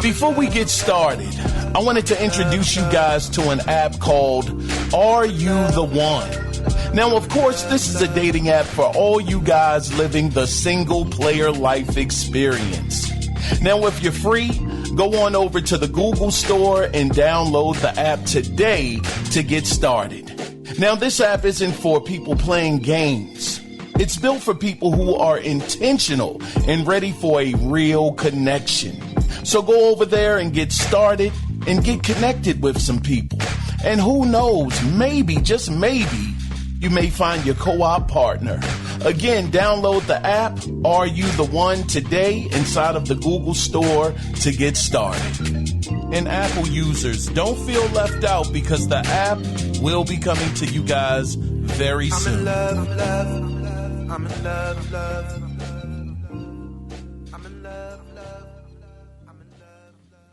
Before we get started, I wanted to introduce you guys to an app called Are You the One? Now, of course, this is a dating app for all you guys living the single player life experience. Now, if you're free, go on over to the Google Store and download the app today to get started. Now, this app isn't for people playing games. It's built for people who are intentional and ready for a real connection. So go over there and get started and get connected with some people. And who knows, maybe, just maybe, you may find your co-op partner. Again, download the app, Are You the One, today inside of the Google Store to get started. And Apple users, don't feel left out because the app will be coming to you guys very soon. I'm in love, I'm in love, love. I'm in love, love. I'm in love, love.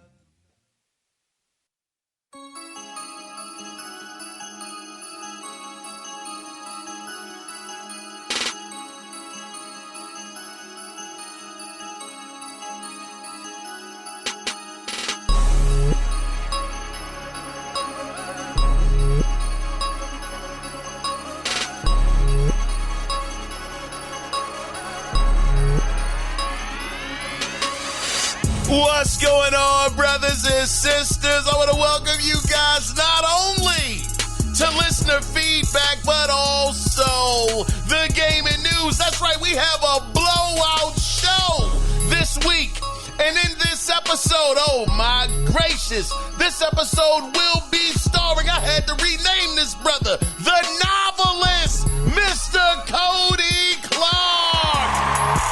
What's going on, brothers and sisters? I want to welcome you guys not only to listener feedback, but also the gaming news. That's right, we have a blowout show this week. And in this episode, oh my gracious, this episode will be starring, I had to rename this brother, the novelist, Mr. Cody Clark.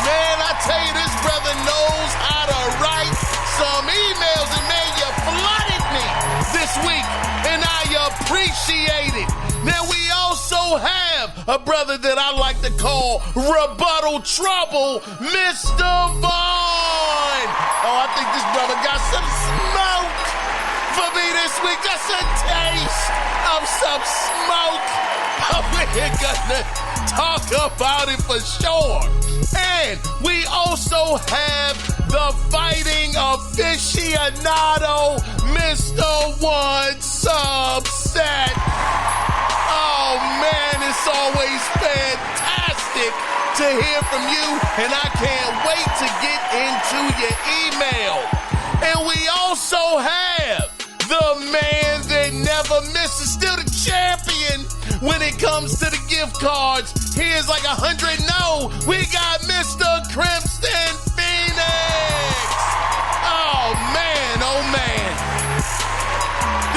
Man, I tell you, this brother knows how to write some emails, and man, you flooded me this week, and I appreciate it. Now, we also have a brother that I like to call Rebuttal Trouble, Mr. Vaughn. Oh, I think this brother got some smoke for me this week. Just a taste of some smoke. We're gonna talk about it for sure. And we also have the fighting aficionado, Mr. One Subset. Oh man, it's always fantastic to hear from you, and I can't wait to get into your email. And we also have the man that never misses, still the champion when it comes to the gift cards. Here's like 100 no. We got Mr. Crimson Phoenix. Oh man, oh man.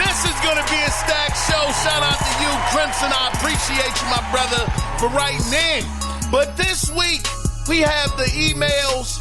This is gonna be a stacked show. Shout out to you, Crimson. I appreciate you, my brother, for writing in. But this week, we have the emails,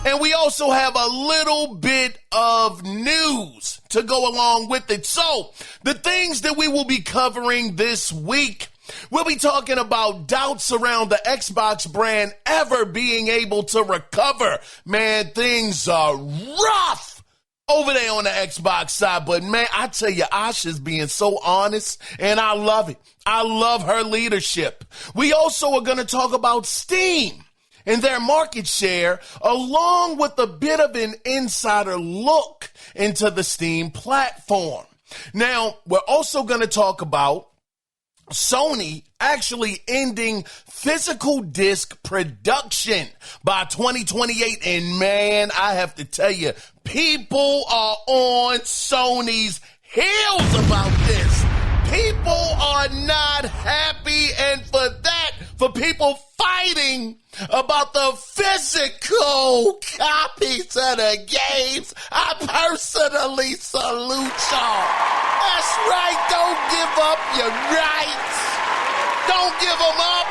and we also have a little bit of news to go along with it. So, the things that we will be covering this week, we'll be talking about doubts around the Xbox brand ever being able to recover. Man, things are rough over there on the Xbox side, but man, I tell you, Asha's being so honest, and I love it. I love her leadership. We also are going to talk about Steam and their market share, along with a bit of an insider look into the Steam platform. Now, we're also going to talk about Sony actually ending physical disc production by 2028. And man, I have to tell you, people are on Sony's heels about this. People are not happy, and for people fighting about the physical copies of the games, I personally salute y'all. That's right, don't give up your rights. Don't give them up.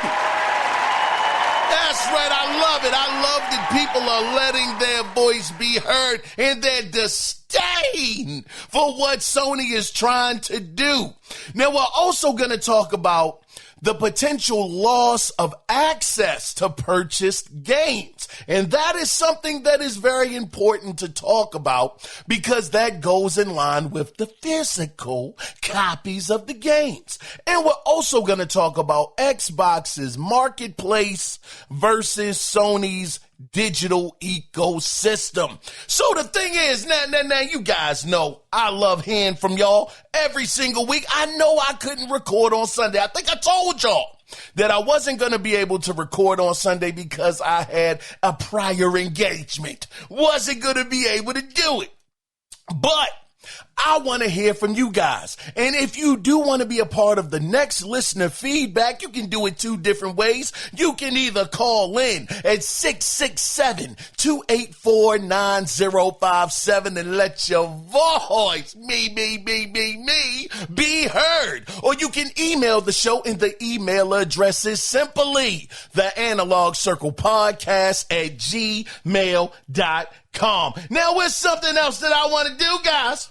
That's right, I love it. I love that people are letting their voice be heard and their disdain for what Sony is trying to do. Now, we're also going to talk about the potential loss of access to purchased games. And that is something that is very important to talk about because that goes in line with the physical copies of the games. And we're also going to talk about Xbox's marketplace versus Sony's digital ecosystem. So the thing is, now, you guys know I love hearing from y'all every single week. I know I couldn't record on Sunday. I think I told y'all that I wasn't going to be able to record on Sunday because I had a prior engagement. Wasn't going to be able to do it. But I want to hear from you guys. And if you do want to be a part of the next listener feedback, you can do it two different ways. You can either call in at 667-284-9057 and let your voice, me, be heard. Or you can email the show, and the email address is simply theanalogcirclepodcast@gmail.com. Now, with something else that I want to do, guys.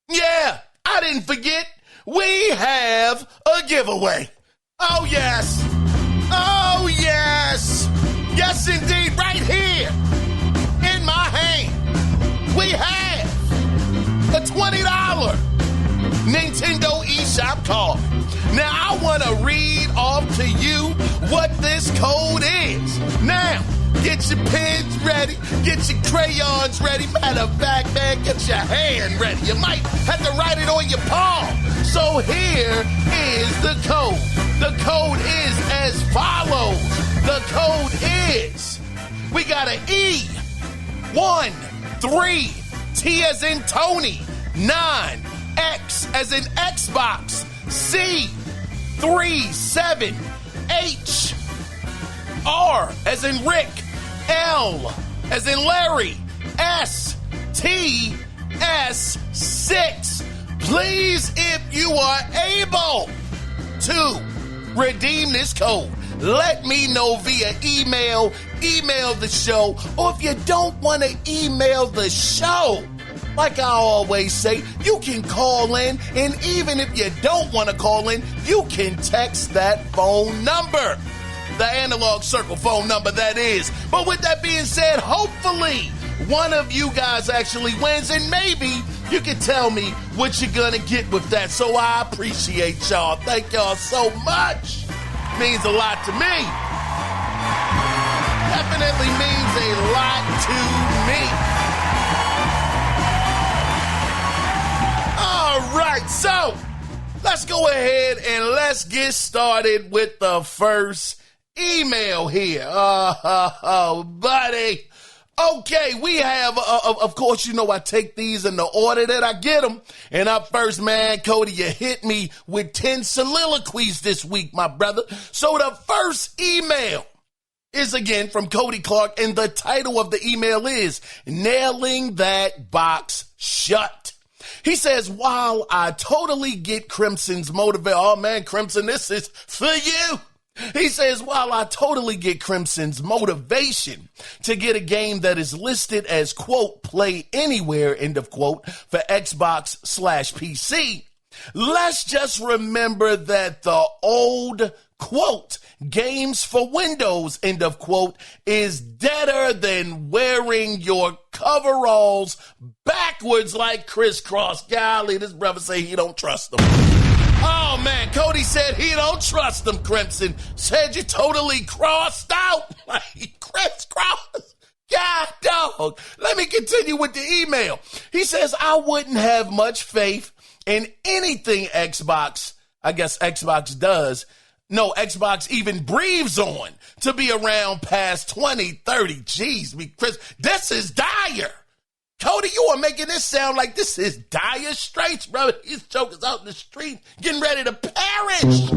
Yeah, I didn't forget. We have a giveaway. Oh, yes. Oh, yes. Yes, indeed. Right here in my hand, we have a $20 Nintendo eShop card. Now, I want to read off to you what this code is. Now, get your pens ready. Get your crayons ready. Matter of fact, man, get your hand ready. You might have to write it on your palm. So here is the code. The code is as follows. The code is, we got an E, 1, 3, T as in Tony, 9, X as in Xbox, C, 3, 7, H, R as in Rick, L as in Larry, S, T, S, 6. Please, if you are able to redeem this code, let me know via email the show, or if you don't want to email the show, like I always say, you can call in, and even if you don't want to call in, you can text that phone number. The Analog Circle phone number, that is. But with that being said, hopefully one of you guys actually wins, and maybe you can tell me what you're going to get with that. So I appreciate y'all. Thank y'all so much. Means a lot to me. Definitely means a lot to me. All right, so let's go ahead and let's get started with the first email here. Oh, buddy. Okay, we have, of course, you know I take these in the order that I get them. And up first, man, Cody, you hit me with 10 soliloquies this week, my brother. So the first email is again from Cody Clark, and the title of the email is Nailing That Box Shut. He says, while I totally get Crimson's motivation, oh man, Crimson, this is for you. He says, while I totally get Crimson's motivation to get a game that is listed as, quote, play anywhere, end of quote, for Xbox/PC, let's just remember that the old, quote, games for Windows, end of quote, is deader than wearing your coveralls backwards like crisscross. Golly, this brother say he don't trust them. Oh, man, Cody said he don't trust them, Crimson. Said you totally crossed out like crisscross. God, dog. Let me continue with the email. He says, I wouldn't have much faith in anything Xbox, I guess Xbox does. No, Xbox even breathes on to be around past 2030. Jeez, Chris, this is dire. Cody, you are making this sound like this is dire straits, brother. These jokers out in the street getting ready to perish.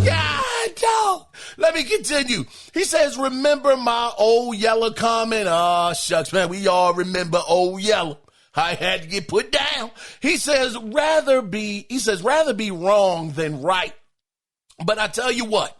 God, dog. Let me continue. He says, remember my old yellow comment? Oh, shucks, man, we all remember old yellow. I had to get put down. He says, rather be wrong than right. But I tell you what,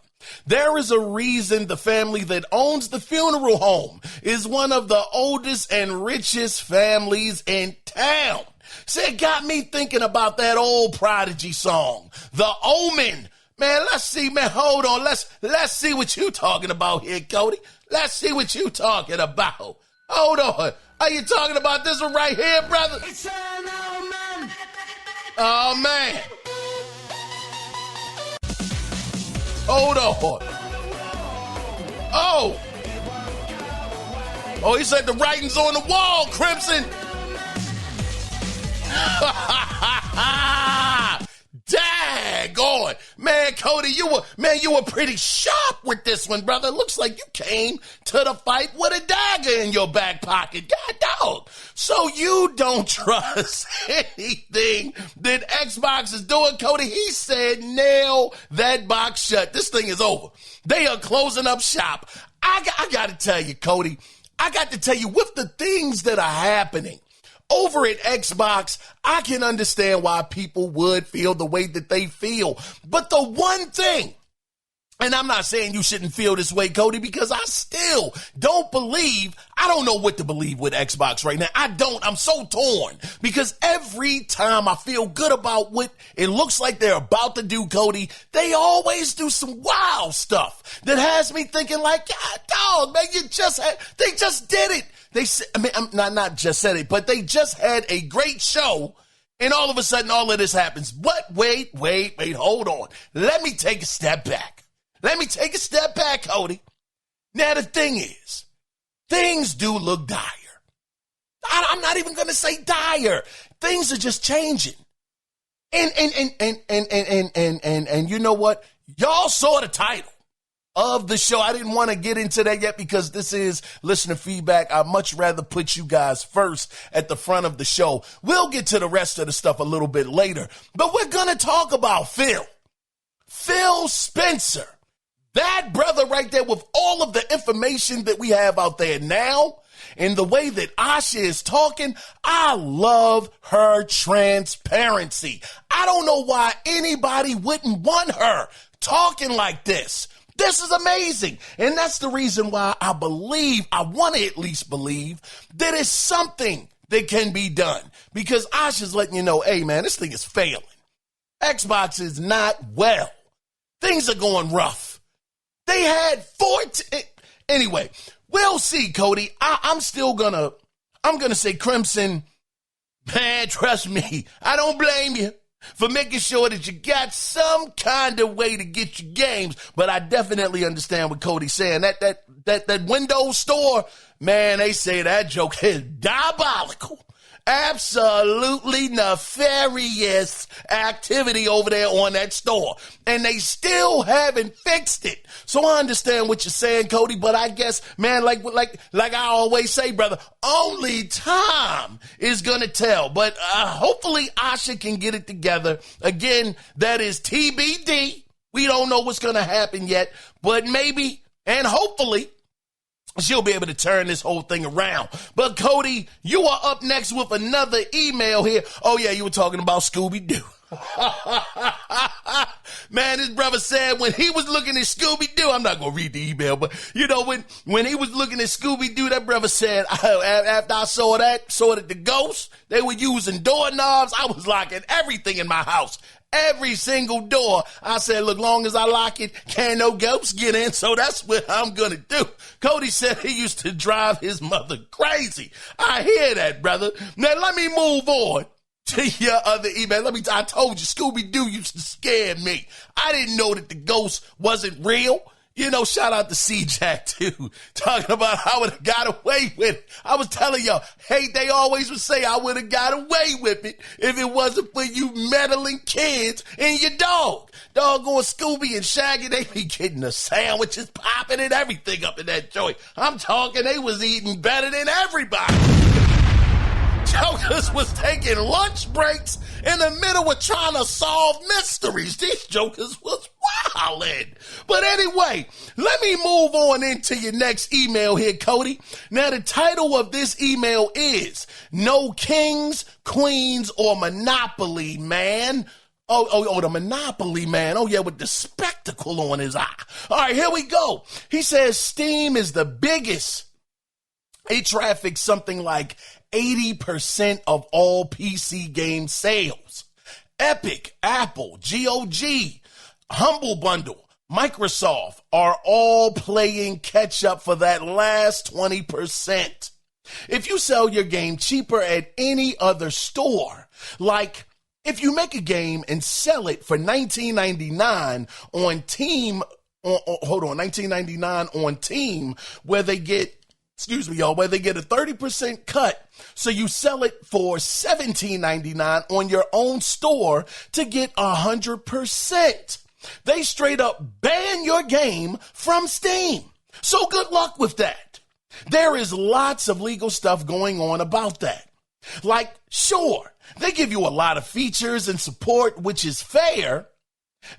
there is a reason the family that owns the funeral home is one of the oldest and richest families in town. So it got me thinking about that old Prodigy song, The Omen. Man, let's see, man, hold on. Let's see what you talking about here, Cody. Let's see what you talking about. Hold on. Are you talking about this one right here, brother? It's an omen. Oh, man. Hold on. Oh. Oh, he said the writing's on the wall, Crimson. Daggone. Man, Cody, you were pretty sharp with this one, brother. Looks like you came to the fight with a dagger in your back pocket. God dog. So you don't trust anything that Xbox is doing, Cody. He said, nail that box shut. This thing is over. They are closing up shop. I got to tell you, Cody, I got to tell you, with the things that are happening over at Xbox, I can understand why people would feel the way that they feel. But the one thing, and I'm not saying you shouldn't feel this way, Cody, because I still don't know what to believe with Xbox right now. I'm so torn because every time I feel good about what it looks like they're about to do, Cody, they always do some wild stuff that has me thinking like, God, dog, man, they just did it. I'm not just said it, but they just had a great show, and all of a sudden all of this happens. But wait, hold on. Let me take a step back. Cody. Now, the thing is, things do look dire. I'm not even going to say dire. Things are just changing. And you know what? Y'all saw the title of the show. I didn't want to get into that yet because this is listener feedback. I'd much rather put you guys first at the front of the show. We'll get to the rest of the stuff a little bit later, but we're going to talk about Phil Spencer, that brother right there, with all of the information that we have out there now and the way that Asha is talking. I love her transparency. I don't know why anybody wouldn't want her talking like this. This is amazing. And that's the reason why I want to at least believe that it's something that can be done. Because Asha's letting you know, hey man, this thing is failing. Xbox is not well. Things are going rough. They had 14. Anyway, we'll see, Cody. I'm going to say, Crimson, man, trust me, I don't blame you for making sure that you got some kind of way to get your games. But I definitely understand what Cody's saying. That Windows Store, man, they say that joke is diabolical. Absolutely nefarious activity over there on that store. And they still haven't fixed it. So I understand what you're saying, Cody, but I guess, man, like I always say, brother, only time is going to tell. But hopefully Asha can get it together. Again, that is TBD. We don't know what's going to happen yet, but maybe and hopefully she'll be able to turn this whole thing around. But Cody, you are up next with another email here. Oh yeah, you were talking about Scooby-Doo. Man, this brother said when he was looking at Scooby-Doo, I'm not going to read the email, but you know, when he was looking at Scooby-Doo, that brother said, after I saw that the ghosts, they were using doorknobs. I was locking everything in my house. Every single door. I said, look, long as I lock it, can't no ghosts get in, so that's what I'm going to do. Cody said he used to drive his mother crazy. I hear that, brother. Now, let me move on to your other email. I told you, Scooby-Doo used to scare me. I didn't know that the ghost wasn't real. You know, shout out to C-Jack, too, talking about how I would have got away with it. I was telling y'all, hey, they always would say I would have got away with it if it wasn't for you meddling kids and your dog. Doggone Scooby and Shaggy, they be getting the sandwiches popping and everything up in that joint. I'm talking they was eating better than everybody. Jokers was taking lunch breaks in the middle of trying to solve mysteries. These jokers was wildin'. But anyway, let me move on into your next email here, Cody. Now, the title of this email is No Kings, Queens, or Monopoly Man. Oh, the Monopoly Man. Oh, yeah, with the spectacle on his eye. All right, here we go. He says Steam is the biggest. It traffics something like 80% of all PC game sales. Epic, Apple, GOG, Humble Bundle, Microsoft are all playing catch up for that last 20%. If you sell your game cheaper at any other store, like if you make a game and sell it for $19.99 on $19.99 on Team, where they get, where they get a 30% cut. So you sell it for $17.99 on your own store to get 100%. They straight up ban your game from Steam. So good luck with that. There is lots of legal stuff going on about that. Like, sure, they give you a lot of features and support, which is fair.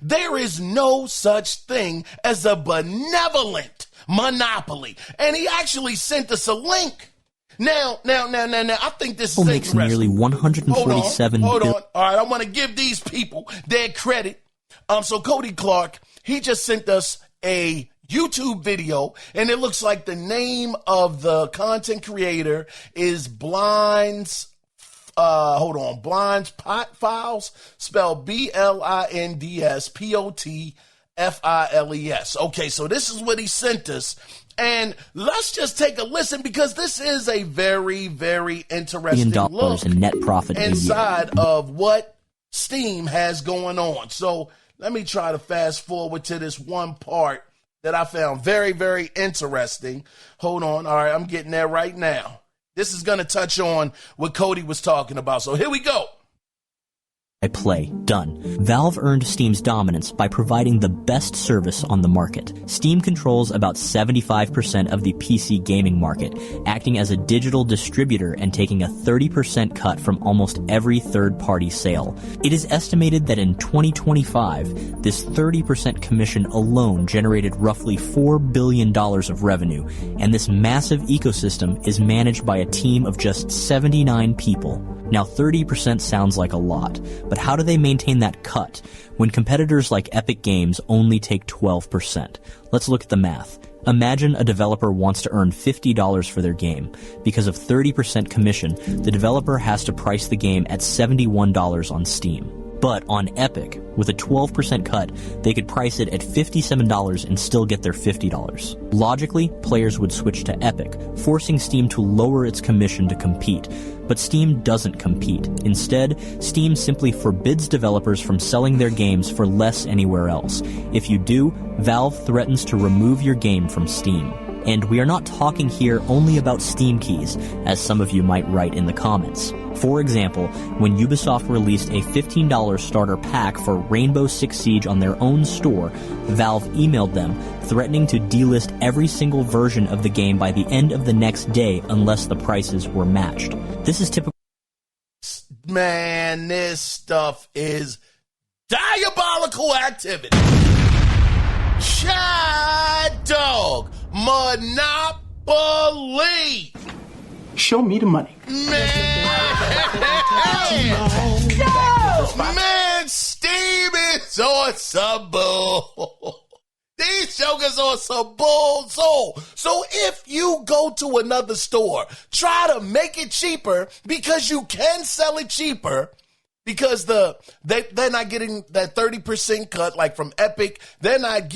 There is no such thing as a benevolent monopoly. And he actually sent us a link. Now, I think this is makes nearly 147 Hold on. All right, I want to give these people their credit. So Cody Clark, he just sent us a YouTube video, and it looks like the name of the content creator is Blinds Pot Files, spelled BLINDSPOTFILES. Okay, so this is what he sent us. And let's just take a listen, because this is a very, very interesting look in net profit inside of what Steam has going on. So let me try to fast forward to this one part that I found very, very interesting. Hold on. All right, I'm getting there right now. This is going to touch on what Cody was talking about. So here we go. Play. Done. Valve earned Steam's dominance by providing the best service on the market. Steam controls about 75% of the PC gaming market, acting as a digital distributor and taking a 30% cut from almost every third-party sale. It is estimated that in 2025, this 30% commission alone generated roughly $4 billion of revenue, and this massive ecosystem is managed by a team of just 79 people. Now, 30% sounds like a lot, but how do they maintain that cut when competitors like Epic Games only take 12%? Let's look at the math. Imagine a developer wants to earn $50 for their game. Because of 30% commission, the developer has to price the game at $71 on Steam. But on Epic, with a 12% cut, they could price it at $57 and still get their $50. Logically, players would switch to Epic, forcing Steam to lower its commission to compete. But Steam doesn't compete. Instead, Steam simply forbids developers from selling their games for less anywhere else. If you do, Valve threatens to remove your game from Steam. And we are not talking here only about Steam keys, as some of you might write in the comments. For example, when Ubisoft released a $15 starter pack for Rainbow Six Siege on their own store, Valve emailed them, threatening to delist every single version of the game by the end of the next day unless the prices were matched. This is typical. Man, this stuff is diabolical activity. Chad Dog. Monopoly. Show me the money. Man, Steam is on some bull. These jokers on some bull. So if you go to another store, try to make it cheaper, because you can sell it cheaper, because they're not getting that 30% cut like from Epic. They're not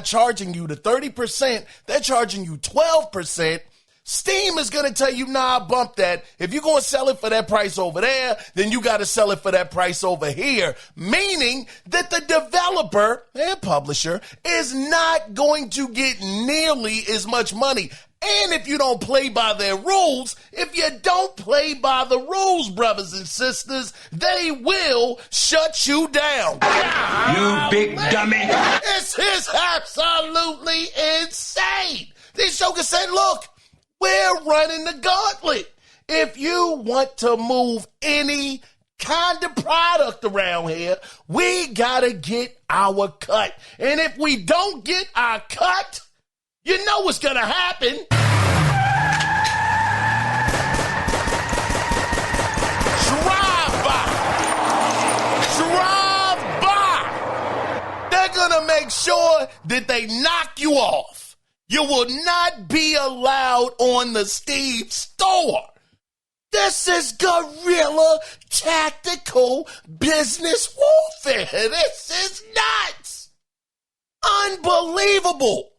charging you the 30%. They're charging you 12%. Steam is going to tell you, nah, bump that. If you're going to sell it for that price over there, then you got to sell it for that price over here. Meaning that the developer and publisher is not going to get nearly as much money. And if you don't play by their rules, if you don't play by the rules, brothers and sisters, they will shut you down. You big dummy. This is absolutely insane. These jokers said, look, we're running the gauntlet. If you want to move any kind of product around here, we got to get our cut. And if we don't get our cut, you know what's going to happen. Drive by. They're going to make sure that they knock you off. You will not be allowed on the Steam store. This is guerrilla tactical business warfare. This is nuts. Unbelievable.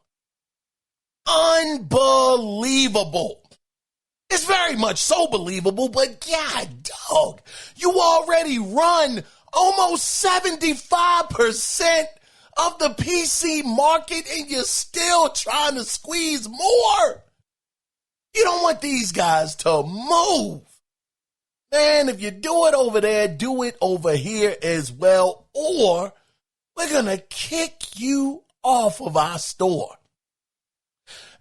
Unbelievable. It's very much so believable, but God, dog, you already run almost 75% of the PC market and you're still trying to squeeze more. You don't want these guys to move. Man, if you do it over there, do it over here as well, or we're going to kick you off of our store.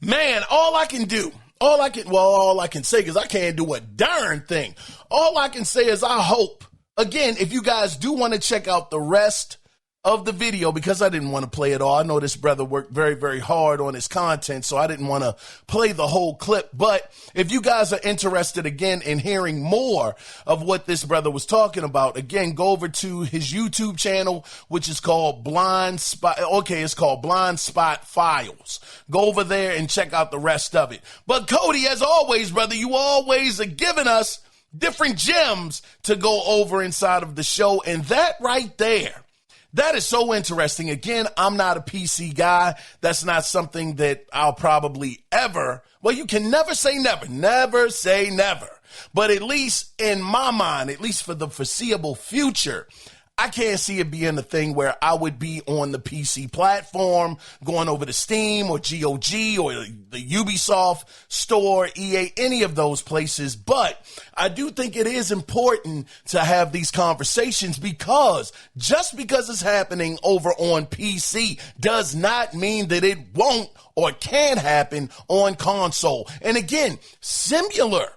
Man, all I can say, because I can't do a darn thing. All I can say is I hope, again, if you guys do want to check out the rest of the video, because I didn't want to play it all. I know this brother worked very, very hard on his content, so I didn't want to play the whole clip. But if you guys are interested, again, in hearing more of what this brother was talking about, again, go over to his YouTube channel, which is called Blind Spot. Okay, it's called Blind Spot Files. Go over there and check out the rest of it. But Cody, as always, brother, you always are giving us different gems to go over inside of the show. And that right there, that is so interesting. Again, I'm not a PC guy. That's not something that I'll probably ever, well, you can never say never. Never say never. But at least in my mind, at least for the foreseeable future, I can't see it being a thing where I would be on the PC platform, going over to Steam or GOG or the Ubisoft store, EA, any of those places. But I do think it is important to have these conversations, because just because it's happening over on PC does not mean that it won't or can happen on console. And again, similar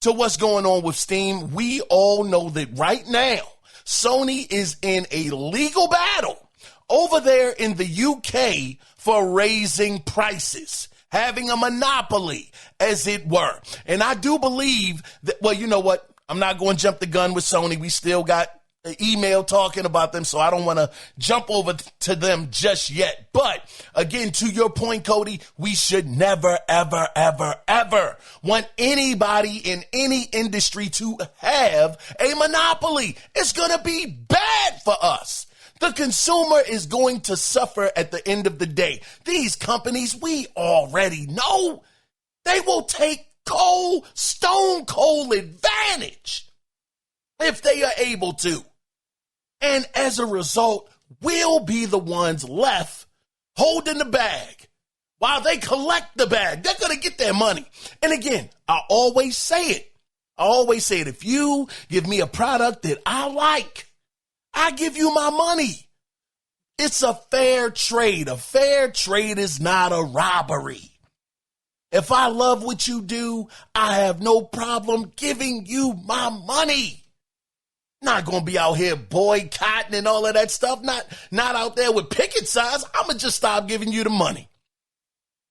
to what's going on with Steam, we all know that right now, Sony is in a legal battle over there in the UK for raising prices, having a monopoly, as it were. And I do believe that, well, you know what? I'm not going to jump the gun with Sony. We still got an email talking about them, so I don't want to jump over to them just yet. But again, to your point, Cody, we should never, ever, ever, ever want anybody in any industry to have a monopoly. It's going to be bad for us. The consumer is going to suffer at the end of the day. These companies, we already know, they will take stone cold advantage if they are able to. And as a result, we'll be the ones left holding the bag while they collect the bag. They're going to get their money. And again, I always say it. If you give me a product that I like, I give you my money. It's a fair trade. A fair trade is not a robbery. If I love what you do, I have no problem giving you my money. Not going to be out here boycotting and all of that stuff. Not out there with picket signs. I'm going to just stop giving you the money.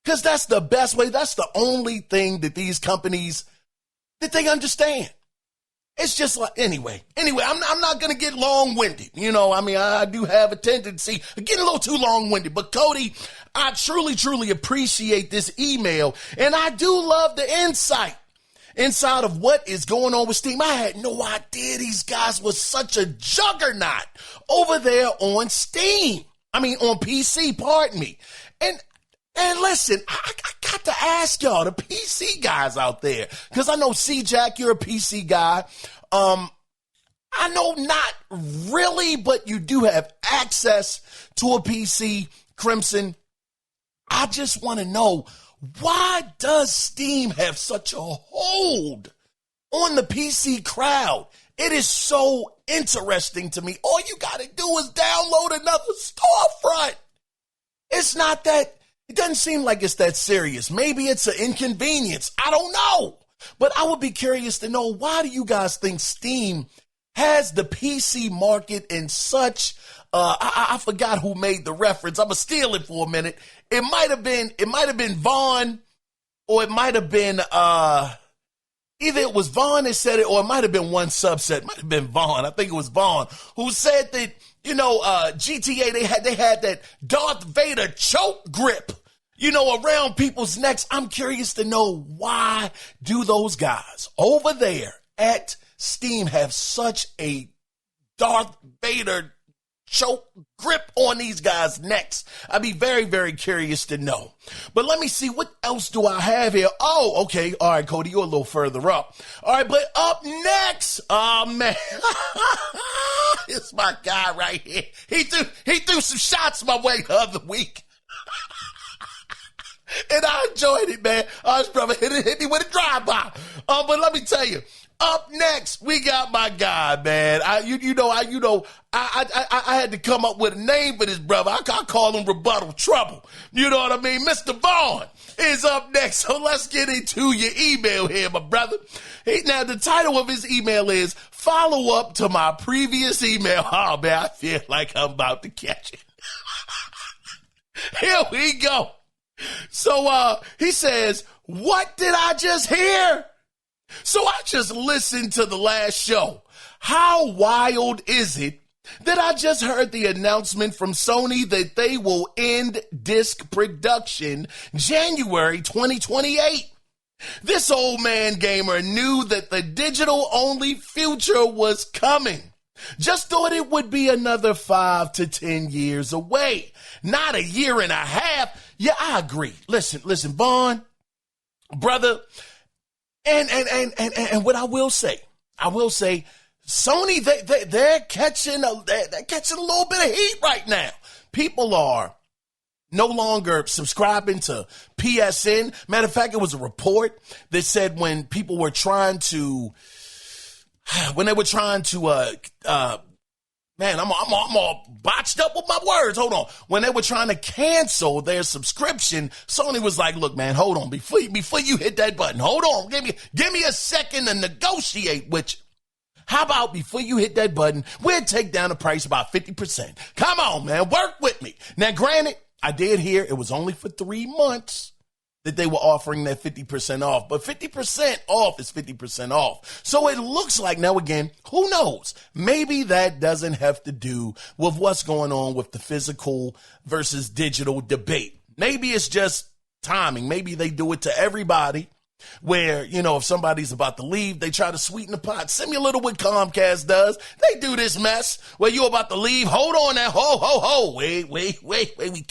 Because that's the best way. That's the only thing that these companies, that they understand. It's just like, anyway, I'm not going to get long-winded. You know, I mean, I do have a tendency of getting a little too long-winded. But Cody, I truly, truly appreciate this email. And I do love the insight inside of what is going on with Steam. I had no idea these guys were such a juggernaut over there on Steam. I mean, on PC, pardon me. And listen, I got to ask y'all, the PC guys out there, because I know C-Jack, you're a PC guy. I know not really, but you do have access to a PC, Crimson. I just want to know, why does Steam have such a hold on the PC crowd? It is so interesting to me. All you got to do is download another storefront. It's not that, it doesn't seem like it's that serious. Maybe it's an inconvenience. I don't know. But I would be curious to know, why do you guys think Steam has the PC market in such, I forgot who made the reference. I'm going to steal it for a minute. It might have been Vaughn, or it might have been, either it was Vaughn that said it, or it might have been one subset. It might have been Vaughn. I think it was Vaughn who said that, you know, GTA, they had that Darth Vader choke grip, you know, around people's necks. I'm curious to know, why do those guys over there at Steam have such a Darth Vader choke grip on these guys' necks? I'd be very, very curious to know. But let me see, what else do I have here? Oh, okay. All right, Cody, you're a little further up. All right, but up next, oh man, It's my guy right here. He threw some shots my way the other week. And I enjoyed it, man. His brother hit me with a drive-by. But let me tell you, up next, we got my guy, man. I had to come up with a name for this brother. I call him Rebuttal Trouble. You know what I mean? Mr. Vaughn is up next. So let's get into your email here, my brother. Now, the title of his email is Follow Up to My Previous Email. Oh, man, I feel like I'm about to catch it. Here we go. So he says, what did I just hear? So I just listened to the last show. How wild is it that I just heard the announcement from Sony that they will end disc production January 2028? This old man gamer knew that the digital-only future was coming. Just thought it would be another 5 to 10 years away, not a year and a half. Yeah, I agree. Listen, Vaughn, brother, and what I will say, Sony, they're catching a little bit of heat right now. People are no longer subscribing to PSN. Matter of fact, it was a report that said when people were trying to, man, I'm all botched up with my words. Hold on. When they were trying to cancel their subscription, Sony was like, look, man, hold on. Before you hit that button, hold on. Give me a second to negotiate with you. How about before you hit that button, we'll take down the price about 50%. Come on, man. Work with me. Now, granted, I did hear it was only for 3 months that they were offering that 50% off. But 50% off is 50% off. So it looks like, now again, who knows? Maybe that doesn't have to do with what's going on with the physical versus digital debate. Maybe it's just timing. Maybe they do it to everybody where, if somebody's about to leave, they try to sweeten the pot. Similar to what Comcast does. They do this mess where you're about to leave. Hold on now. Wait. We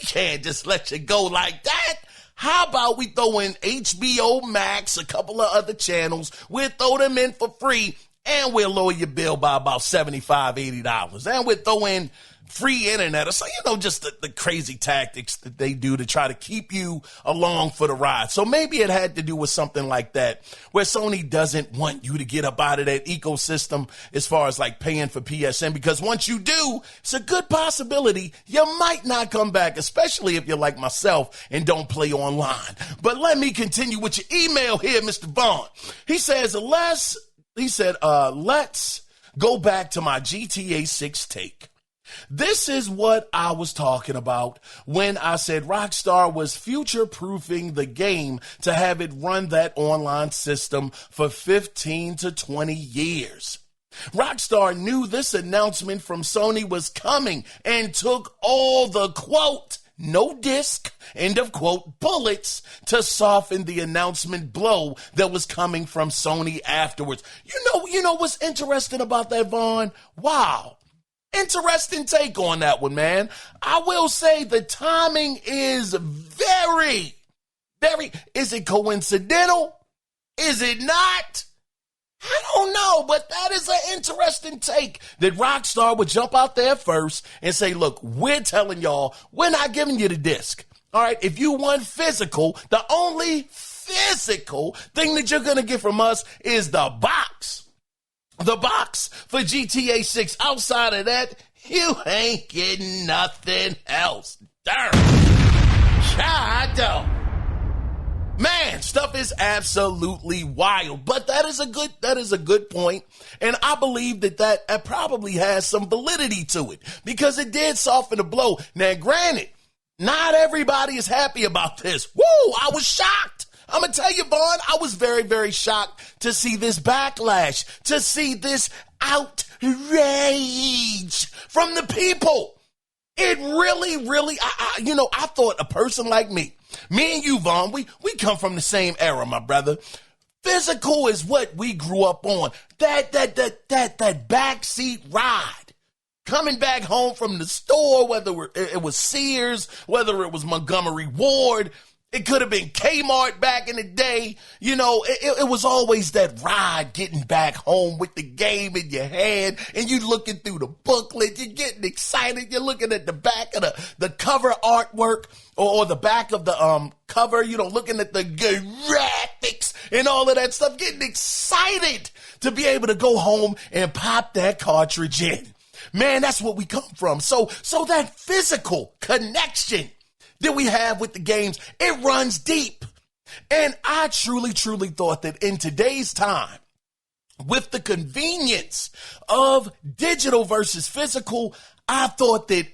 can't just let you go like that. How about we throw in HBO Max, a couple of other channels, we'll throw them in for free, and we'll lower your bill by about $75, $80. And we'll throw in free internet, or so, just the crazy tactics that they do to try to keep you along for the ride. So maybe it had to do with something like that, where Sony doesn't want you to get up out of that ecosystem as far as like paying for PSN, because once you do, it's a good possibility you might not come back, especially if you're like myself and don't play online. But let me continue with your email here, Mr. Vaughn. He says, let's go back to my GTA 6 take. This is what I was talking about when I said Rockstar was future-proofing the game to have it run that online system for 15 to 20 years. Rockstar knew this announcement from Sony was coming and took all the, quote, no disc, end of quote, bullets to soften the announcement blow that was coming from Sony afterwards. You know what's interesting about that, Vaughn? Wow. Interesting take on that one, man. I will say the timing is very, is it coincidental? Is it not? I don't know, but that is an interesting take that Rockstar would jump out there first and say, look, we're telling y'all, we're not giving you the disc. All right, if you want physical, the only physical thing that you're going to get from us is the box. The box for GTA 6. Outside of that, you ain't getting nothing else. Darn. God, man, stuff is absolutely wild. But that is a good point. And I believe that probably has some validity to it, because it did soften the blow. Now, granted, not everybody is happy about this. Woo, I was shocked. I'm going to tell you, Vaughn, I was very, very shocked to see this backlash, to see this outrage from the people. It really, I thought a person like me and you, Vaughn, we come from the same era, my brother. Physical is what we grew up on. That backseat ride. Coming back home from the store, whether it was Sears, whether it was Montgomery Ward, It could have been Kmart back in the day. It was always that ride getting back home with the game in your hand and you looking through the booklet. You're getting excited. You're looking at the back of the cover artwork or the back of the cover, looking at the graphics and all of that stuff, getting excited to be able to go home and pop that cartridge in. Man, that's what we come from. So that physical connection that we have with the games, it runs deep. And I truly, truly thought that in today's time, with the convenience of digital versus physical, I thought that,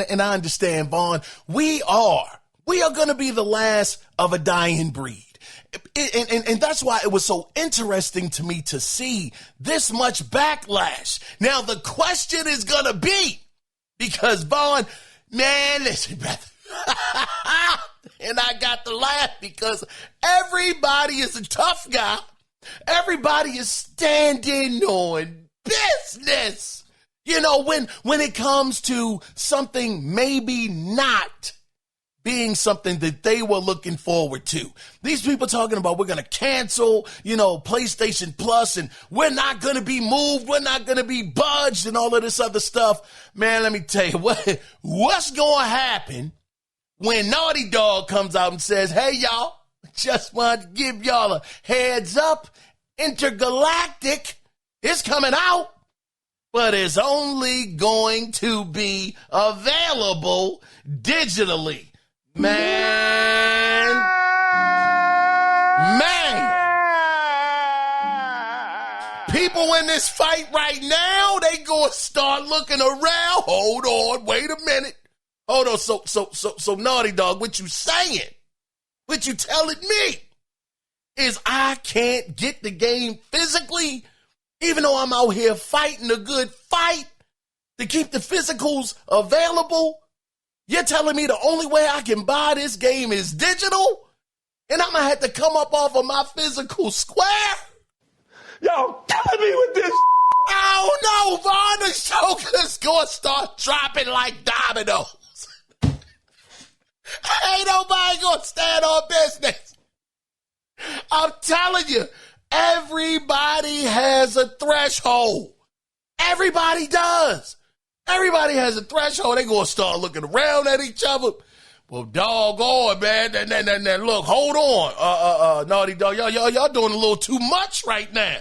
and I understand, Vaughn, we are going to be the last of a dying breed. And that's why it was so interesting to me to see this much backlash. Now, the question is going to be, because Vaughn, man, listen, brother. And I got to laugh because everybody is a tough guy. Everybody is standing on business. When it comes to something maybe not being something that they were looking forward to. These people talking about we're going to cancel, PlayStation Plus and we're not going to be moved. We're not going to be budged and all of this other stuff. Man, let me tell you what's going to happen when Naughty Dog comes out and says, hey, y'all, just wanted to give y'all a heads up. Intergalactic is coming out, but it's only going to be available digitally. Man. People in this fight right now, they gonna start looking around. Hold on, wait a minute. Hold on, so Naughty Dog, what you saying, what you telling me is I can't get the game physically, even though I'm out here fighting a good fight to keep the physicals available? You're telling me the only way I can buy this game is digital? And I'm going to have to come up off of my physical square? Y'all killing me with this. Oh, no, Vaughn, the Joker's going to start dropping like dominoes. Ain't nobody going to stand on business. I'm telling you, everybody has a threshold. Everybody does. Everybody has a threshold. They going to start looking around at each other. Well, doggone, man. Now, look, hold on. Naughty Dog, y'all doing a little too much right now.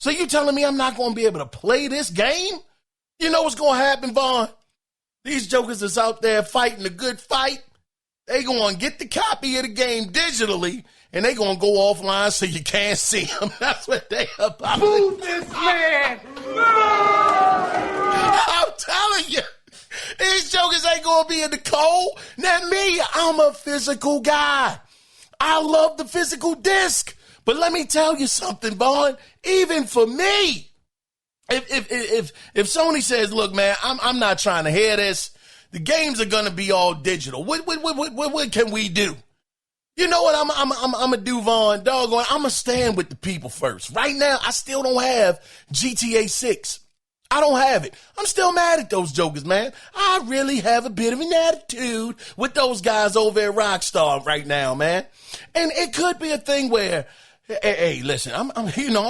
So you telling me I'm not going to be able to play this game? You know what's going to happen, Vaughn? These jokers is out there fighting a good fight. They going to get the copy of the game digitally, and they going to go offline so you can't see them. That's what they about. Move this man. I'm telling you, these jokers ain't going to be in the cold. Now me, I'm a physical guy. I love the physical disc. But let me tell you something, Vaughn. Even for me, if Sony says, look, man, I'm not trying to hear this. The games are going to be all digital. What can we do? You know what I'm going to do, Vaughn? Doggone, I'm going to stand with the people first. Right now, I still don't have GTA 6. I don't have it. I'm still mad at those jokers, man. I really have a bit of an attitude with those guys over at Rockstar right now, man. And it could be a thing where, hey, listen, I'm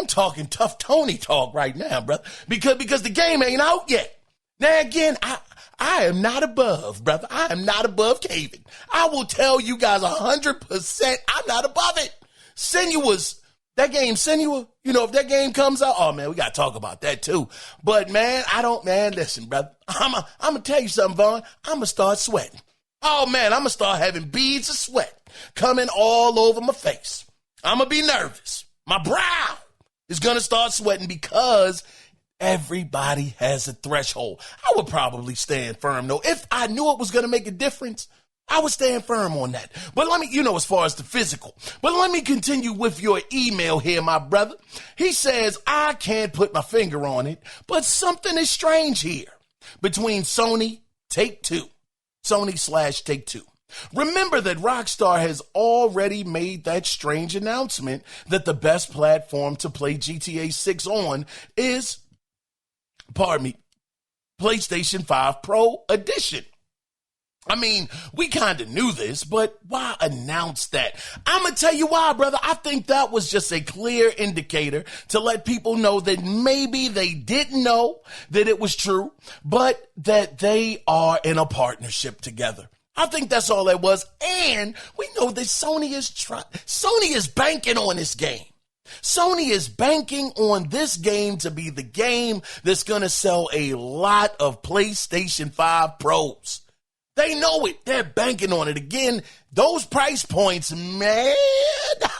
talking tough Tony talk right now, brother, because the game ain't out yet. Now again, I am not above, brother. I am not above caving. I will tell you guys 100% I'm not above it. Senua's, that game, Senua, if that game comes out, oh, man, we got to talk about that, too. But, man, listen, brother, I'm going to tell you something, Vaughn. I'm going to start sweating. Oh, man, I'm going to start having beads of sweat coming all over my face. I'm going to be nervous. My brow is going to start sweating because everybody has a threshold. I would probably stand firm, though. If I knew it was going to make a difference, I would stand firm on that. But let me, as far as the physical. But let me continue with your email here, my brother. He says, I can't put my finger on it, but something is strange here between Sony Take-Two. Sony/Take-Two. Remember that Rockstar has already made that strange announcement that the best platform to play GTA 6 on is, PlayStation 5 Pro Edition. I mean, we kind of knew this, but why announce that? I'm going to tell you why, brother. I think that was just a clear indicator to let people know that maybe they didn't know that it was true, but that they are in a partnership together. I think that's all that was. And we know that Sony is banking on this game. Sony is banking on this game to be the game that's going to sell a lot of PlayStation 5 Pros. They know it. They're banking on it. Again, those price points, man,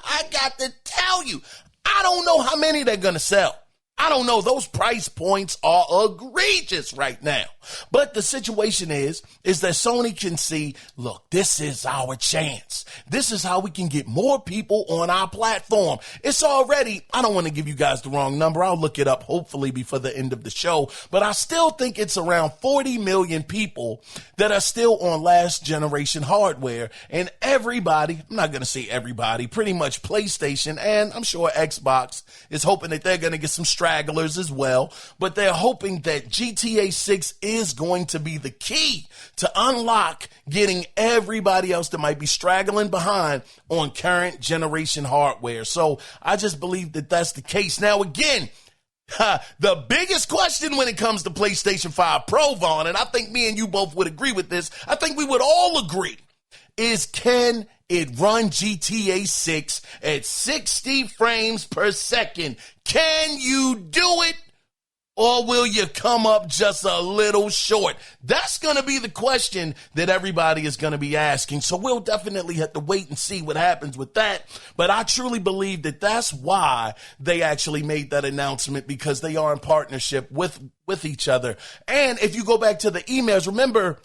I got to tell you, I don't know how many they're going to sell. I don't know. Those price points are egregious right now. But the situation is that Sony can see, look, this is our chance. This is how we can get more people on our platform. It's already, I don't want to give you guys the wrong number. I'll look it up hopefully before the end of the show. But I still think it's around 40 million people that are still on last generation hardware. And everybody, I'm not going to say everybody, pretty much PlayStation and I'm sure Xbox is hoping that they're going to get some stragglers as well. But they're hoping that GTA 6 is going to be the key to unlock getting everybody else that might be straggling behind on current generation hardware. So I just believe that that's the case. Now, again, the biggest question when it comes to PlayStation 5 Pro, Vaughn, and I think me and you both would agree with this, I think we would all agree, is can it run GTA 6 at 60 frames per second? Can you do it? Or will you come up just a little short? That's going to be the question that everybody is going to be asking. So we'll definitely have to wait and see what happens with that. But I truly believe that that's why they actually made that announcement, because they are in partnership with each other. And if you go back to the emails, remember,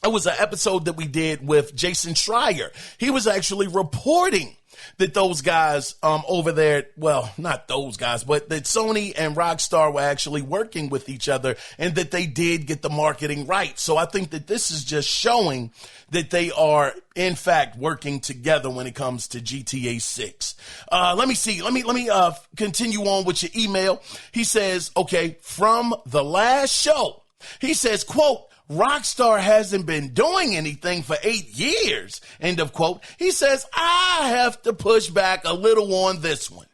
it was an episode that we did with Jason Schreier. He was actually reporting that those guys over there, well, not those guys, but that Sony and Rockstar were actually working with each other and that they did get the marketing right. So I think that this is just showing that they are, in fact, working together when it comes to GTA 6. Let me see. Let me continue on with your email. He says, okay, from the last show, he says, quote, Rockstar hasn't been doing anything for 8 years, end of quote. He says, I have to push back a little on this one.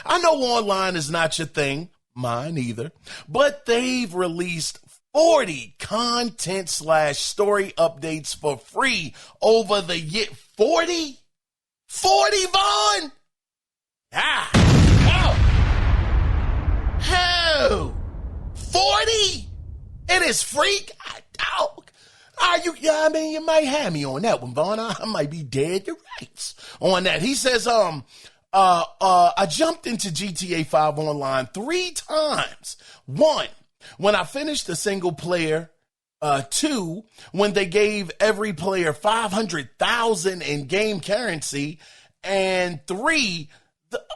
I know online is not your thing, mine either, but they've released 40 content/story updates for free over the year. 40? 40, Vaughn? Oh! 40? It is free? I mean, you might have me on that one, Vaughn. I might be dead to rights on that. He says, I jumped into GTA 5 online 3 times. 1, when I finished the single player. 2, when they gave every player 500,000 in game currency. And 3,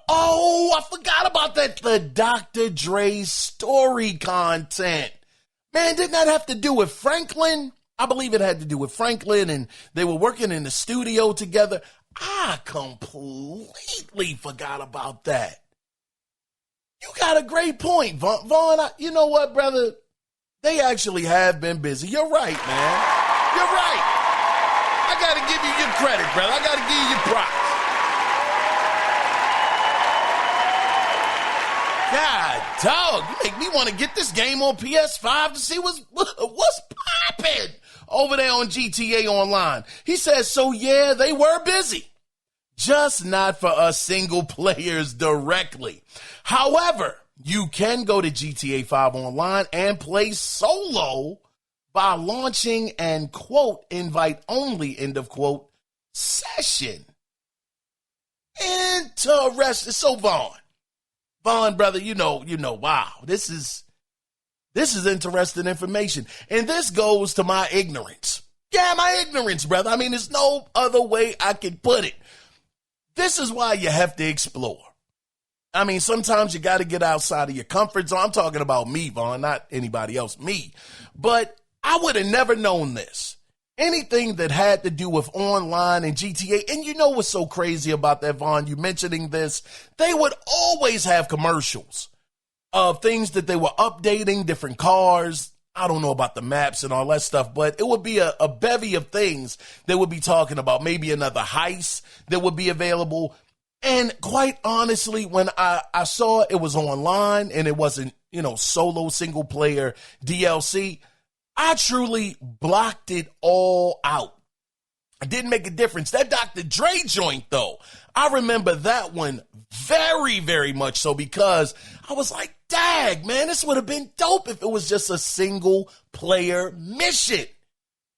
I forgot about that. The Dr. Dre story content. Man, didn't that have to do with Franklin? I believe it had to do with Franklin, and they were working in the studio together. I completely forgot about that. You got a great point, Vaughn. You know what, brother? They actually have been busy. You're right, man. You're right. I got to give you your credit, brother. I got to give you your props. God, dog, you make me want to get this game on PS5 to see what's popping over there on GTA Online. He says, so yeah, they were busy, just not for us single players directly. However, you can go to GTA 5 Online and play solo by launching an, quote, invite only, end of quote, session. Interesting. So Vaughn, brother, you know, wow, this is interesting information. And this goes to my ignorance. Yeah, my ignorance, brother. I mean, there's no other way I can put it. This is why you have to explore. I mean, sometimes you got to get outside of your comfort zone. I'm talking about me, Vaughn, not anybody else, me. But I would have never known this. Anything that had to do with online and GTA, and you know what's so crazy about that, Vaughn, you mentioning this, they would always have commercials of things that they were updating, different cars, I don't know about the maps and all that stuff, but it would be a bevy of things that would be talking about. Maybe another heist that would be available. And quite honestly, when I saw it was online and it wasn't, solo single player DLC, I truly blocked it all out. It didn't make a difference. That Dr. Dre joint, though, I remember that one very, very much so, because I was like, dag, man, this would have been dope if it was just a single player mission.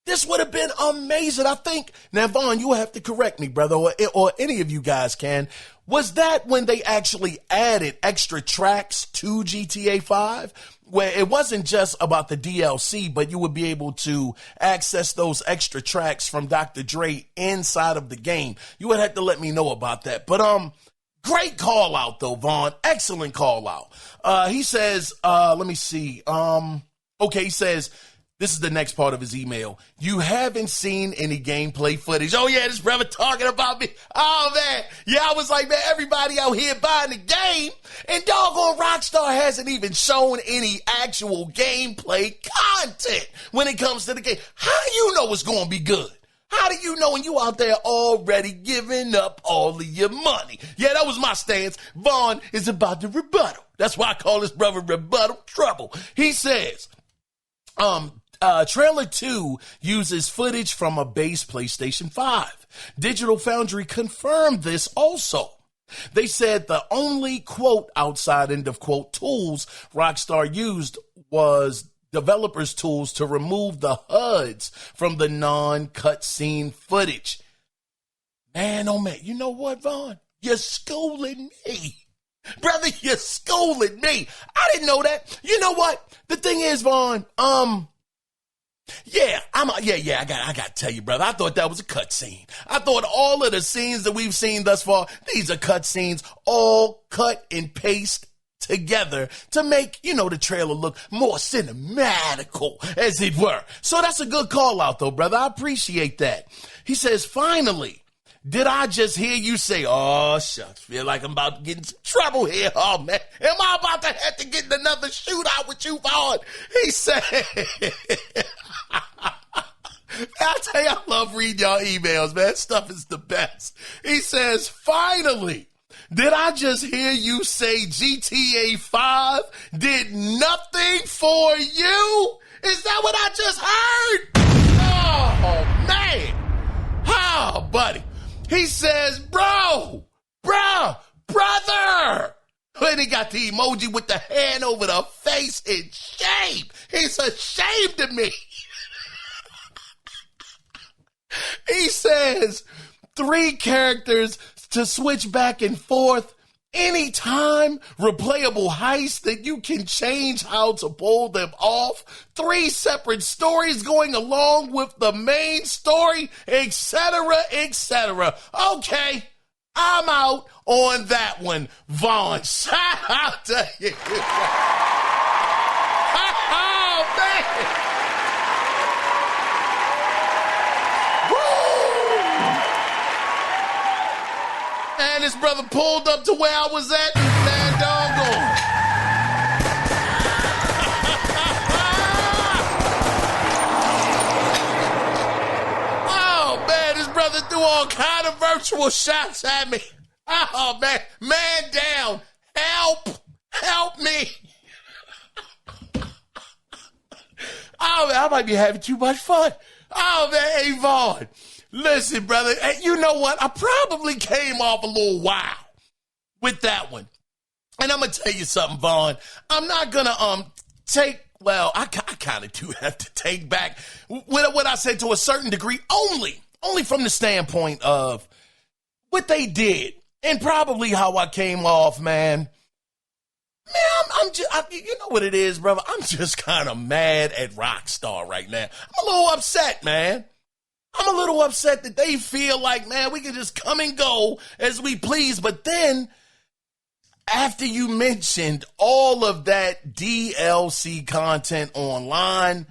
This would have been amazing. I think, now, Vaughn, you will have to correct me, brother, or any of you guys can. Was that when they actually added extra tracks to GTA 5? Where it wasn't just about the DLC, but you would be able to access those extra tracks from Dr. Dre inside of the game. You would have to let me know about that. But great call out though, Vaughn. Excellent call out. He says, let me see. He says, this is the next part of his email. You haven't seen any gameplay footage. Oh, yeah, this brother talking about me. Oh, man. Yeah, I was like, man, everybody out here buying the game, and doggone Rockstar hasn't even shown any actual gameplay content when it comes to the game. How do you know it's going to be good? How do you know when you out there already giving up all of your money? Yeah, that was my stance. Vaughn is about to rebuttal. That's why I call this brother Rebuttal Trouble. He says, Trailer 2 uses footage from a base PlayStation 5. Digital Foundry confirmed this also. They said the only, quote, outside end of quote, tools Rockstar used was developers' tools to remove the HUDs from the non-cutscene footage. Man, oh man, you know what, Vaughn? You're schooling me. Brother, you're schooling me. I didn't know that. You know what? The thing is, Vaughn, I got to tell you, brother, I thought that was a cutscene. I thought all of the scenes that we've seen thus far, these are cutscenes, all cut and paste together to make, the trailer look more cinematical, as it were. So that's a good call out, though, brother. I appreciate that. He says, finally, did I just hear you say, oh, shucks, feel like I'm about to get in some trouble here. Oh, man, am I about to have to get in another shootout with you, Vaughn? He said, I tell you, I love reading y'all emails, man. Stuff is the best. He says, finally, did I just hear you say GTA 5 did nothing for you? Is that what I just heard? Oh, man. Oh, buddy. He says, brother. And he got the emoji with the hand over the face in shame. He's ashamed of me. He says 3 characters to switch back and forth anytime, replayable heists that you can change how to pull them off, 3 separate stories going along with the main story, etc., etc. Okay, I'm out on that one, Vaughn. Shout out to you. Oh, man. And this brother pulled up to where I was at, man, doggone. Oh, man, this brother threw all kind of virtual shots at me. Oh, man down. Help me. Oh, man, I might be having too much fun. Oh, man, hey, Vaughn. Listen, brother, you know what? I probably came off a little wild with that one. And I'm going to tell you something, Vaughn. I'm not going to I kind of do have to take back what I said to a certain degree, only from the standpoint of what they did and probably how I came off, man. Man, you know what it is, brother? I'm just kind of mad at Rockstar right now. I'm a little upset, man. I'm a little upset that they feel like, man, we can just come and go as we please. But then, after you mentioned all of that DLC content online,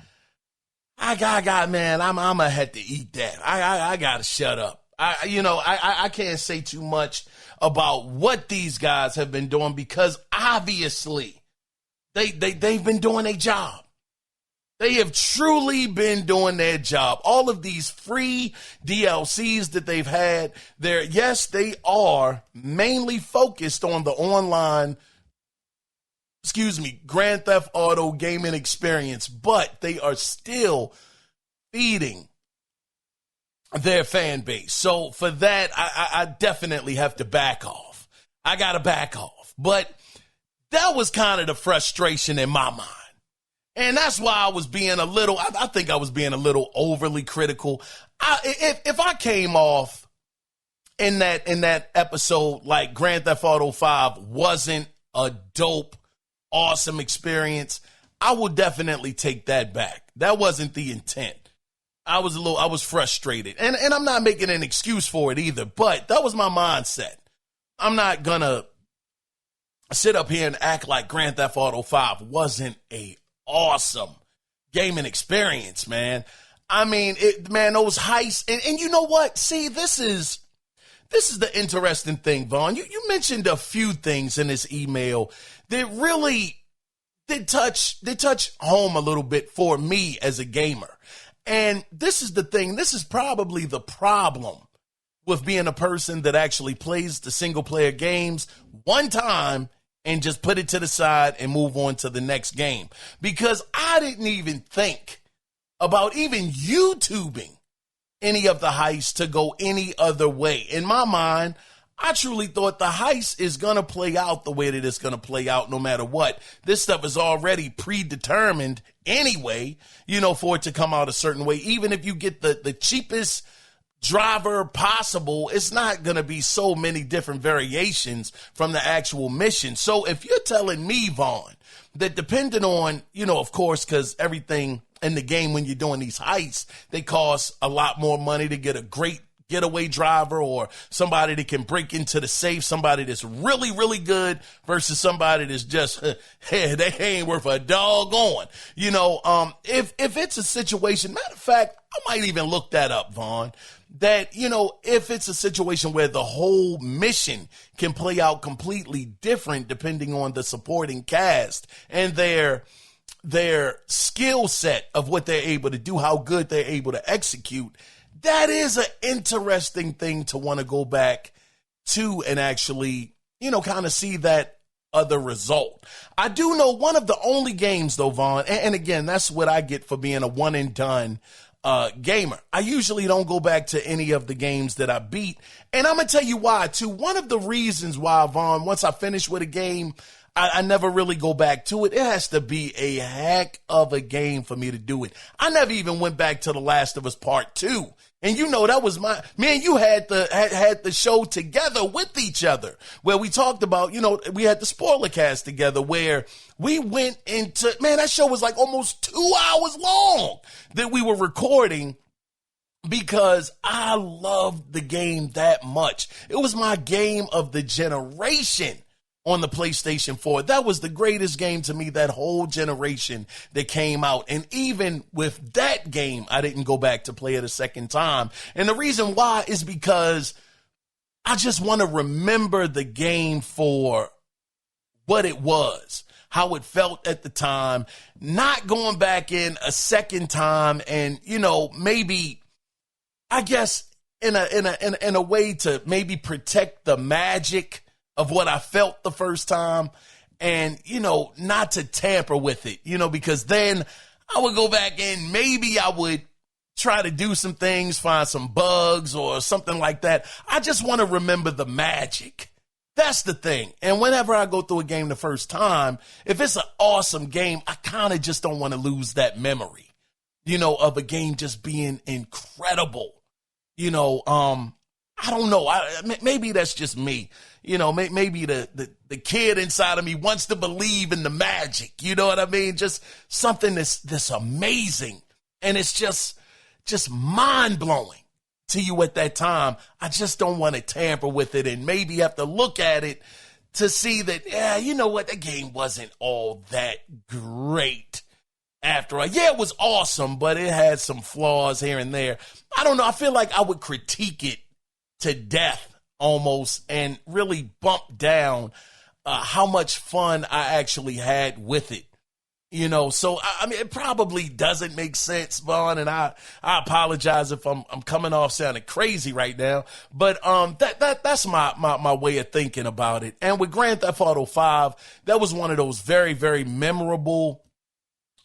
I got, man, I'm gonna have to eat that. I gotta shut up. I can't say too much about what these guys have been doing because obviously they've been doing their job. They have truly been doing their job. All of these free DLCs that they've had there, yes, they are mainly focused on the online, Grand Theft Auto gaming experience, but they are still feeding their fan base. So for that, I definitely have to back off. I got to back off. But that was kind of the frustration in my mind. And that's why I was being a little, I think I was being a little overly critical. If I came off in that episode like Grand Theft Auto 5 wasn't a dope, awesome experience, I will definitely take that back. That wasn't the intent. I was frustrated. And I'm not making an excuse for it either, but that was my mindset. I'm not gonna sit up here and act like Grand Theft Auto 5 wasn't a awesome gaming experience, man. I mean, those heists, and you know what? See, this is the interesting thing, Vaughn. You mentioned a few things in this email that really did touch home a little bit for me as a gamer. And this is the thing. This is probably the problem with being a person that actually plays the single player games one time and just put it to the side and move on to the next game. Because I didn't even think about even YouTubing any of the heists to go any other way. In my mind, I truly thought the heist is going to play out the way that it's going to play out no matter what. This stuff is already predetermined anyway, for it to come out a certain way. Even if you get the cheapest driver possible, it's not going to be so many different variations from the actual mission. So if you're telling me, Vaughn, that depending on, of course, because everything in the game when you're doing these heists, they cost a lot more money to get a great getaway driver or somebody that can break into the safe, somebody that's really, really good versus somebody that's just, hey, they ain't worth a doggone. If it's a situation, matter of fact, I might even look that up, Vaughn, that, if it's a situation where the whole mission can play out completely different depending on the supporting cast and their skill set of what they're able to do, how good they're able to execute, that is an interesting thing to want to go back to and actually, kind of see that other result. I do know one of the only games, though, Vaughn, and again, that's what I get for being a one and done gamer. I usually don't go back to any of the games that I beat. And I'm going to tell you why, too. One of the reasons why, Vaughn, once I finish with a game, I never really go back to it. It has to be a heck of a game for me to do it. I never even went back to The Last of Us Part 2. And that was me and you had the show together with each other where we talked about, we had the spoiler cast together where we went into, that show was like almost 2 hours long that we were recording because I loved the game that much. It was my game of the generation on the PlayStation 4. That was the greatest game to me, that whole generation that came out. And even with that game, I didn't go back to play it a second time. And the reason why is because I just want to remember the game for what it was, how it felt at the time, not going back in a second time and, maybe, I guess, in a way to maybe protect the magic of what I felt the first time and, not to tamper with it, because then I would go back and maybe I would try to do some things, find some bugs or something like that. I just want to remember the magic. That's the thing. And whenever I go through a game the first time, if it's an awesome game, I kind of just don't want to lose that memory, of a game just being incredible. I don't know. Maybe that's just me. Maybe the kid inside of me wants to believe in the magic. You know what I mean? Just something that's amazing. And it's just mind blowing to you at that time. I just don't want to tamper with it and maybe have to look at it to see that, the game wasn't all that great after all. Yeah, it was awesome, but it had some flaws here and there. I don't know. I feel like I would critique it to death almost and really bump down how much fun I actually had with it. So I mean, it probably doesn't make sense, Vaughn, and I apologize if I'm coming off sounding crazy right now, but that's my way of thinking about it. And with Grand Theft Auto 5, that was one of those very, very memorable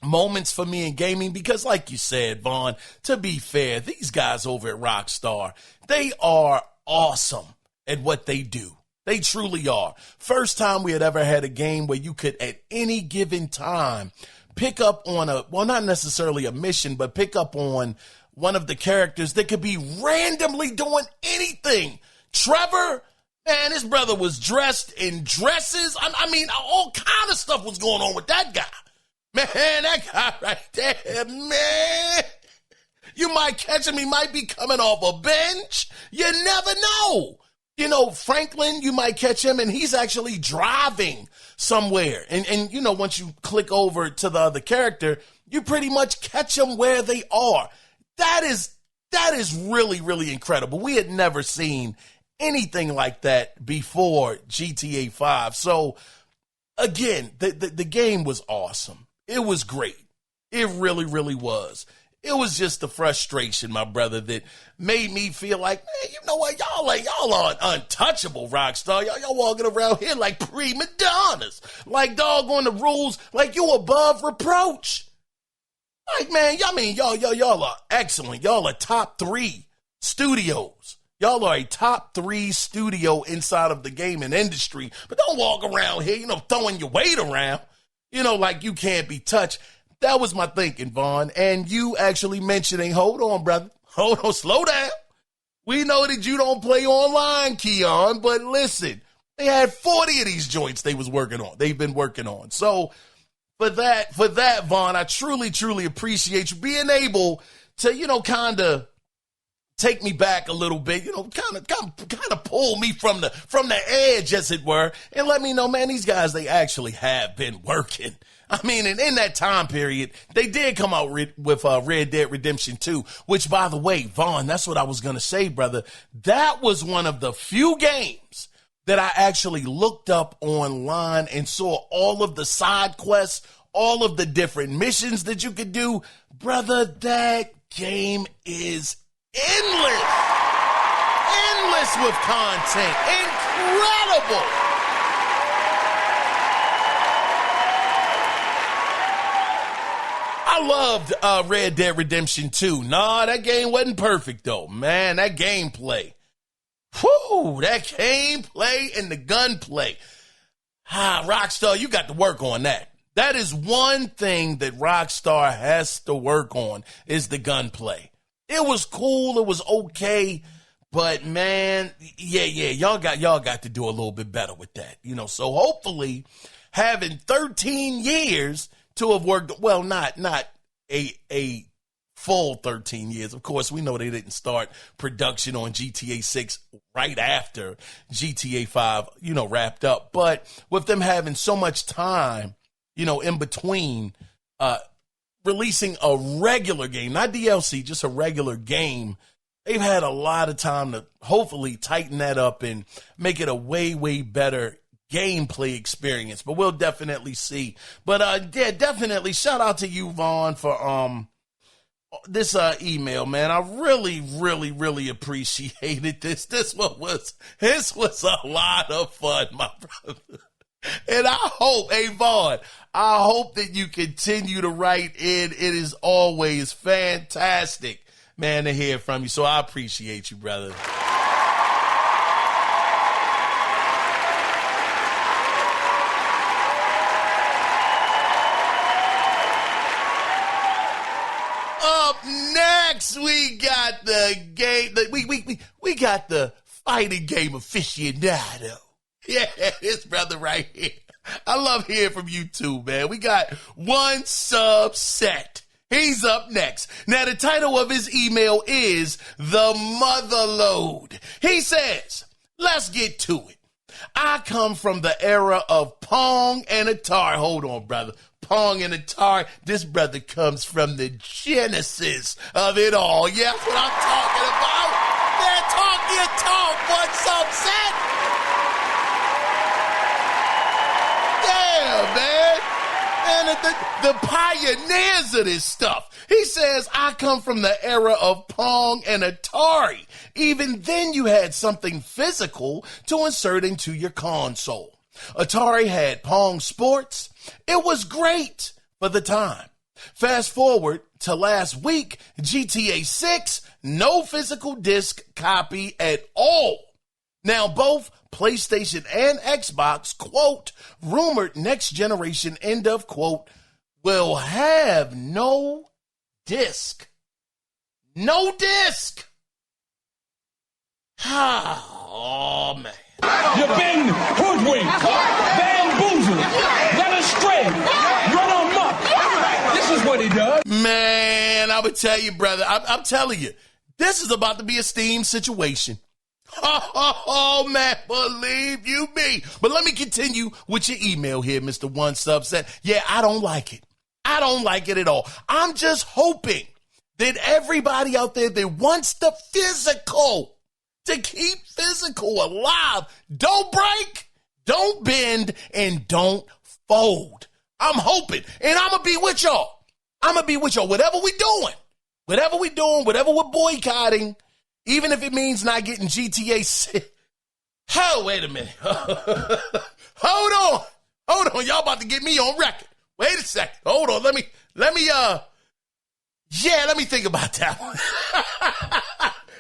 moments for me in gaming because, like you said, Vaughn, to be fair, these guys over at Rockstar, they are awesome at what they do. They truly are. First time we had ever had a game where you could at any given time pick up on not necessarily a mission, but pick up on one of the characters that could be randomly doing anything. Trevor, man, his brother was dressed in dresses. I mean, all kind of stuff was going on with that guy. Man, that guy right there, man. You might catch him. He might be coming off a bench. You never know. Franklin, you might catch him and he's actually driving somewhere. And once you click over to the other character, you pretty much catch them where they are. That is really, really incredible. We had never seen anything like that before GTA 5. So again, the game was awesome. It was great. It really, really was. It was just the frustration, my brother, that made me feel like, man, you know what? Y'all are untouchable, Rockstar. Y'all walking around here like prima donnas, like doggone the rules, like you above reproach. Like, man, y'all are excellent. Y'all are top 3 studios. Y'all are a top 3 studio inside of the gaming industry. But don't walk around here, throwing your weight around, like you can't be touched. That was my thinking, Vaughn. And you actually mentioning, hold on, brother. Hold on, slow down. We know that you don't play online, Keon, but listen, they had 40 of these joints they've been working on. So for that, Vaughn, I truly, truly appreciate you being able to, kind of take me back a little bit, kind of pull me from the edge, as it were, and let me know, man, these guys, they actually have been working. I mean, and in that time period, they did come out with Red Dead Redemption 2, which, by the way, Vaughn, that's what I was going to say, brother. That was one of the few games that I actually looked up online and saw all of the side quests, all of the different missions that you could do. Brother, that game is endless with content. Incredible. I loved Red Dead Redemption 2. Nah, that game wasn't perfect, though. Man, that gameplay. Whoo, that gameplay and the gunplay. Rockstar, you got to work on that. That is one thing that Rockstar has to work on is the gunplay. It was cool. It was okay. But, man, yeah, y'all got to do a little bit better with that. So hopefully having 13 years to have worked, well, not a full 13 years. Of course, we know they didn't start production on GTA 6 right after GTA 5, wrapped up. But with them having so much time, in between releasing a regular game, not DLC, just a regular game, they've had a lot of time to hopefully tighten that up and make it a way, way better gameplay experience, but we'll definitely see. But yeah, definitely shout out to you, Vaughn, for this email, man. I really, really, really appreciated this. This was a lot of fun, my brother. And I hope, hey Vaughn, I hope that you continue to write in. It is always fantastic, man, to hear from you. So I appreciate you, brother. Up next, we got the game. We got the fighting game aficionado. Yeah, this brother right here. I love hearing from you too, man. We got One Subset. He's up next. Now, the title of his email is The Motherload. He says, let's get to it. I come from the era of Pong and Atari. Hold on, brother. Pong and Atari. This brother comes from the genesis of it all. Yeah, that's what I'm talking about. Man, talk your talk, One Subset. Yeah, man. Man, one of the pioneers of this stuff. He says, I come from the era of Pong and Atari. Even then you had something physical to insert into your console. Atari had Pong Sports. It was great for the time. Fast forward to last week, GTA 6, no physical disc copy at all. Now both PlayStation and Xbox, quote, rumored next generation, end of quote, will have no disc. No disc. Oh, man. You've been hoodwinked, bamboozled, led astray, run amok. This is what he does. Man, I would tell you, brother, I'm telling you, this is about to be a Steam situation. Oh, man, believe you me. But let me continue with your email here, Mr. One Subset. Yeah, I don't like it. I don't like it at all. I'm just hoping that everybody out there that wants the physical, to keep physical alive, don't break, don't bend, and don't fold. I'm hoping, and I'm going to be with y'all. I'm going to be with y'all. Whatever we're boycotting, even if it means not getting GTA 6. Oh, wait a minute. Hold on. Y'all about to get me on record. Wait a second. Hold on. Let me think about that one.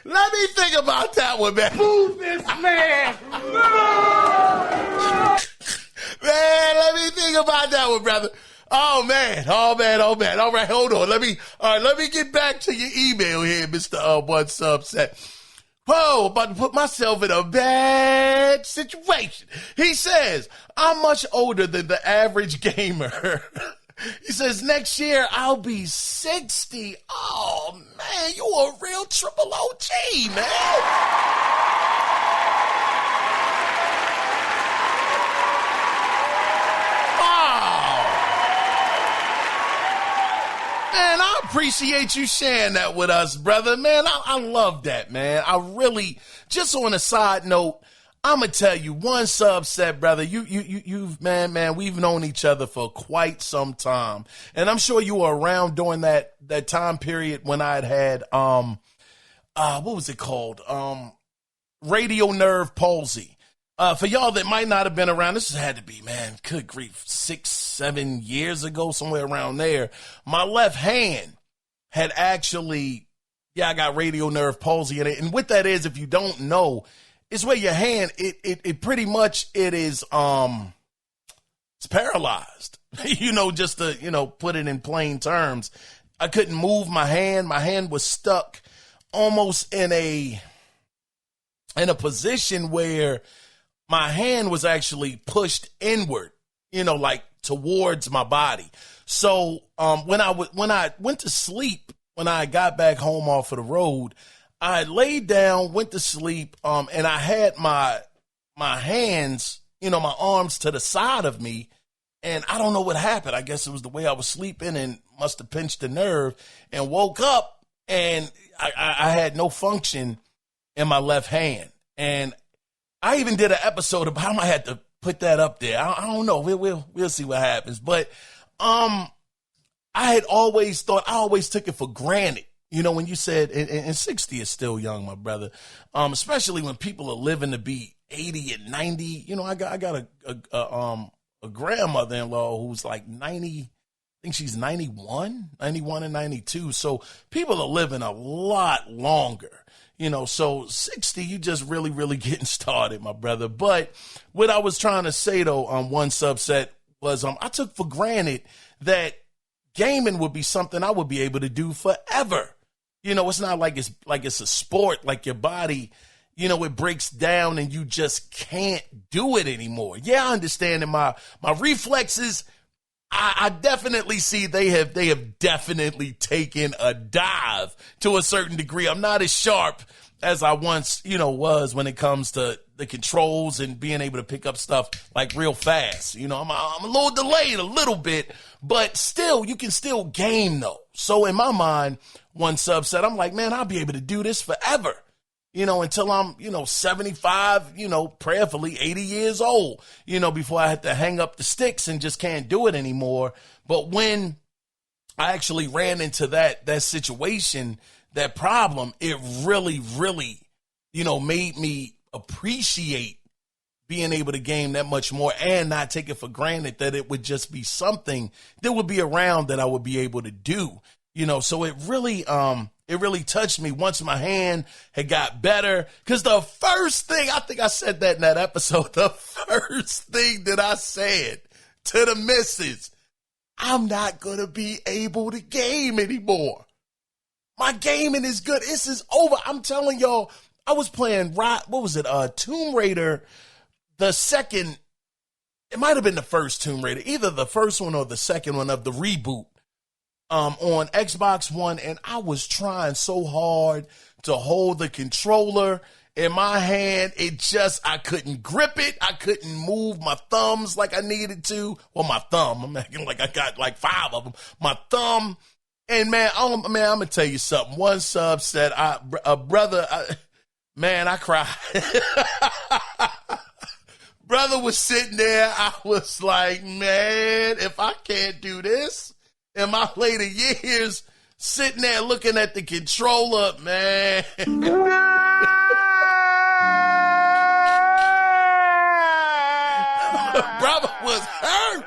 Let me think about that one, man. Move this man. Man, let me think about that one, brother. Oh man. All right, hold on. Let me get back to your email here, Mr. One Subset. Whoa, about to put myself in a bad situation. He says, I'm much older than the average gamer. He says, next year I'll be 60. Oh, man, you a real triple OG, man. Man, I appreciate you sharing that with us, brother. Man, I love that, man. I really, just on a side note, I'm going to tell you, One Subset, brother, you've, man, we've known each other for quite some time. And I'm sure you were around during that time period when I'd had, what was it called? Radio nerve palsy. For y'all that might not have been around, this had to be, man, good grief, 6-7 years ago, somewhere around there. My left hand had actually, I got radio nerve palsy in it. And what that is, if you don't know, it's where your hand, it pretty much, it's paralyzed. Just to, put it in plain terms. I couldn't move my hand. My hand was stuck almost in a position where my hand was actually pushed inward, like towards my body. So when I went to sleep, when I got back home off of the road, I laid down, went to sleep, and I had my hands, my arms to the side of me, and I don't know what happened. I guess it was the way I was sleeping and must have pinched a nerve and woke up, and I had no function in my left hand. And I even did an episode about him. I had to put that up there. I don't know. We'll see what happens. But I had always thought, I always took it for granted. When you said, and 60 is still young, my brother, especially when people are living to be 80 and 90. I got a grandmother-in-law who's like 90, I think she's 91 and 92. So people are living a lot longer. So 60, you just really, really getting started, my brother. But what I was trying to say, though, on One Subset was I took for granted that gaming would be something I would be able to do forever. It's not like it's a sport, like your body, it breaks down and you just can't do it anymore. Yeah, I understand that my reflexes, I definitely see they have definitely taken a dive to a certain degree. I'm not as sharp as I once, was when it comes to the controls and being able to pick up stuff like real fast. I'm a little delayed a little bit, but still, you can still game though. So in my mind, One Subset, I'm like, man, I'll be able to do this forever. until I'm, 75, prayerfully 80 years old, before I had to hang up the sticks and just can't do it anymore. But when I actually ran into that situation, that problem, it really, really, made me appreciate being able to game that much more and not take it for granted that it would just be something that would be around that I would be able to do, so it really touched me once my hand had got better. Cause the first thing, I think I said that in that episode, the first thing that I said to the missus, I'm not going to be able to game anymore. My gaming is good. This is over. I'm telling y'all, I was playing, Tomb Raider, the second, it might have been the first Tomb Raider, either the first one or the second one of the reboot on Xbox One, and I was trying so hard to hold the controller in my hand. I couldn't grip it. I couldn't move my thumbs like I needed to. Well, my thumb, I'm acting like I got like 5 of them. My thumb. And man, I'm going to tell you something. One sub said, I cried. Brother was sitting there. I was like, man, if I can't do this in my later years, sitting there looking at the controller, man. Brother was hurt.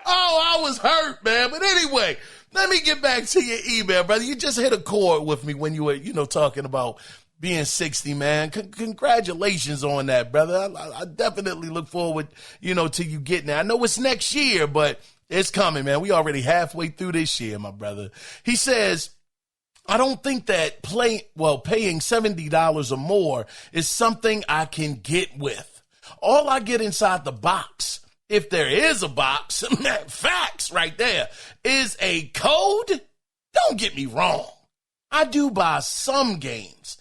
Oh, I was hurt, man. But anyway, let me get back to your email, brother. You just hit a chord with me when you were, talking about being 60, man. Congratulations on that, brother. I definitely look forward, to you getting there. I know it's next year, but it's coming, man. We already halfway through this year, my brother. He says, I don't think that paying $70 or more is something I can get with. All I get inside the box, if there is a box, facts right there, is a code. Don't get me wrong. I do buy some games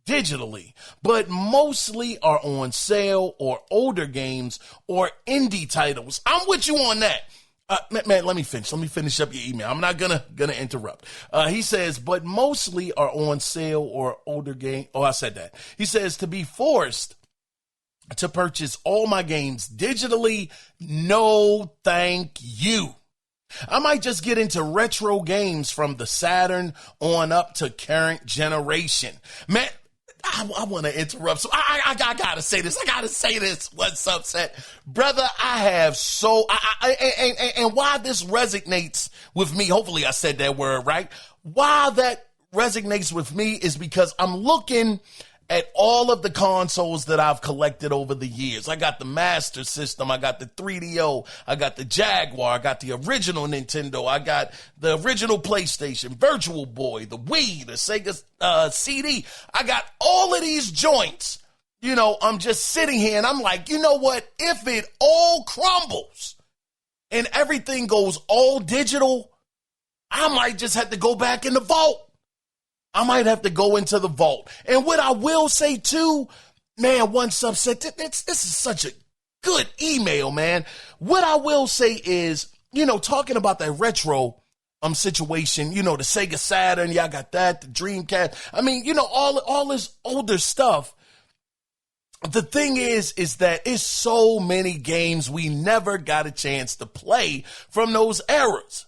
digitally, but mostly are on sale or older games or indie titles. I'm with you on that. Man, let me finish up your email. I'm not gonna interrupt. He says, but mostly are on sale or older game. Oh, I said that. He says, to be forced to purchase all my games digitally, no thank you. I might just get into retro games from the Saturn on up to current generation. Man, I want to interrupt. So I gotta say this. What's upset? Brother, I have and why this resonates with me, hopefully I said that word right. Why that resonates with me is because I'm looking at all of the consoles that I've collected over the years. I got the Master System, I got the 3DO, I got the Jaguar, I got the original Nintendo, I got the original PlayStation, Virtual Boy, the Wii, the Sega CD. I got all of these joints. I'm just sitting here and I'm like, you know what? If it all crumbles and everything goes all digital, I might just have to go back in the vault. I might have to go into the vault. And what I will say too, man, one sub said, this is such a good email, man. What I will say is, talking about that retro situation, the Sega Saturn, y'all got that, the Dreamcast. I mean, all this older stuff. The thing is that it's so many games we never got a chance to play from those eras.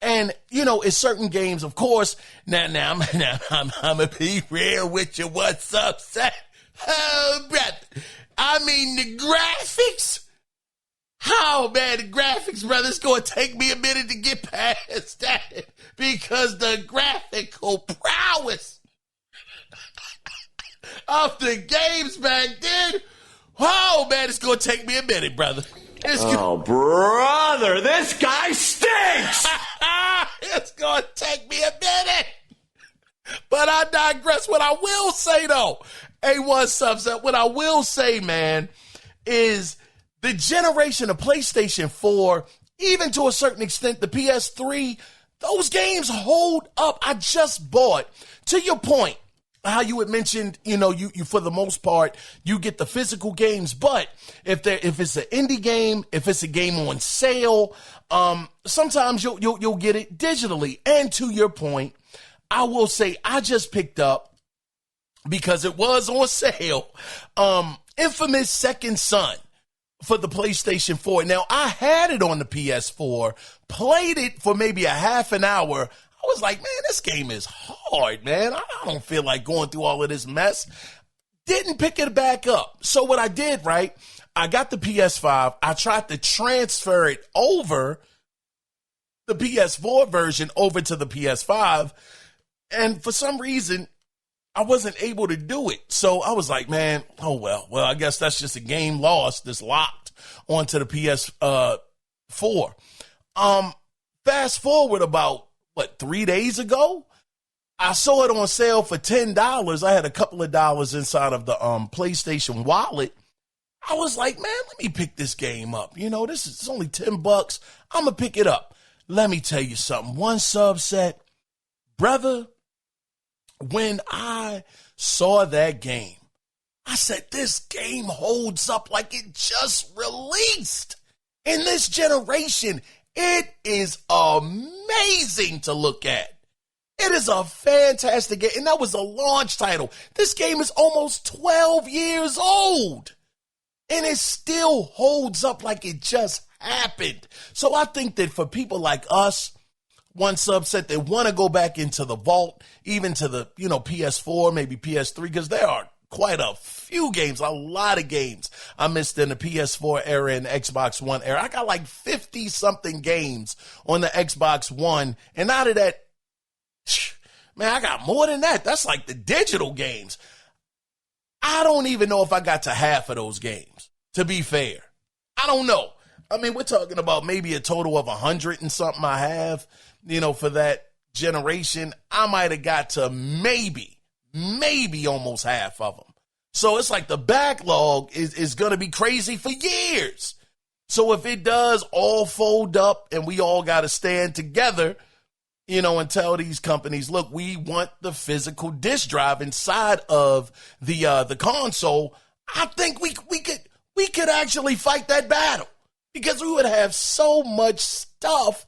And, it's certain games, of course. Now I'm going to be real with you. What's up, son? Oh, brother. I mean, the graphics. Oh, man, the graphics, brother. It's going to take me a minute to get past that because the graphical prowess of the games back then. Oh, man, it's going to take me a minute, brother. Brother, this guy stinks! It's going to take me a minute. But I digress. What I will say, though, A1 subset, what I will say, man, is the generation of PlayStation 4, even to a certain extent, the PS3, those games hold up. I just bought, to your point, how you had mentioned, you for the most part, you get the physical games, but if it's an indie game, if it's a game on sale, sometimes you'll get it digitally. And to your point, I will say I just picked up because it was on sale. Infamous Second Son for the PlayStation 4. Now, I had it on the PS4, played it for maybe a half an hour. I was like, man, this game is hard, man. I don't feel like going through all of this mess. Didn't pick it back up. So what I did, right, I got the PS5. I tried to transfer it over, the PS4 version over to the PS5. And for some reason, I wasn't able to do it. So I was like, man, oh, well, I guess that's just a game lost that's locked onto the PS4. Fast forward about, 3 days ago? I saw it on sale for $10. I had a couple of dollars inside of the PlayStation wallet. I was like, man, let me pick this game up. You know, it's only $10. I'm going to pick it up. Let me tell you something. One subset, brother, when I saw that game, I said, this game holds up like it just released. In this generation, it is amazing to look at. It is a fantastic game, and that was a launch title. This game is almost 12 years old, and it still holds up like it just happened. So I think that for people like us, one subset that want to go back into the vault, even to the, PS4, maybe PS3, because there are quite a few games, a lot of games I missed in the PS4 era and Xbox One era. I got like 50-something games on the Xbox One, and out of that, man, I got more than that. That's like the digital games. I don't even know if I got to half of those games, to be fair. I don't know. I mean, we're talking about maybe a total of 100 and something I have, for that generation. I might have got to maybe almost half of them. So it's like the backlog is going to be crazy for years. So if it does all fold up and we all got to stand together, and tell these companies, look, we want the physical disk drive inside of the console, I think we could actually fight that battle, because we would have so much stuff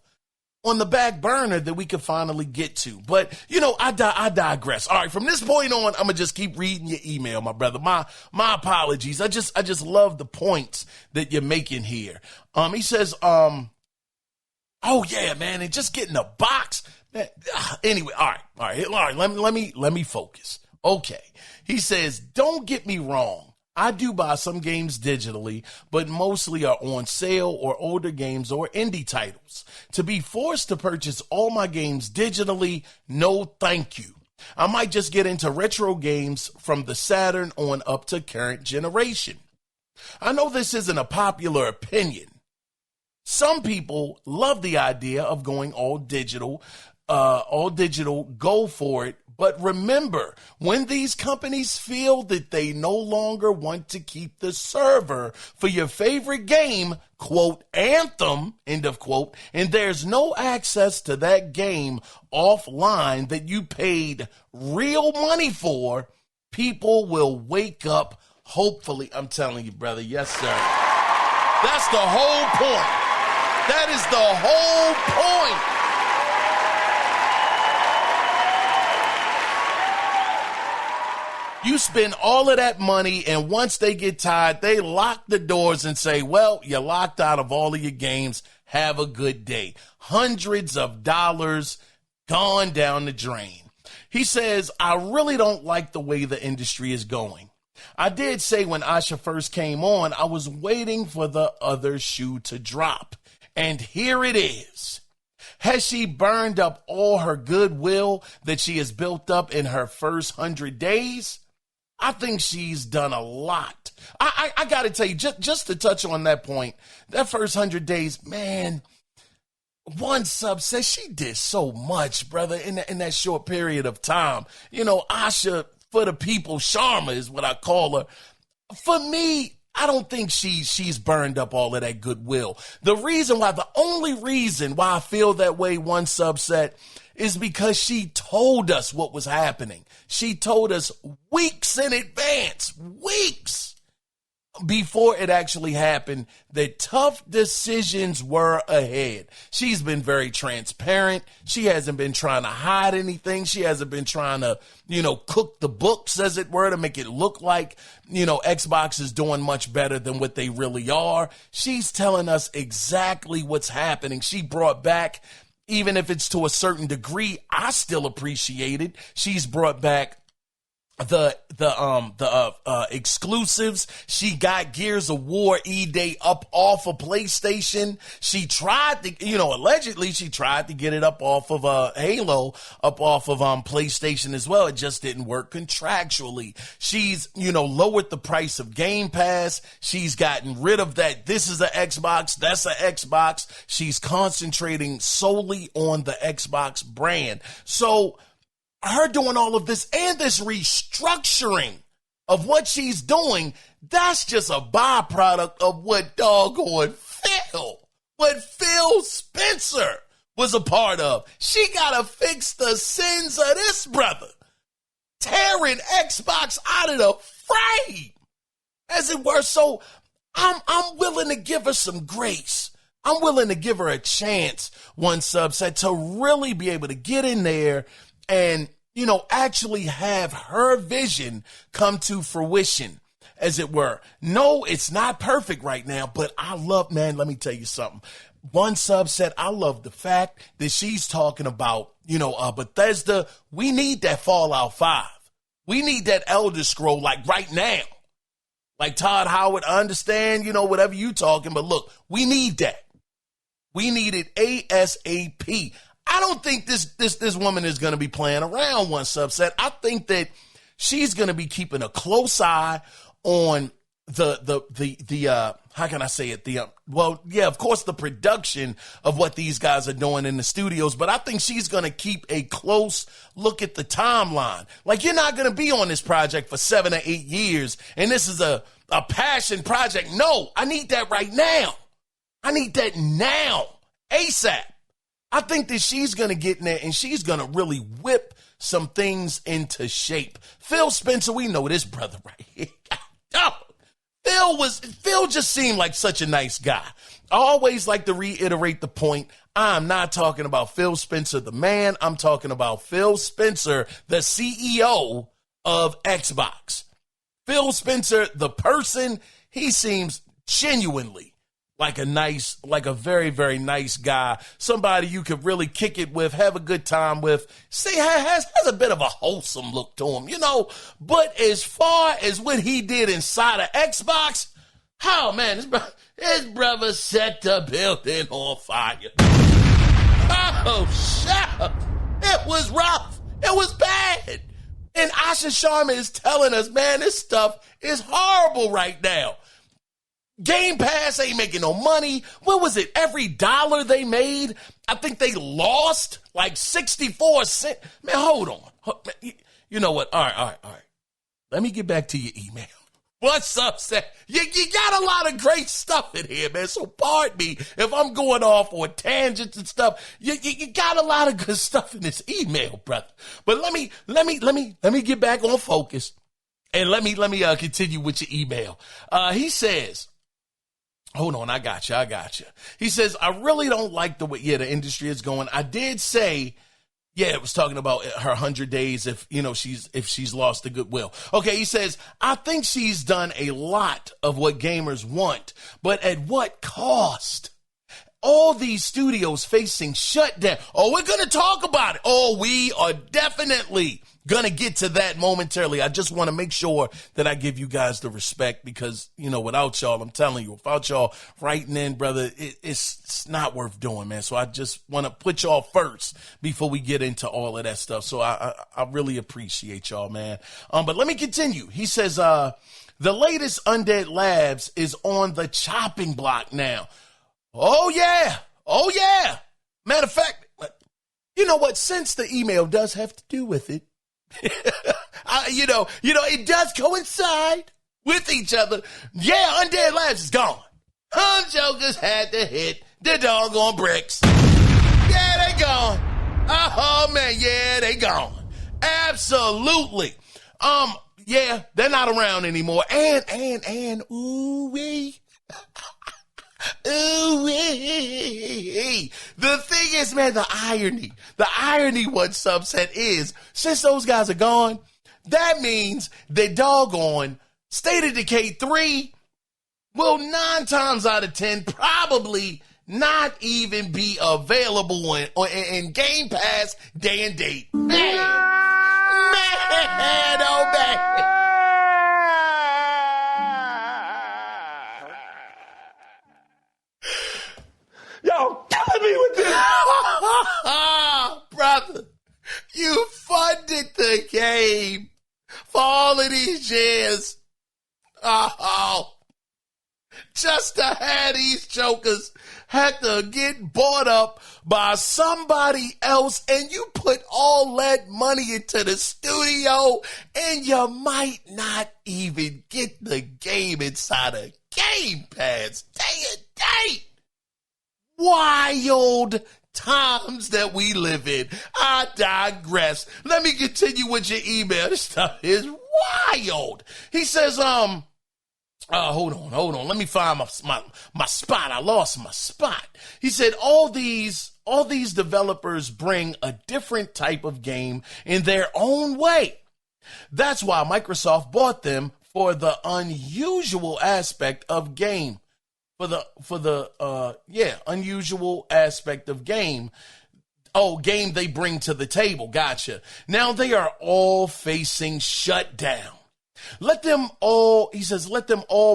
on the back burner that we could finally get to. But, I digress. All right, from this point on, I'm going to just keep reading your email, my brother. My apologies. I just love the points that you're making here. He says, oh, yeah, man, and just getting a box. Man, anyway, all right. Let me focus. Okay. He says, don't get me wrong. I do buy some games digitally, but mostly are on sale or older games or indie titles. To be forced to purchase all my games digitally, no thank you. I might just get into retro games from the Saturn on up to current generation. I know this isn't a popular opinion. Some people love the idea of going all digital, go for it. But remember, when these companies feel that they no longer want to keep the server for your favorite game, quote, Anthem, end of quote, and there's no access to that game offline that you paid real money for, people will wake up, hopefully. I'm telling you, brother, yes, sir. That's the whole point. That is the whole point. You spend all of that money, and once they get tired, they lock the doors and say, well, you're locked out of all of your games. Have a good day. Hundreds of dollars gone down the drain. He says, I really don't like the way the industry is going. I did say when Asha first came on, I was waiting for the other shoe to drop. And here it is. Has she burned up all her goodwill that she has built up in her first 100 days? I think she's done a lot. I got to tell you, just to touch on that point, that first 100 days, man, one sub says she did so much, brother, in that short period of time. Asha, for the people, Sharma is what I call her. For me, I don't think she's burned up all of that goodwill. The only reason why I feel that way, one subset, is because she told us what was happening. She told us weeks in advance, weeks. before it actually happened that tough decisions were ahead. She's been very transparent. She hasn't been trying to hide anything. She hasn't been trying to, cook the books, as it were, to make it look like, Xbox is doing much better than what they really are. She's telling us exactly what's happening. She brought back, even if it's to a certain degree, I still appreciate it. She's brought back the exclusives. She got Gears of War E-Day up off of PlayStation. She tried to, allegedly she tried to get it up off of Halo, up off of PlayStation as well. It just didn't work contractually. She's, lowered the price of Game Pass. She's gotten rid of that. This is an Xbox, that's an Xbox. She's concentrating solely on the Xbox brand. So her doing all of this and this restructuring of what she's doing, that's just a byproduct of what Phil Spencer was a part of. She gotta fix the sins of this brother, tearing Xbox out of the frame, as it were. So I'm willing to give her some grace. I'm willing to give her a chance, One Sub said, to really be able to get in there and, actually have her vision come to fruition, as it were. No, it's not perfect right now, but let me tell you something. One Sub said, I love the fact that she's talking about, Bethesda. We need that Fallout 5. We need that Elder Scroll like right now. Like Todd Howard, I understand, whatever you talking, but look, we need that. We need it ASAP. I don't think this woman is going to be playing around, One Sub said. I think that she's going to be keeping a close eye on the how can I say it? Of course, the production of what these guys are doing in the studios, but I think she's going to keep a close look at the timeline. Like, you're not going to be on this project for 7 or 8 years, and this is a passion project. No, I need that right now. I need that now, ASAP. I think that she's going to get in there and she's going to really whip some things into shape. Phil Spencer, we know this brother right here. Phil just seemed like such a nice guy. I always like to reiterate the point. I'm not talking about Phil Spencer, the man. I'm talking about Phil Spencer, the CEO of Xbox. Phil Spencer, the person, he seems genuinely like a very, very nice guy. Somebody you could really kick it with, have a good time with. See, has a bit of a wholesome look to him, But as far as what he did inside of Xbox, oh man, his brother set the building on fire. Oh, shit. It was rough. It was bad. And Asha Sharma is telling us, man, this stuff is horrible right now. Game Pass ain't making no money. What was it? Every dollar they made, I think they lost like 64 cents. Man, hold on. You know what? All right. Let me get back to your email. What's up, Seth? You got a lot of great stuff in here, man. So pardon me if I'm going off on tangents and stuff. You got a lot of good stuff in this email, brother. But let me get back on focus, and let me continue with your email. He says, hold on, I got you. He says, I really don't like the way, the industry is going. I did say, it was talking about her 100 days if she's lost the goodwill. Okay, he says, I think she's done a lot of what gamers want, but at what cost? All these studios facing shutdown. Oh, we're going to talk about it. Oh, we are definitely going to get to that momentarily. I just want to make sure that I give you guys the respect because, without y'all, I'm telling you, without y'all writing in, brother, it's not worth doing, man. So I just want to put y'all first before we get into all of that stuff. So I really appreciate y'all, man. But let me continue. He says, the latest Undead Labs is on the chopping block now. Oh, yeah. Matter of fact, you know what? Since the email does have to do with it, it does coincide with each other. Yeah, Undead Labs is gone. Jokers had to hit the doggone bricks. Yeah, they gone. Oh, man, yeah, they gone. Absolutely. Yeah, they're not around anymore. And, ooh-wee. Ooh-wee. The thing is, man, the irony what Subset is, since those guys are gone, that means that doggone State of Decay 3 will 9 times out of 10 probably not even be available in Game Pass day and date. Man, oh man. Y'all killing me with this. Brother, you funded the game for all of these years. Oh, just to have these jokers had to get bought up by somebody else, and you put all that money into the studio, and you might not even get the game inside of Game Pass day and date. Wild times that we live in. I digress. Let me continue with your email. This stuff is wild. He says, hold on. Let me find my spot. I lost my spot. He said, all these developers bring a different type of game in their own way. That's why Microsoft bought them for the unusual aspect of game. For the unusual aspect of game. Oh, game they bring to the table. Gotcha. Now they are all facing shutdown. Let them all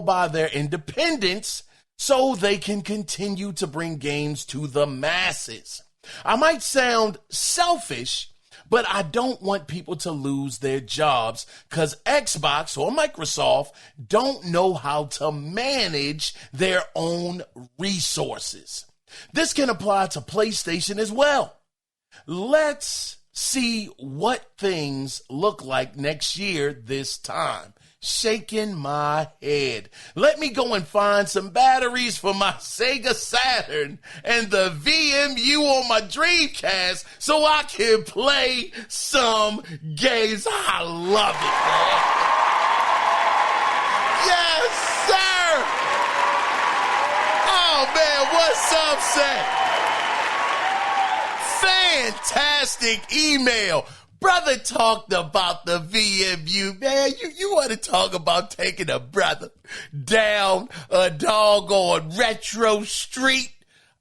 buy their independence so they can continue to bring games to the masses. I might sound selfish, but I don't want people to lose their jobs because Xbox or Microsoft don't know how to manage their own resources. This can apply to PlayStation as well. Let's see what things look like next year this time. Shaking my head. Let me go and find some batteries for my Sega Saturn and the VMU on my Dreamcast so I can play some games. I love it, man. Yes, sir. Oh, man, what's up, Sam? Fantastic email. Brother talked about the VMU, man. You want to talk about taking a brother down a doggone retro street?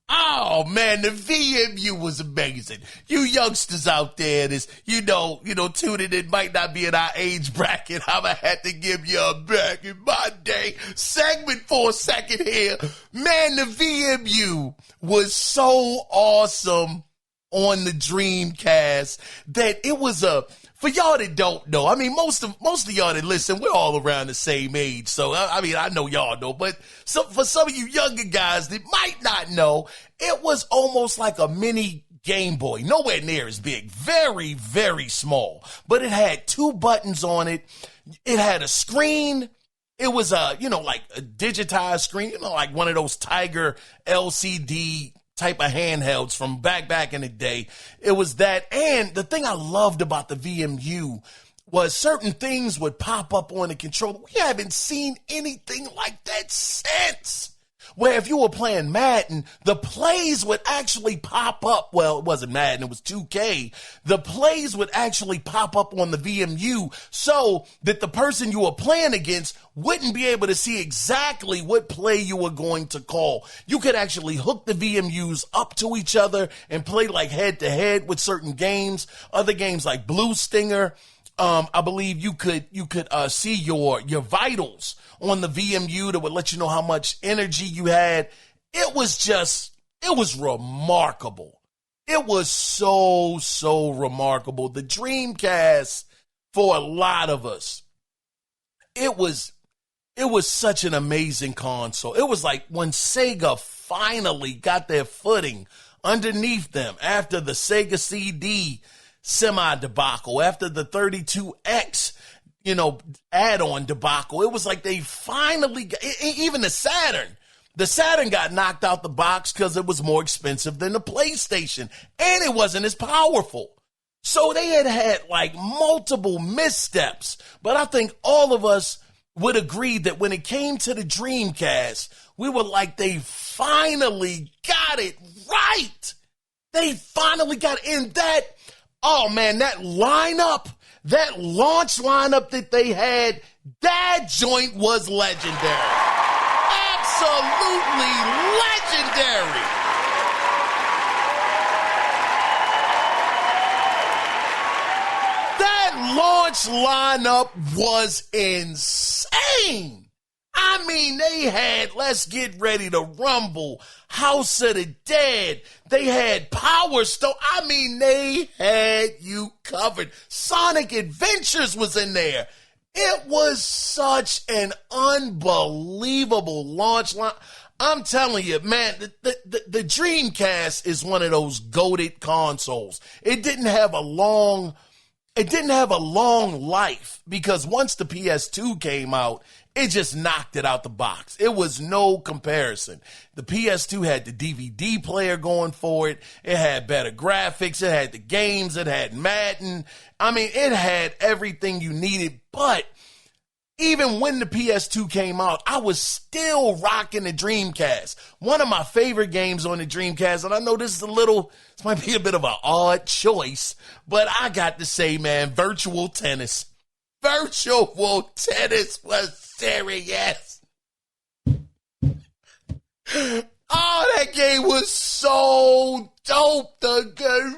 Oh, man, the VMU was amazing. You youngsters out there that's, tuning in might not be in our age bracket. I'm going to have to give you a back in my day segment for a second here. Man, the VMU was so awesome on the Dreamcast that it was for y'all that don't know, I mean, most of y'all that listen, we're all around the same age. So, I know y'all know, but for some of you younger guys that might not know, it was almost like a mini Game Boy, nowhere near as big, very, very small, but it had 2 buttons on it. It had a screen. It was like a digitized screen, like one of those Tiger LCD type of handhelds from back in the day. It was that. And the thing I loved about the VMU was certain things would pop up on the controller. We haven't seen anything like that since. Where if you were playing Madden, the plays would actually pop up. Well, it wasn't Madden, it was 2K. The plays would actually pop up on the VMU so that the person you were playing against wouldn't be able to see exactly what play you were going to call. You could actually hook the VMUs up to each other and play like head to head with certain games. Other games like Blue Stinger, I believe you could see your vitals on the VMU that would let you know how much energy you had. It was remarkable. It was so remarkable. The Dreamcast, for a lot of us, it was such an amazing console. It was like when Sega finally got their footing underneath them after the Sega CD semi-debacle, after the 32X, add-on debacle. It was like they finally, even the Saturn got knocked out the box because it was more expensive than the PlayStation, and it wasn't as powerful. So they had like multiple missteps, but I think all of us would agree that when it came to the Dreamcast, we were like, they finally got it right. They finally got in that. Oh man, that lineup, that launch lineup that they had, that joint was legendary. Absolutely legendary. That launch lineup was insane. I mean, they had Let's Get Ready to Rumble, House of the Dead. They had Power Stone. I mean, they had you covered. Sonic Adventures was in there. It was such an unbelievable launch line. I'm telling you, man, the Dreamcast is one of those goated consoles. It didn't have a long life because once the PS2 came out, it just knocked it out the box. It was no comparison. The PS2 had the DVD player going for it. It had better graphics. It had the games. It had Madden. I mean, it had everything you needed. But even when the PS2 came out, I was still rocking the Dreamcast. One of my favorite games on the Dreamcast, and I know this might be a bit of an odd choice, but I got to say, man, Virtual Tennis. Virtual Tennis was serious. Oh, that game was so dope. The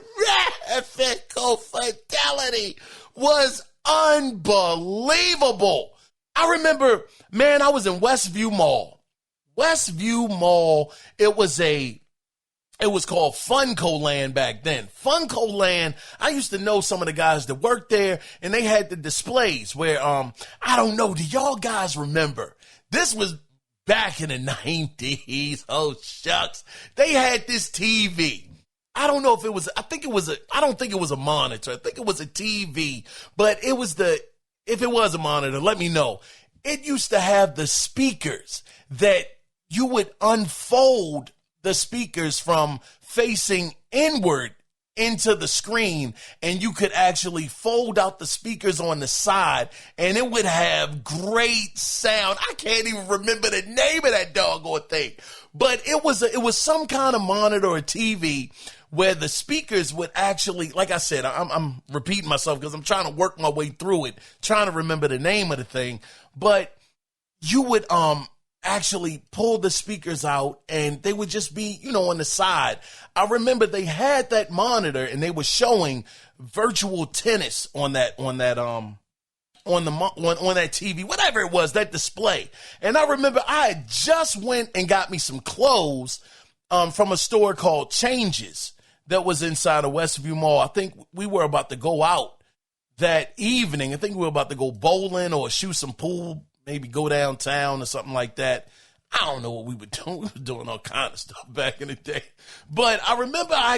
graphical fidelity was unbelievable. I remember, man, I was in Westview Mall. Westview Mall, it was called Funko Land back then. Funko Land, I used to know some of the guys that worked there, and they had the displays where, I don't know, do y'all guys remember? This was back in the 90s. Oh, shucks. They had this TV. I don't know if it was, I don't think it was a monitor. I think it was a TV, but if it was a monitor, let me know. It used to have the speakers that you would unfold the speakers from facing inward into the screen, and you could actually fold out the speakers on the side, and it would have great sound. I can't even remember the name of that doggone thing, but it was some kind of monitor or TV where the speakers would actually, like I said, I'm repeating myself because I'm trying to work my way through it, trying to remember the name of the thing, but you would actually pull the speakers out and they would just be, on the side. I remember they had that monitor and they were showing Virtual Tennis on that TV, whatever it was, that display. And I remember I had just went and got me some clothes from a store called Changes that was inside of Westview Mall. I think we were about to go out that evening. I think we were about to go bowling or shoot some pool, maybe go downtown or something like that. I don't know what we were doing. We were doing all kind of stuff back in the day. But I remember I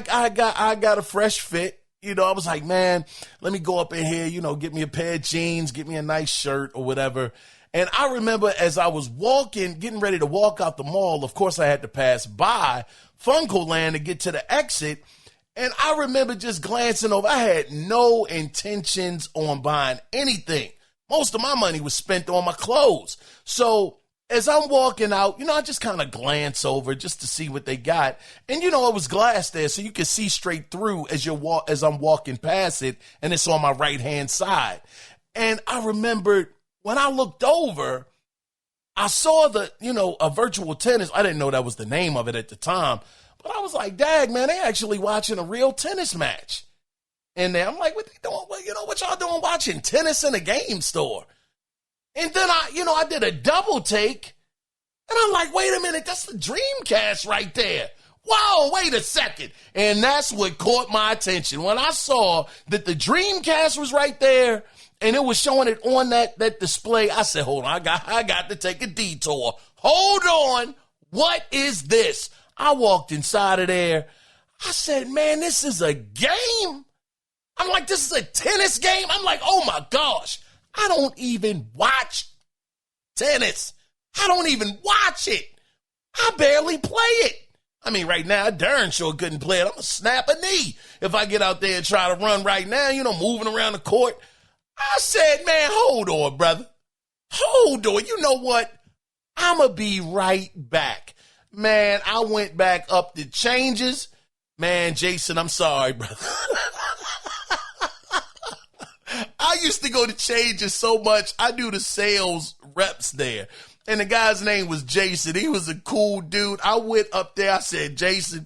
got a fresh fit. I was like, man, let me go up in here, get me a pair of jeans, get me a nice shirt or whatever. And I remember as I was getting ready to walk out the mall, of course I had to pass by Funko Land to get to the exit. And I remember just glancing over. I had no intentions on buying anything. Most of my money was spent on my clothes. So as I'm walking out, I just kind of glance over just to see what they got. And, it was glass there, so you could see straight through as I'm walking past it, and it's on my right-hand side. And I remembered when I looked over, I saw a Virtual Tennis. I didn't know that was the name of it at the time, but I was like, dag, man, they actually watching a real tennis match. And then I'm like, what they doing? Well, what y'all doing watching tennis in a game store? And then I did a double take, and I'm like, wait a minute, that's the Dreamcast right there. Whoa, wait a second. And that's what caught my attention. When I saw that the Dreamcast was right there, and it was showing it on that display, I said, hold on, I got to take a detour. Hold on, what is this? I walked inside of there. I said, man, this is a game? I'm like, this is a tennis game? I'm like, oh my gosh, I don't even watch tennis. I don't even watch it. I barely play it. I mean, right now, I darn sure couldn't play it. I'm going to snap a knee if I get out there and try to run right now, moving around the court. I said, man, hold on, brother. Hold on. You know what? I'm going to be right back. Man, I went back up the changes. Man, Jason, I'm sorry, brother. I used to go to changes so much. I knew the sales reps there. And the guy's name was Jason. He was a cool dude. I went up there. I said, Jason,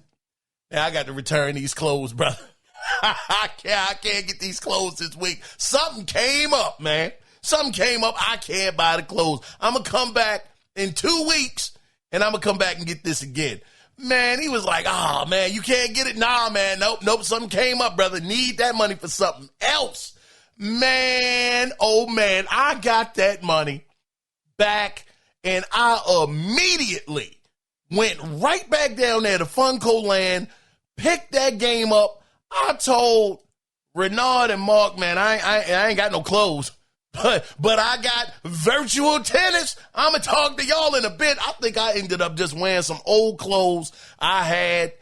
man, I got to return these clothes, brother. I can't get these clothes this week. Something came up, man. Something came up. I can't buy the clothes. I'm going to come back in 2 weeks, and I'm going to come back and get this again. Man, he was like, oh, man, you can't get it? Nah, man, nope, something came up, brother. Need that money for something else. Man, oh, man, I got that money back, and I immediately went right back down there to Funko Land, picked that game up. I told Renard and Mark, man, I ain't got no clothes. But I got virtual tennis. I'm going to talk to y'all in a bit. I think I ended up just wearing some old clothes I had,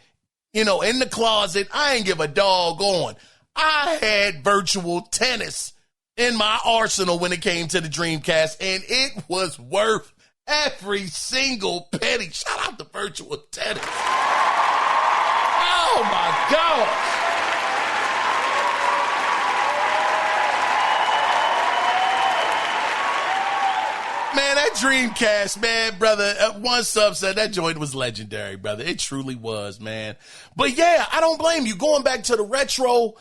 in the closet. I ain't give a doggone. I had virtual tennis in my arsenal when it came to the Dreamcast, and it was worth every single penny. Shout out to virtual tennis. Oh, my God. Man, that Dreamcast, man, brother, one sub said that joint was legendary, brother. It truly was, man. But yeah, I don't blame you. Going back to the retro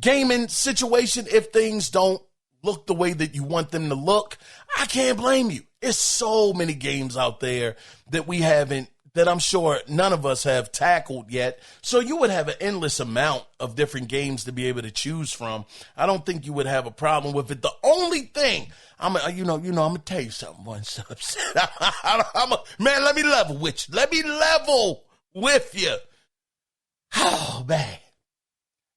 gaming situation, if things don't look the way that you want them to look, I can't blame you. There's so many games out there that we haven't, that I'm sure none of us have tackled yet. So you would have an endless amount of different games to be able to choose from. I don't think you would have a problem with it. The only thing, I'm gonna tell you something, one subset. Man, let me level with you. Let me level with you. Oh, man.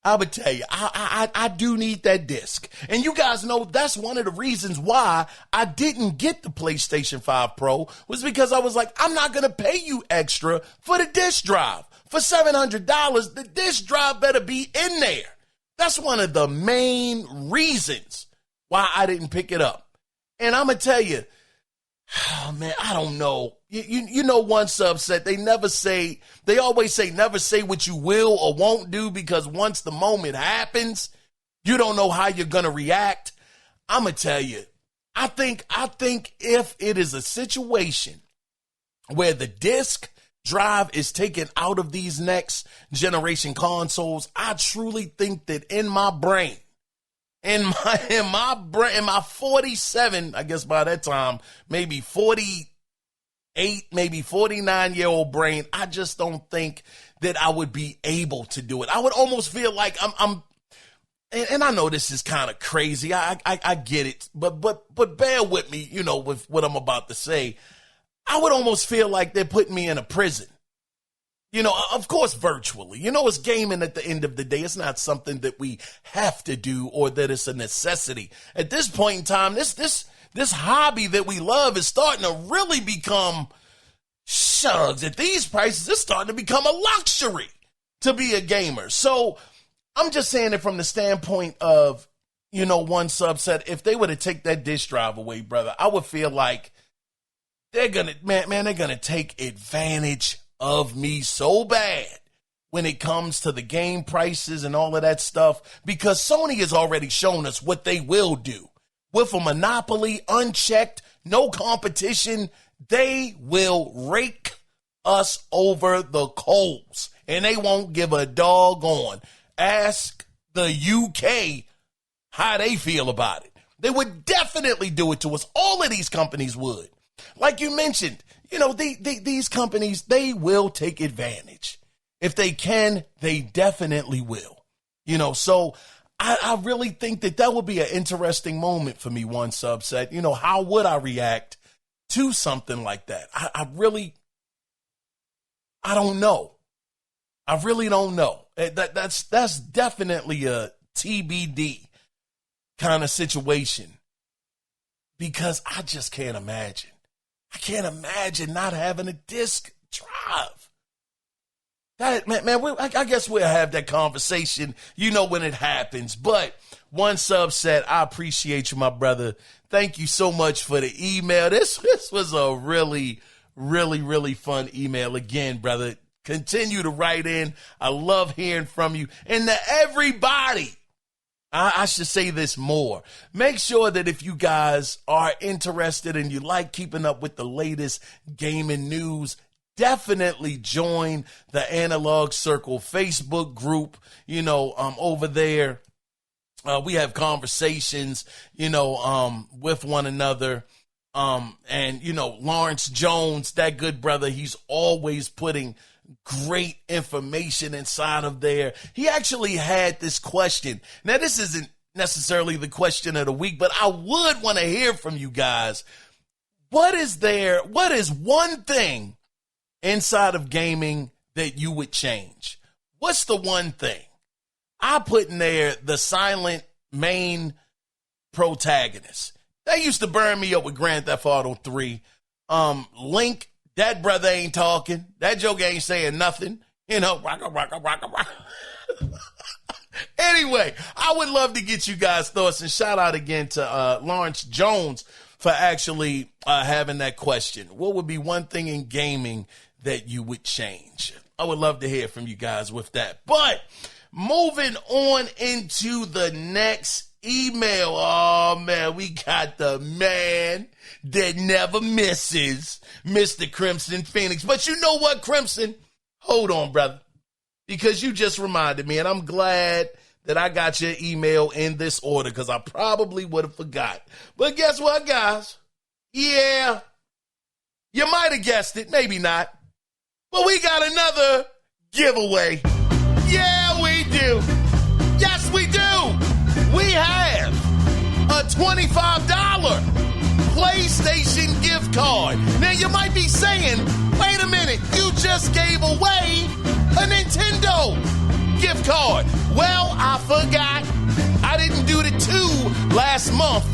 I would tell you, I do need that disc. And you guys know that's one of the reasons why I didn't get the PlayStation 5 Pro, was because I was like, I'm not going to pay you extra for the disc drive. For $700, the disc drive better be in there. That's one of the main reasons why I didn't pick it up. And I'm going to tell you, oh, man, I don't know. You know, one subset, they always say never say what you will or won't do, because once the moment happens, you don't know how you're going to react. I'm going to tell you, I think if it is a situation where the disc drive is taken out of these next generation consoles, I truly think that in my brain, in my 47, I guess by that time, maybe 48, maybe 49-year-old brain, I just don't think that I would be able to do it. I would almost feel like and I know this is kind of crazy. I get it, but bear with me, with what I'm about to say. I would almost feel like they're putting me in a prison. Of course, virtually. It's gaming at the end of the day. It's not something that we have to do or that it's a necessity. At this point in time, this hobby that we love is starting to really become, shucks, at these prices, it's starting to become a luxury to be a gamer. So I'm just saying it from the standpoint of, one subset, if they were to take that disc drive away, brother, I would feel like they're going to take advantage of me so bad when it comes to the game prices and all of that stuff, because Sony has already shown us what they will do. With a monopoly, unchecked, no competition, they will rake us over the coals, and they won't give a doggone. Ask the UK how they feel about it. They would definitely do it to us. All of these companies would. Like you mentioned, these companies, they will take advantage. If they can, they definitely will. So I really think that would be an interesting moment for me, one subset. How would I react to something like that? I don't know. I really don't know. That's definitely a TBD kind of situation, because I just can't imagine. I can't imagine not having a disc drive. I guess we'll have that conversation, when it happens. But one sub said, I appreciate you, my brother. Thank you so much for the email. This was a really, really, really fun email. Again, brother, continue to write in. I love hearing from you. And to everybody, I should say this more. Make sure that if you guys are interested and you like keeping up with the latest gaming news, definitely join the Analog Circle Facebook group, over there. We have conversations, with one another. And Lawrence Jones, that good brother, he's always putting great information inside of there. He actually had this question. Now, this isn't necessarily the question of the week, but I would want to hear from you guys. What is one thing inside of gaming that you would change? What's the one thing? I put in there the silent main protagonist. They used to burn me up with Grand Theft Auto 3. Link, that brother ain't talking. That joke ain't saying nothing. Rocka. Anyway, I would love to get you guys' thoughts, and shout out again to Lawrence Jones for actually having that question. What would be one thing in gaming that you would change? I would love to hear from you guys with that. But moving on into the next email. Oh, man, we got the man that never misses, Mr. Crimson Phoenix. But you know what, Crimson? Hold on, brother, because you just reminded me, and I'm glad that I got your email in this order because I probably would have forgot. But guess what, guys? Yeah, you might have guessed it, maybe not. But we got another giveaway. Yeah, we do. Yes, we do. We have a $25 PlayStation gift card. Now, you might be saying, wait a minute, you just gave away a Nintendo gift card. Well, I forgot. I didn't do the 2 last month.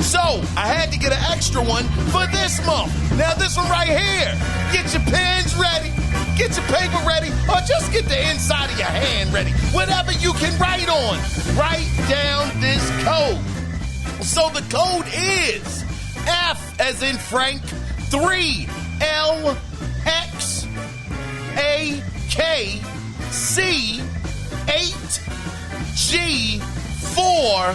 So I had to get an extra one for this month. Now this one right here. Get your pens ready. Get your paper ready. Or just get the inside of your hand ready. Whatever you can write on. Write down this code. So the code is F as in Frank 3 L X A K C 8 G 4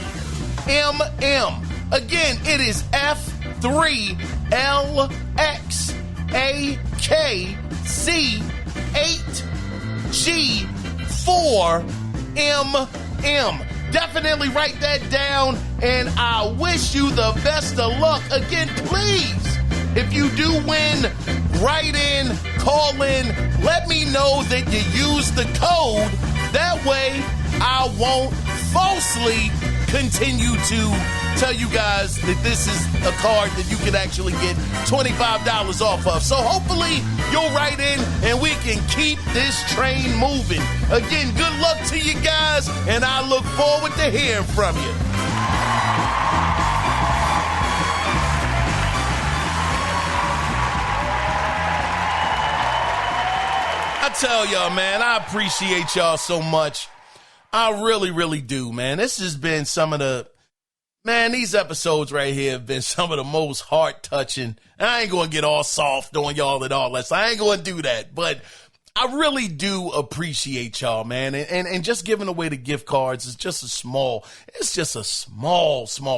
M M. Again, it is F3 L X A K C 8 G 4 M M. Definitely write that down, and I wish you the best of luck. Again, please, if you do win, write in, call in, let me know that you used the code. That way, I won't falsely continue to tell you guys that this is a card that you can actually get $25 off of. So hopefully you'll write in and we can keep this train moving. Again, good luck to you guys, and I look forward to hearing from you. I tell y'all, man, I appreciate y'all so much. I really, really do, man. This has been these episodes right here have been some of the most heart-touching. And I ain't going to get all soft on y'all and all that. So I ain't going to do that. But I really do appreciate y'all, man. And just giving away the gift cards is just a small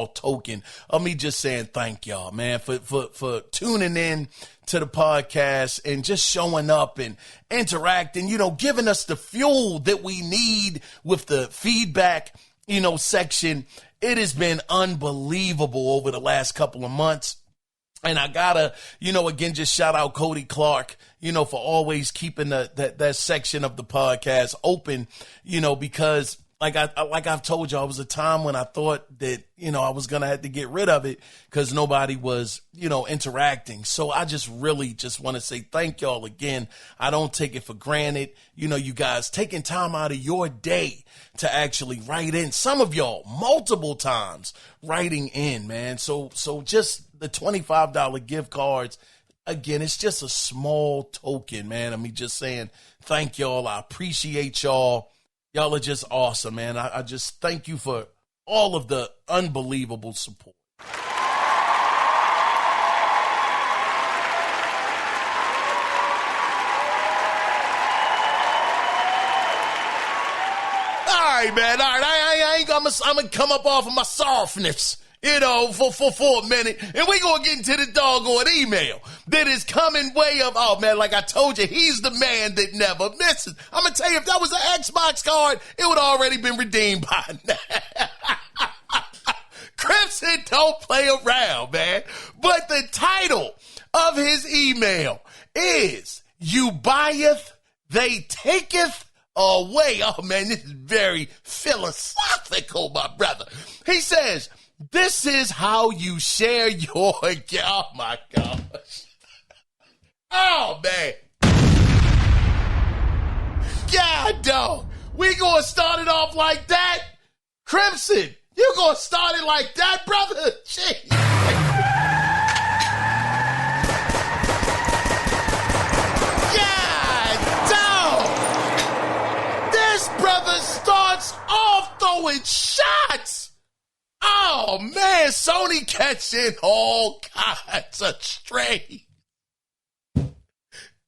token of me just saying thank y'all, man, for tuning in to the podcast and just showing up and interacting, giving us the fuel that we need with the feedback, section. It has been unbelievable over the last couple of months. And I gotta, again, just shout out Cody Clark, for always keeping that section of the podcast open, because like I've told y'all, it was a time when I thought that, I was going to have to get rid of it because nobody was, interacting. So I just really just want to say thank y'all again. I don't take it for granted. You guys taking time out of your day to actually write in. Some of y'all multiple times writing in, man. So just the $25 gift cards, again, it's just a small token, man. I mean, just saying thank y'all. I appreciate y'all. Y'all are just awesome, man. I just thank you for all of the unbelievable support. All right, man. All right, I'm gonna come up off of my softness, for a minute, and we gonna get into the doggone email that is coming way up. Oh man, like I told you, he's the man that never misses. I'm gonna tell you, if that was an Xbox card, it would already been redeemed by now. Crimson don't play around, man. But the title of his email is "You buyeth, they taketh away." Oh man, this is very philosophical, my brother. He says, this is how you share your, oh my gosh. Oh man. God, dog. We gonna start it off like that? Crimson, you gonna start it like that, brother? Jeez. Brother starts off throwing shots. Oh man, Sony catching all kinds of strays.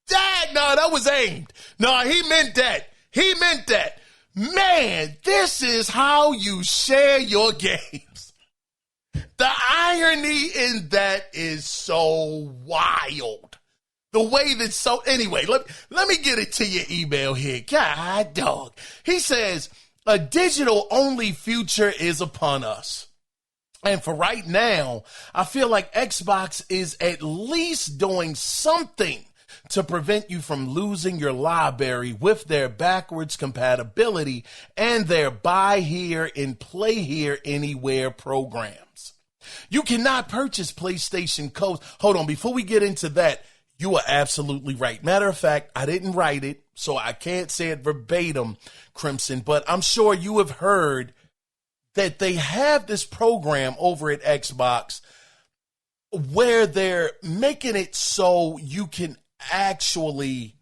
That was aimed. No, he meant that. Man, this is how you share your games. The irony in that is so wild. The way that anyway, let me get it to your email here. God, dog. He says, a digital-only future is upon us. And for right now, I feel like Xbox is at least doing something to prevent you from losing your library with their backwards compatibility and their buy here and play here anywhere programs. You cannot purchase PlayStation codes. Hold on, before we get into that, you are absolutely right. Matter of fact, I didn't write it, so I can't say it verbatim, Crimson, but I'm sure you have heard that they have this program over at Xbox where they're making it so you can actually,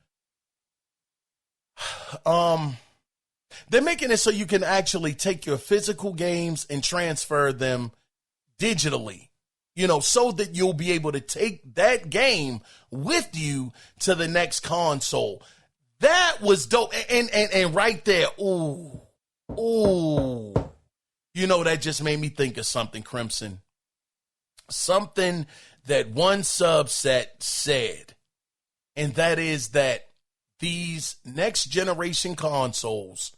they're making it so you can actually take your physical games and transfer them digitally. So that you'll be able to take that game with you to the next console. That was dope. And right there, ooh, that just made me think of something, Crimson. Something that one subset said, and that is that these next generation consoles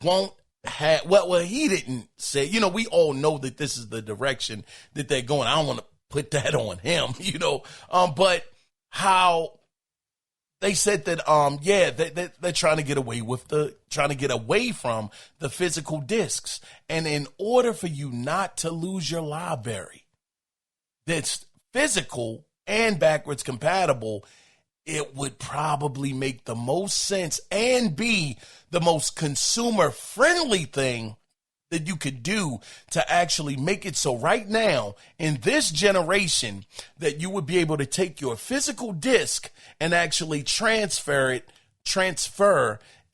won't have, well, he didn't say, we all know that this is the direction that they're going. I don't want to put that on him, but how they said that, they're trying to get away from the physical discs. And in order for you not to lose your library that's physical and backwards compatible, it would probably make the most sense and be the most consumer friendly thing that you could do to actually make it so right now in this generation that you would be able to take your physical disc and actually transfer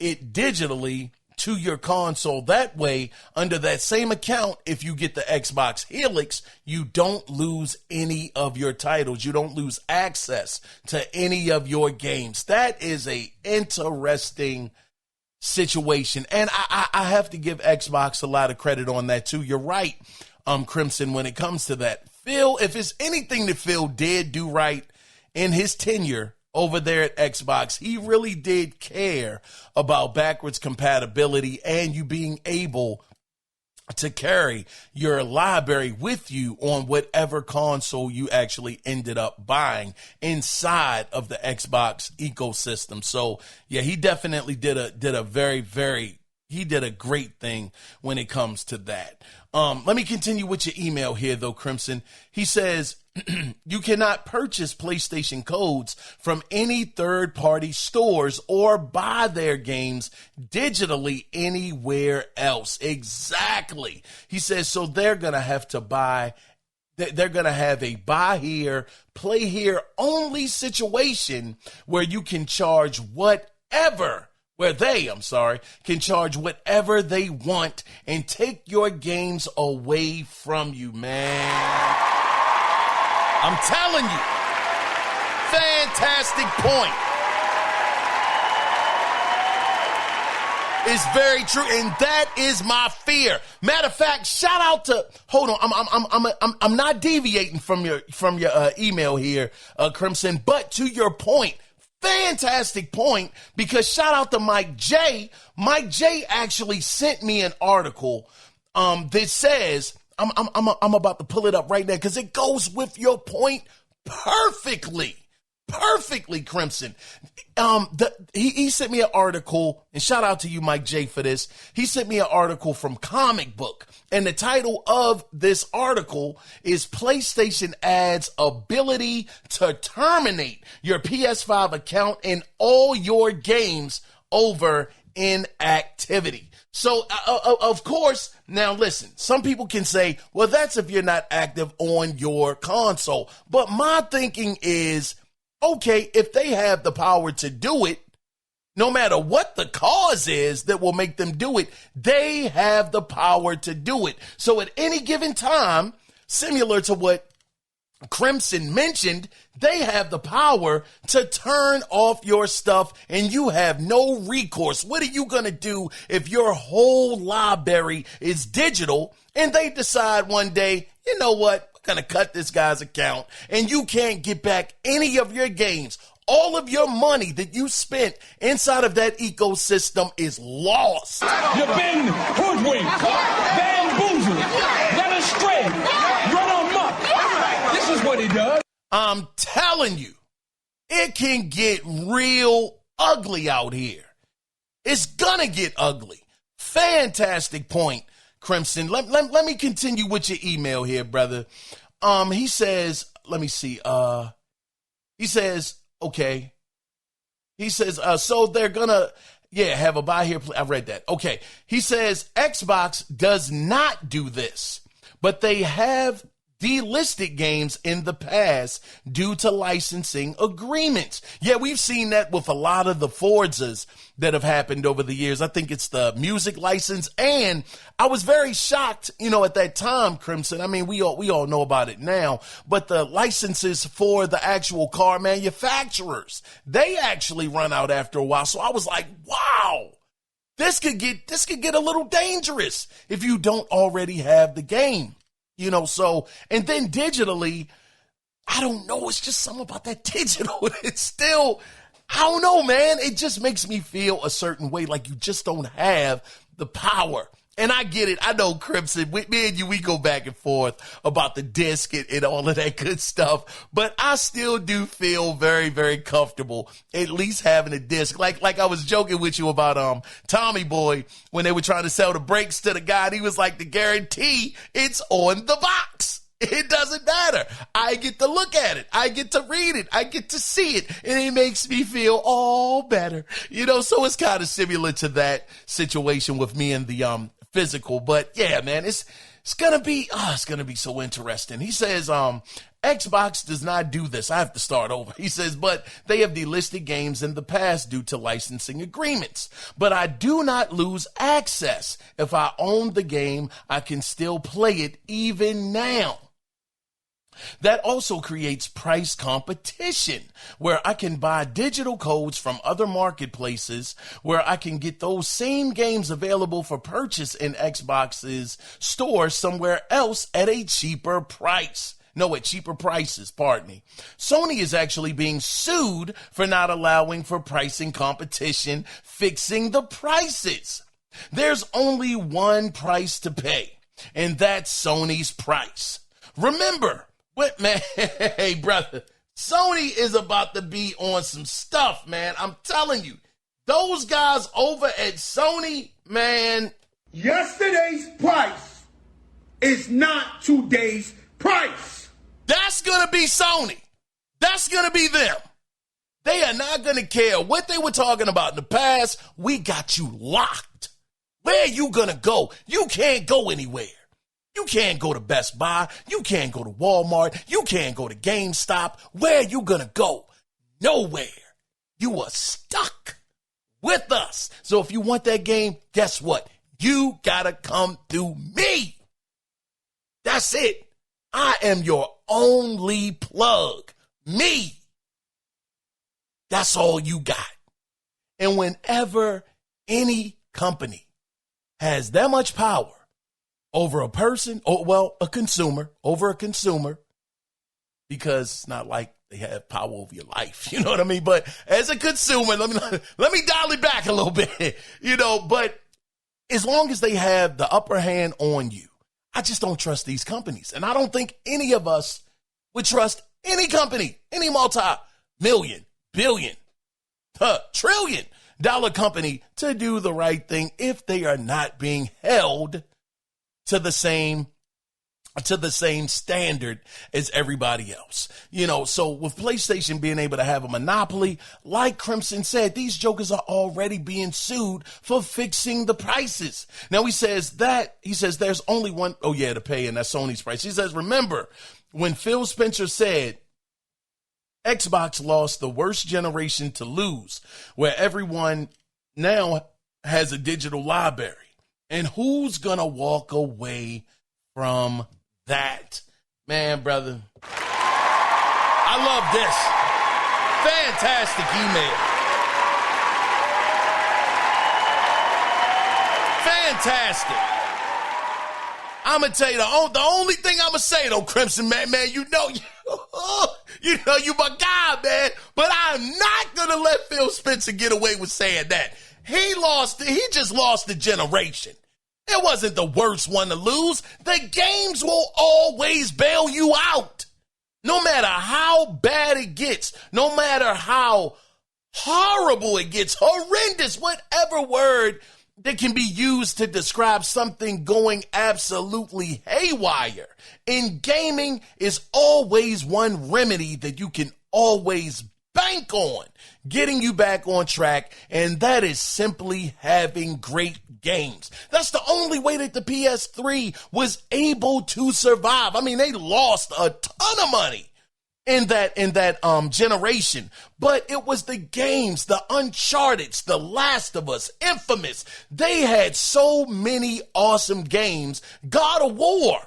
it digitally to your console. That way, under that same account, if you get the Xbox Helix, you don't lose any of your titles. You don't lose access to any of your games. That is a interesting situation. And I have to give Xbox a lot of credit on that too. You're right, Crimson, when it comes to that. Phil, if it's anything that Phil did do right in his tenure over there at Xbox, he really did care about backwards compatibility and you being able to carry your library with you on whatever console you actually ended up buying inside of the Xbox ecosystem. So yeah, he definitely did a great thing when it comes to that. Let me continue with your email here though, Crimson. He says, you cannot purchase PlayStation codes from any third-party stores or buy their games digitally anywhere else. Exactly. He says, so they're going to have to They're going to have a buy here, play here only situation where you can charge whatever, can charge whatever they want and take your games away from you, man. I'm telling you. Fantastic point. It's very true, and that is my fear. Matter of fact, shout out to. Hold on, I'm not deviating from your email here, Crimson. But to your point, fantastic point. Because shout out to Mike J. Mike J. actually sent me an article that says I'm about to pull it up right now because it goes with your point perfectly. Perfectly, Crimson. He sent me an article, and shout out to you, Mike J, for this. He sent me an article from Comic Book, and the title of this article is PlayStation adds ability to terminate your PS5 account and all your games over inactivity. So, of course, now listen, some people can say, well, that's if you're not active on your console. But my thinking is, okay, if they have the power to do it, no matter what the cause is that will make them do it, they have the power to do it. So at any given time, similar to what Crimson mentioned, they have the power to turn off your stuff and you have no recourse. What are you going to do if your whole library is digital and they decide one day, you know what? Going to cut this guy's account and you can't get back any of your games. All of your money that you spent inside of that ecosystem is lost. You've been hoodwinked, bamboozled, led astray, run amok. This is what he does. I'm telling you, it can get real ugly out here. It's gonna get ugly. Fantastic point, Crimson. Let me continue with your email here, brother. He says, let me see. He says, okay. He says, so they're gonna, have a buy here. I read that. Okay. He says Xbox does not do this, but they have delisted games in the past due to licensing agreements. Yeah, we've seen that with a lot of the Forzas that have happened over the years. I think it's the music license. And I was very shocked, at that time, Crimson. I mean, we all know about it now, but the licenses for the actual car manufacturers, they actually run out after a while. So I was like, wow, this could get a little dangerous if you don't already have the game. So, and then digitally, I don't know. It's just something about that digital. It's still, I don't know, man. It just makes me feel a certain way, like you just don't have the power. And I get it. I know, Crimson, with me and you, we go back and forth about the disc and all of that good stuff. But I still do feel very, very comfortable at least having a disc. Like I was joking with you about Tommy Boy when they were trying to sell the brakes to the guy. And he was like, the guarantee, it's on the box. It doesn't matter. I get to look at it. I get to read it. I get to see it. And it makes me feel all better. So it's kind of similar to that situation with me and the physical. But yeah, man, it's gonna be so interesting. He says Xbox does not do this. I have to start over. He says, but they have delisted games in the past due to licensing agreements. But I do not lose access. If I own the game, I can still play it even now. That also creates price competition where I can buy digital codes from other marketplaces where I can get those same games available for purchase in Xbox's store somewhere else at a cheaper price. No, at cheaper prices, pardon me. Sony is actually being sued for not allowing for pricing competition, fixing the prices. There's only one price to pay, and that's Sony's price. Remember, man, hey, brother, Sony is about to be on some stuff, man. I'm telling you, those guys over at Sony, man. Yesterday's price is not today's price. That's going to be Sony. That's going to be them. They are not going to care what they were talking about in the past. We got you locked. Where are you going to go? You can't go anywhere. You can't go to Best Buy. You can't go to Walmart. You can't go to GameStop. Where are you going to go? Nowhere. You are stuck with us. So if you want that game, guess what? You got to come through me. That's it. I am your only plug. Me. That's all you got. And whenever any company has that much power over a person, or well, a consumer, because it's not like they have power over your life, you know what I mean? But as a consumer, let me dial it back a little bit, but as long as they have the upper hand on you, I just don't trust these companies. And I don't think any of us would trust any company, any multi-million, billion, trillion-dollar company to do the right thing if they are not being held to the same standard as everybody else. So with PlayStation being able to have a monopoly, like Crimson said, these jokers are already being sued for fixing the prices. Now he says there's only one, to pay, and that's Sony's price. He says, remember when Phil Spencer said Xbox lost the worst generation to lose, where everyone now has a digital library. And who's gonna walk away from that? Man, brother, I love this. Fantastic email. Fantastic. I'm gonna tell you the only thing I'm gonna say though, Crimson man, you my guy, man. But I'm not gonna let Phil Spencer get away with saying that. He just lost the generation. It wasn't the worst one to lose. The games will always bail you out. No matter how bad it gets, no matter how horrible it gets, horrendous, whatever word that can be used to describe something going absolutely haywire. In gaming is always one remedy that you can always bank on getting you back on track, and that is simply having great games. That's the only way that the PS3 was able to survive. I mean, they lost a ton of money in that generation, but it was the games, the Uncharted, The Last of Us, Infamous. They had so many awesome games. God of War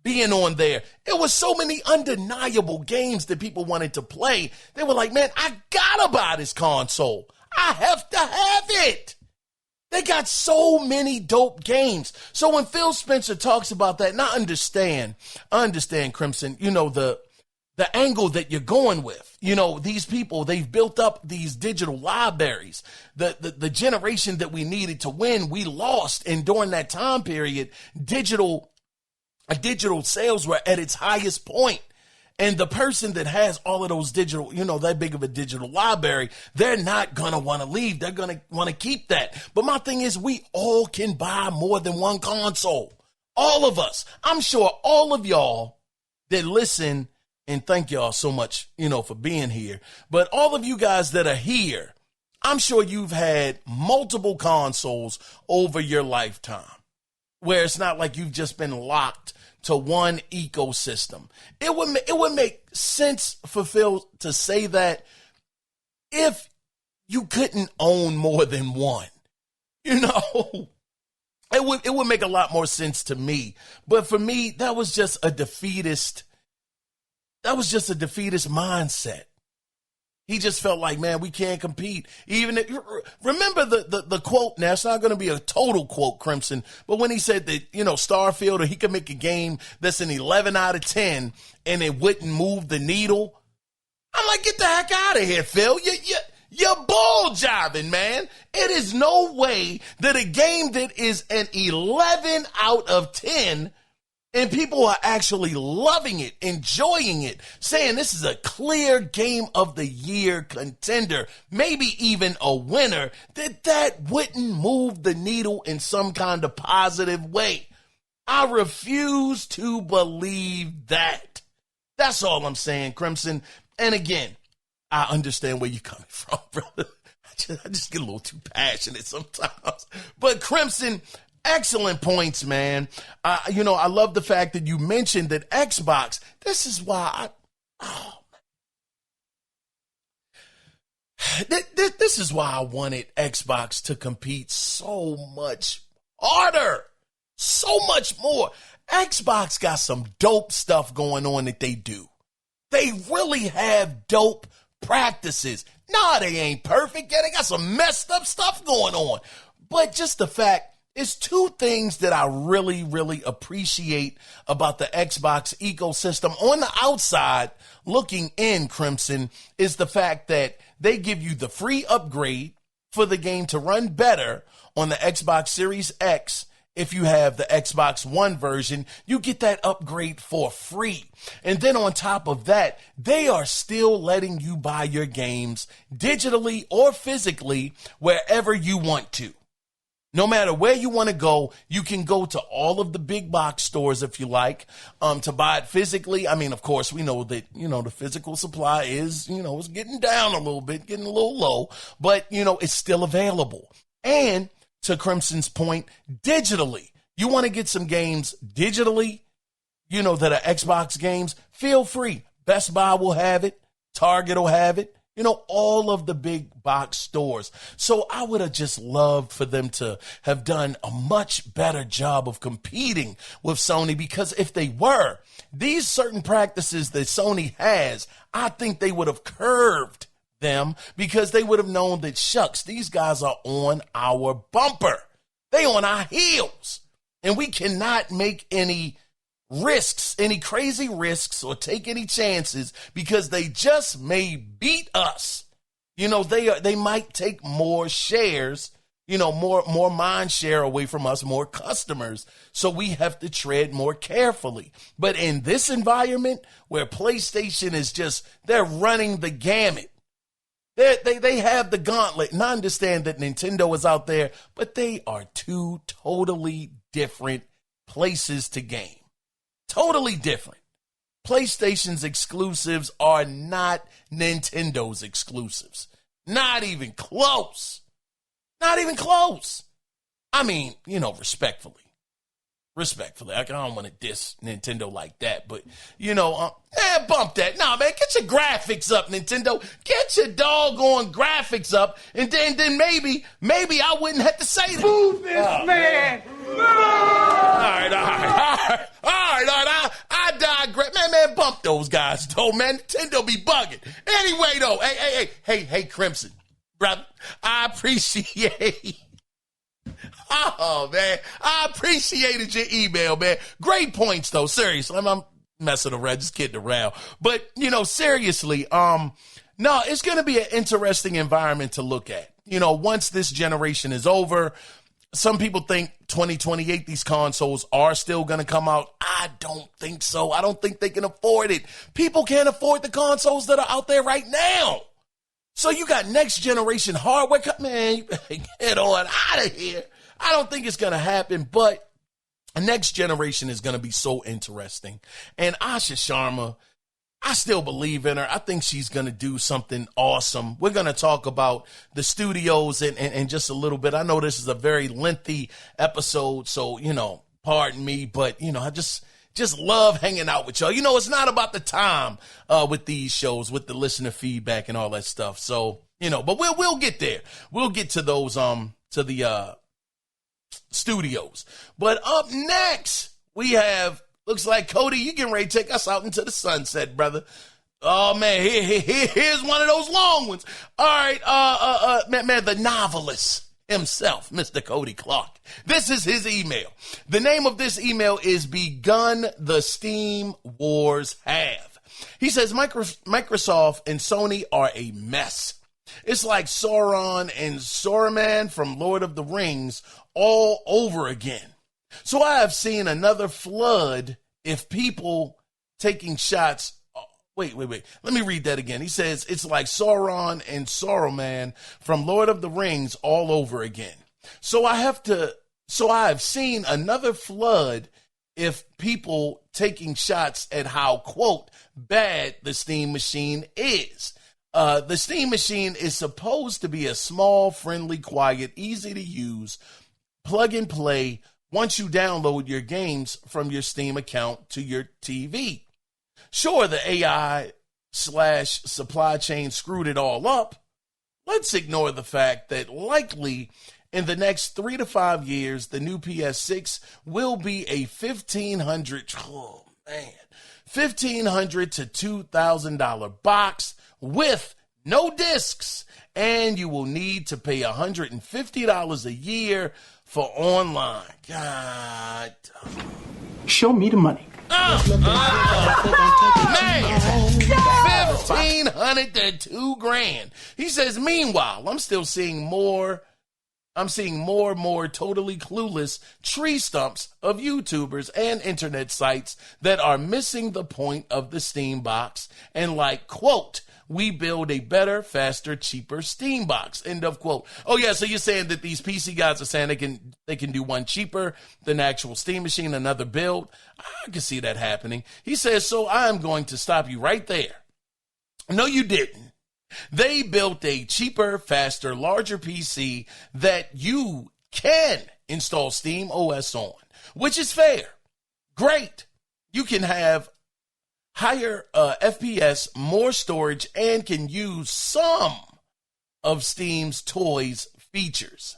being on there. It was so many undeniable games that people wanted to play. They were like, man, I gotta buy this console. I have to have it. They got so many dope games. So when Phil Spencer talks about that, and I understand, Crimson, the angle that you're going with. These people, they've built up these digital libraries. The generation that we needed to win, we lost. And during that time period, digital sales were at its highest point. And the person that has all of those digital, that big of a digital library, they're not going to want to leave. They're going to want to keep that. But my thing is, we all can buy more than one console. All of us. I'm sure all of y'all that listen, and thank y'all so much, for being here. But all of you guys that are here, I'm sure you've had multiple consoles over your lifetime, where it's not like you've just been locked to one ecosystem. It would make sense for Phil to say that if you couldn't own more than one. It would make a lot more sense to me. But for me, that was just a defeatist mindset. He just felt like, man, we can't compete. Remember the quote. Now, it's not going to be a total quote, Crimson, but when he said that, Starfield, or he could make a game that's an 11 out of 10 and it wouldn't move the needle. I'm like, get the heck out of here, Phil. You're bull jiving, man. It is no way that a game that is an 11 out of 10 and people are actually loving it, enjoying it, saying this is a clear game of the year contender, maybe even a winner, that wouldn't move the needle in some kind of positive way. I refuse to believe that. That's all I'm saying, Crimson. And again, I understand where you're coming from, brother. I just get a little too passionate sometimes. But Crimson, Excellent points, man. I love the fact that you mentioned that Xbox, this is why this is why I wanted Xbox to compete so much harder, so much more. Xbox got some dope stuff going on that they do. They really have dope practices. Nah, they ain't perfect. Yeah, they got some messed up stuff going on. But just the fact, it's two things that I really, really appreciate about the Xbox ecosystem. On the outside, looking in, Crimson, is the fact that they give you the free upgrade for the game to run better on the Xbox Series X. If you have the Xbox One version, you get that upgrade for free. And then on top of that, they are still letting you buy your games digitally or physically wherever you want to. No matter where you want to go, you can go to all of the big box stores if you like, to buy it physically. I mean, of course, we know that, the physical supply is, it's getting down a little bit, getting a little low, but, it's still available. And to Crimson's point, digitally, you want to get some games digitally, that are Xbox games, feel free. Best Buy will have it. Target will have it. All of the big box stores. So I would have just loved for them to have done a much better job of competing with Sony, because if they were, these certain practices that Sony has, I think they would have curved them, because they would have known that, shucks, these guys are on our bumper. They on our heels. And we cannot make any crazy risks or take any chances, because they just may beat us. They might take more shares, more mind share away from us, more customers. So we have to tread more carefully. But in this environment where PlayStation is they're running the gamut. They have the gauntlet, and I understand that Nintendo is out there, but they are two totally different places to game. Totally different. PlayStation's exclusives are not Nintendo's exclusives. Not even close. Not even close. I mean, respectfully. I don't want to diss Nintendo like that, but, bump that. Nah, man, get your graphics up, Nintendo. Get your doggone graphics up, and then maybe I wouldn't have to say that. Move this man! All right. I digress. Man, bump those guys, though, man. Nintendo be bugging. Anyway, though, hey, Crimson, brother, I appreciate. Oh, man, I appreciated your email, man. Great points, though. Seriously, I'm messing around, just kidding around. But, seriously, no, it's going to be an interesting environment to look at. Once this generation is over, some people think 2028, these consoles are still going to come out. I don't think so. I don't think they can afford it. People can't afford the consoles that are out there right now. So you got next generation hardware. Man, get on out of here. I don't think it's going to happen, but next generation is going to be so interesting. And Asha Sharma, I still believe in her. I think she's going to do something awesome. We're going to talk about the studios in just a little bit. I know this is a very lengthy episode, so, pardon me, but, I just love hanging out with y'all. It's not about the time with these shows, with the listener feedback and all that stuff. So, but we'll get there. We'll get to those, to the studios. But up next, we have, looks like, Cody, you getting ready to take us out into the sunset, brother. Oh, man, here's one of those long ones. All right, man, the novelist himself, Mr. Cody Clark. This is his email. The name of this email is Begun the Steam Wars Have. He says Microsoft and Sony are a mess. It's like Sauron and Saruman from Lord of the Rings all over again. So I have seen another flood if people taking shots. Wait. Let me read that again. He says it's like Sauron and Saruman from Lord of the Rings all over again. So I have seen another flood if people taking shots at how, quote, bad the Steam Machine is. The Steam Machine is supposed to be a small, friendly, quiet, easy to use, plug and play, once you download your games from your Steam account to your TV. Sure, the AI/supply chain screwed it all up. Let's ignore the fact that likely in the next 3 to 5 years, the new PS6 will be a $1,500 to $2,000 box with no discs, and you will need to pay $150 a year for online. God. Show me the money. Man, 1,500 to $2,000. He says, meanwhile, I'm seeing more and more totally clueless tree stumps of YouTubers and internet sites that are missing the point of the Steam box and like, quote, we build a better, faster, cheaper Steam box, end of quote. Oh yeah, so you're saying that these PC guys are saying they can do one cheaper than the actual Steam machine, another build? I can see that happening. He says, so I'm going to stop you right there. No, you didn't. They built a cheaper, faster, larger PC that you can install Steam OS on, which is fair. Great. You can have higher FPS, more storage, and can use some of Steam's toys features.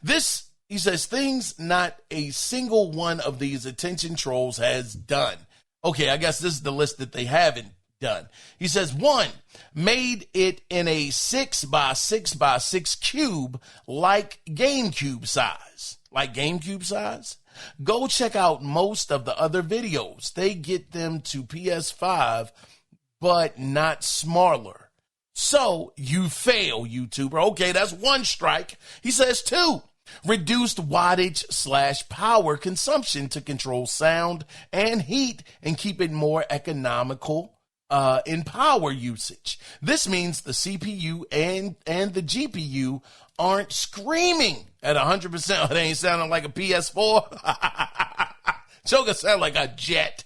This, he says, things not a single one of these attention trolls has done. Okay, I guess this is the list that they haven't done. He says, 1, made it in a 6x6x6 cube like GameCube size. Like GameCube size? Go check out most of the other videos. They get them to PS5, but not smaller. So you fail, YouTuber. Okay, that's 1 strike. He says 2, reduced wattage/power consumption to control sound and heat and keep it more economical in power usage. This means the CPU and the GPU aren't screaming at 100%. Oh, they ain't sounding like a PS4. Joker sound like a jet.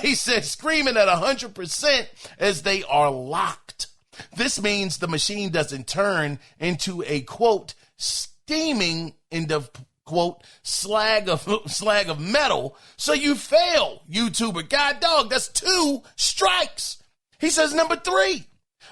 He said screaming at 100% as they are locked. This means the machine doesn't turn into a quote steaming end of quote slag of metal. So you fail, YouTuber. God dog, that's 2 strikes. He says number 3,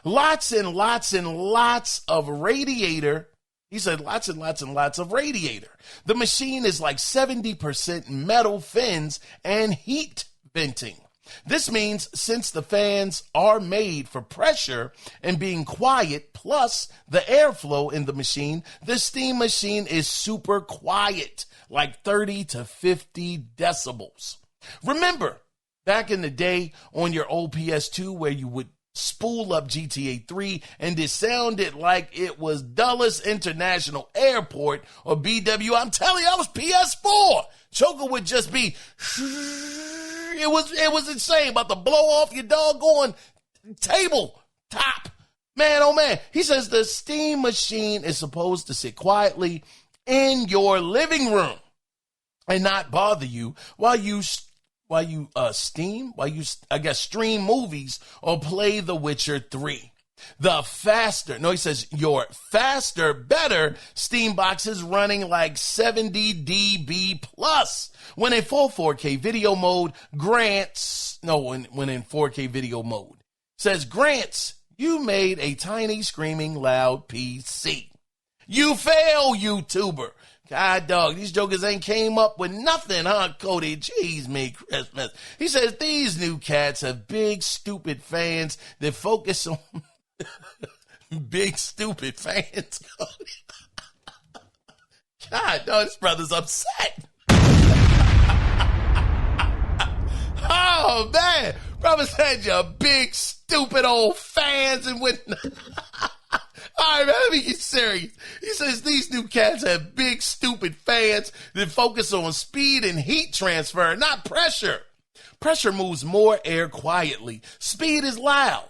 lots and lots and lots of radiator. He said lots and lots and lots of radiator. The machine is like 70% metal fins and heat venting. This means since the fans are made for pressure and being quiet, plus the airflow in the machine, the Steam machine is super quiet, like 30 to 50 decibels. Remember, back in the day on your old PS2 where you would spool up GTA 3 and it sounded like it was Dulles International Airport or BW. I'm telling you, that was PS4. Choker would just be, it was insane, about to blow off your doggone table top. Man, oh man. He says the Steam machine is supposed to sit quietly in your living room and not bother you while you stream movies or play The Witcher 3. He says your faster, better Steam box is running like 70 dB plus when in full 4K video mode when in 4K video mode. Says grants you made a tiny screaming loud PC. You fail, YouTuber. God dog, these jokers ain't came up with nothing, huh, Cody? Jeez, me Christmas. He says these new cats have big, stupid fans that focus on big, stupid fans, Cody. God dog, this brother's upset. Oh, man. Brother said you're big, stupid old fans and whatnot. All right, man, let me get serious. He says these new cats have big, stupid fans that focus on speed and heat transfer, not pressure. Pressure moves more air quietly. Speed is loud.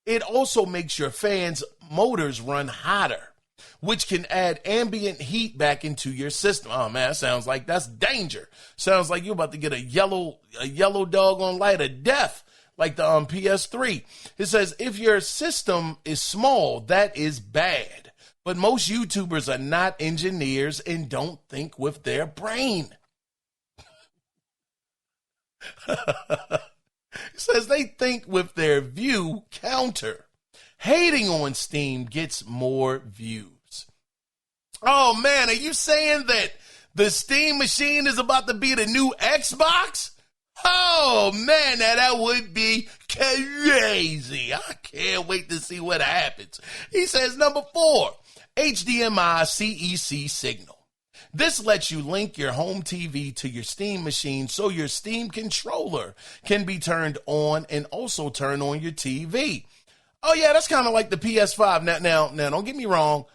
It also makes your fans' motors run hotter, which can add ambient heat back into your system. Oh, man, that sounds like that's danger. Sounds like you're about to get a yellow doggone light of death. Like the PS3. It says, if your system is small, that is bad. But most YouTubers are not engineers and don't think with their brain. It says they think with their view counter, hating on Steam gets more views. Oh man, are you saying that the Steam machine is about to be the new Xbox? Oh man, now that would be crazy. I can't wait to see what happens. He says number 4, HDMI CEC signal. This lets you link your home TV to your Steam machine so your Steam controller can be turned on and also turn on your TV. Oh yeah, that's kind of like the PS5. Now, don't get me wrong.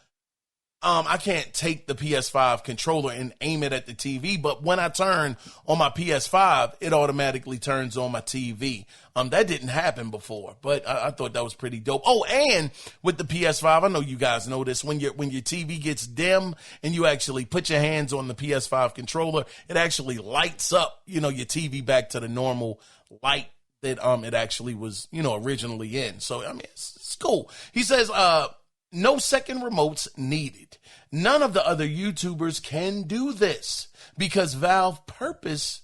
I can't take the PS5 controller and aim it at the TV, but when I turn on my PS5, it automatically turns on my TV. That didn't happen before, but I thought that was pretty dope. Oh, and with the PS5, I know you guys know this, when your TV gets dim and you actually put your hands on the PS5 controller, it actually lights up, your TV back to the normal light that it actually was, originally in. So, I mean, it's cool. He says, no second remotes needed. None of the other YouTubers can do this because Valve purpose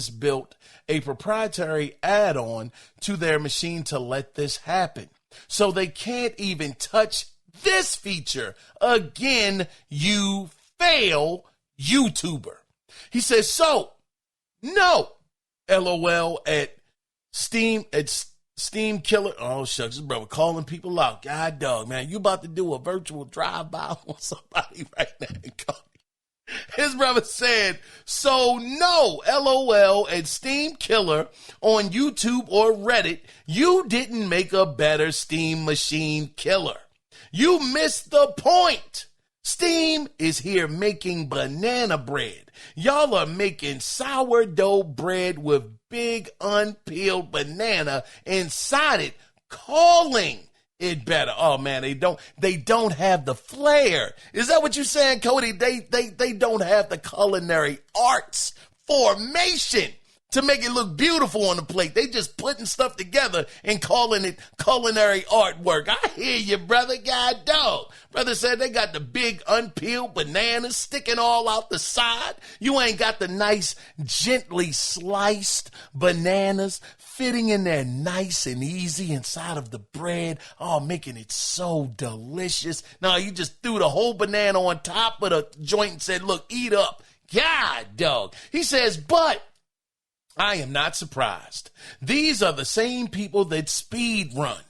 built a proprietary add-on to their machine to let this happen. So they can't even touch this feature. Again, you fail, YouTuber. He says, so, no, LOL at Steam Killer. Oh, shucks, this brother calling people out. God dog, man, you about to do a virtual drive-by on somebody right now. His brother said, so no, LOL at Steam Killer on YouTube or Reddit, you didn't make a better Steam machine killer. You missed the point. Steam is here making banana bread. Y'all are making sourdough bread with big unpeeled banana inside it, calling it better. Oh man, they don't have the flair. Is that what you're saying, Cody? They don't have the culinary arts formation to make it look beautiful on the plate. They just putting stuff together and calling it culinary artwork. I hear you, brother. God dog. Brother said they got the big unpeeled bananas sticking all out the side. You ain't got the nice, gently sliced bananas fitting in there nice and easy inside of the bread. Oh, making it so delicious. No, you just threw the whole banana on top of the joint and said, look, eat up. God dog. He says, but I am not surprised. These are the same people that speed run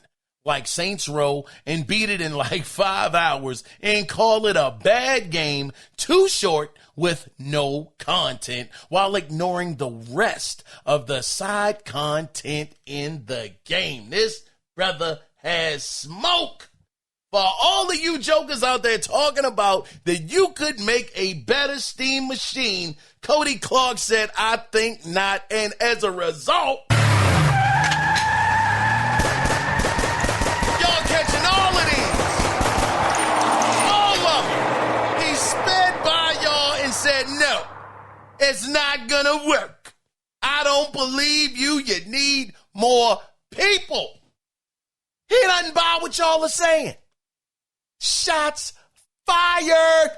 like Saints Row and beat it in like 5 hours and call it a bad game, too short with no content, while ignoring the rest of the side content in the game. This brother has smoke. For all of you jokers out there talking about that you could make a better Steam machine, Cody Clark said, I think not. And as a result, y'all catching all of these. All of them. He sped by y'all and said, no, it's not gonna work. I don't believe you. You need more people. He doesn't buy what y'all are saying. Shots fired.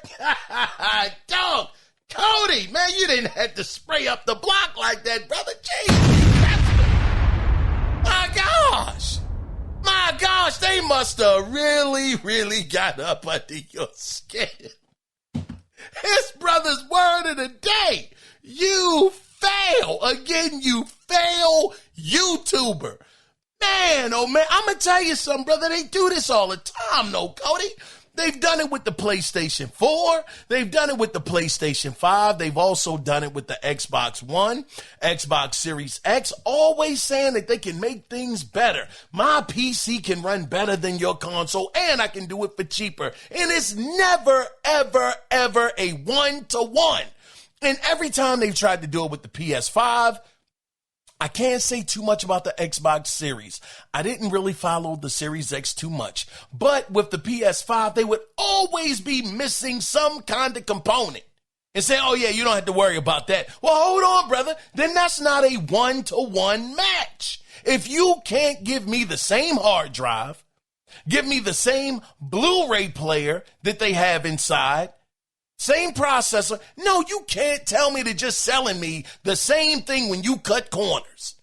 Dog. Cody, man, you didn't have to spray up the block like that, brother. Jeez. My gosh, they must have really got up under your skin. His brother's word of the day. You fail. Again, you fail, YouTuber. Man, oh man, I'm going to tell you something, brother. They do this all the time, though, Cody. They've done it with the PlayStation 4. They've done it with the PlayStation 5. They've also done it with the Xbox One, Xbox Series X, always saying that they can make things better. My PC can run better than your console, and I can do it for cheaper. And it's never, ever, ever a one-to-one. And every time they've tried to do it with the PS5, I can't say too much about the Xbox Series. I didn't really follow the Series X too much. But with the PS5, they would always be missing some kind of component and say, oh yeah, you don't have to worry about that. Well, hold on, brother. Then that's not a one-to-one match. If you can't give me the same hard drive, give me the same Blu-ray player that they have inside, Same processor. No, you can't tell me they're just selling me the same thing when you cut corners.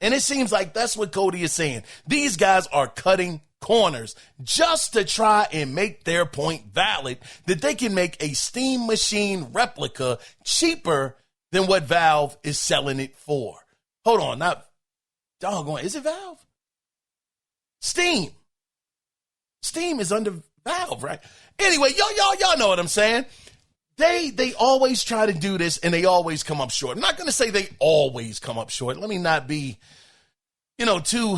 And it seems like that's what Cody is saying. These guys are cutting corners just to try and make their point valid that they can make a Steam Machine replica cheaper than what Valve is selling it for. Hold on, not doggone. Is it Valve? Steam. Steam is under Valve, right? Anyway, y'all know what I'm saying. They always try to do this and they always come up short. I'm not going to say they always come up short. Let me not be, too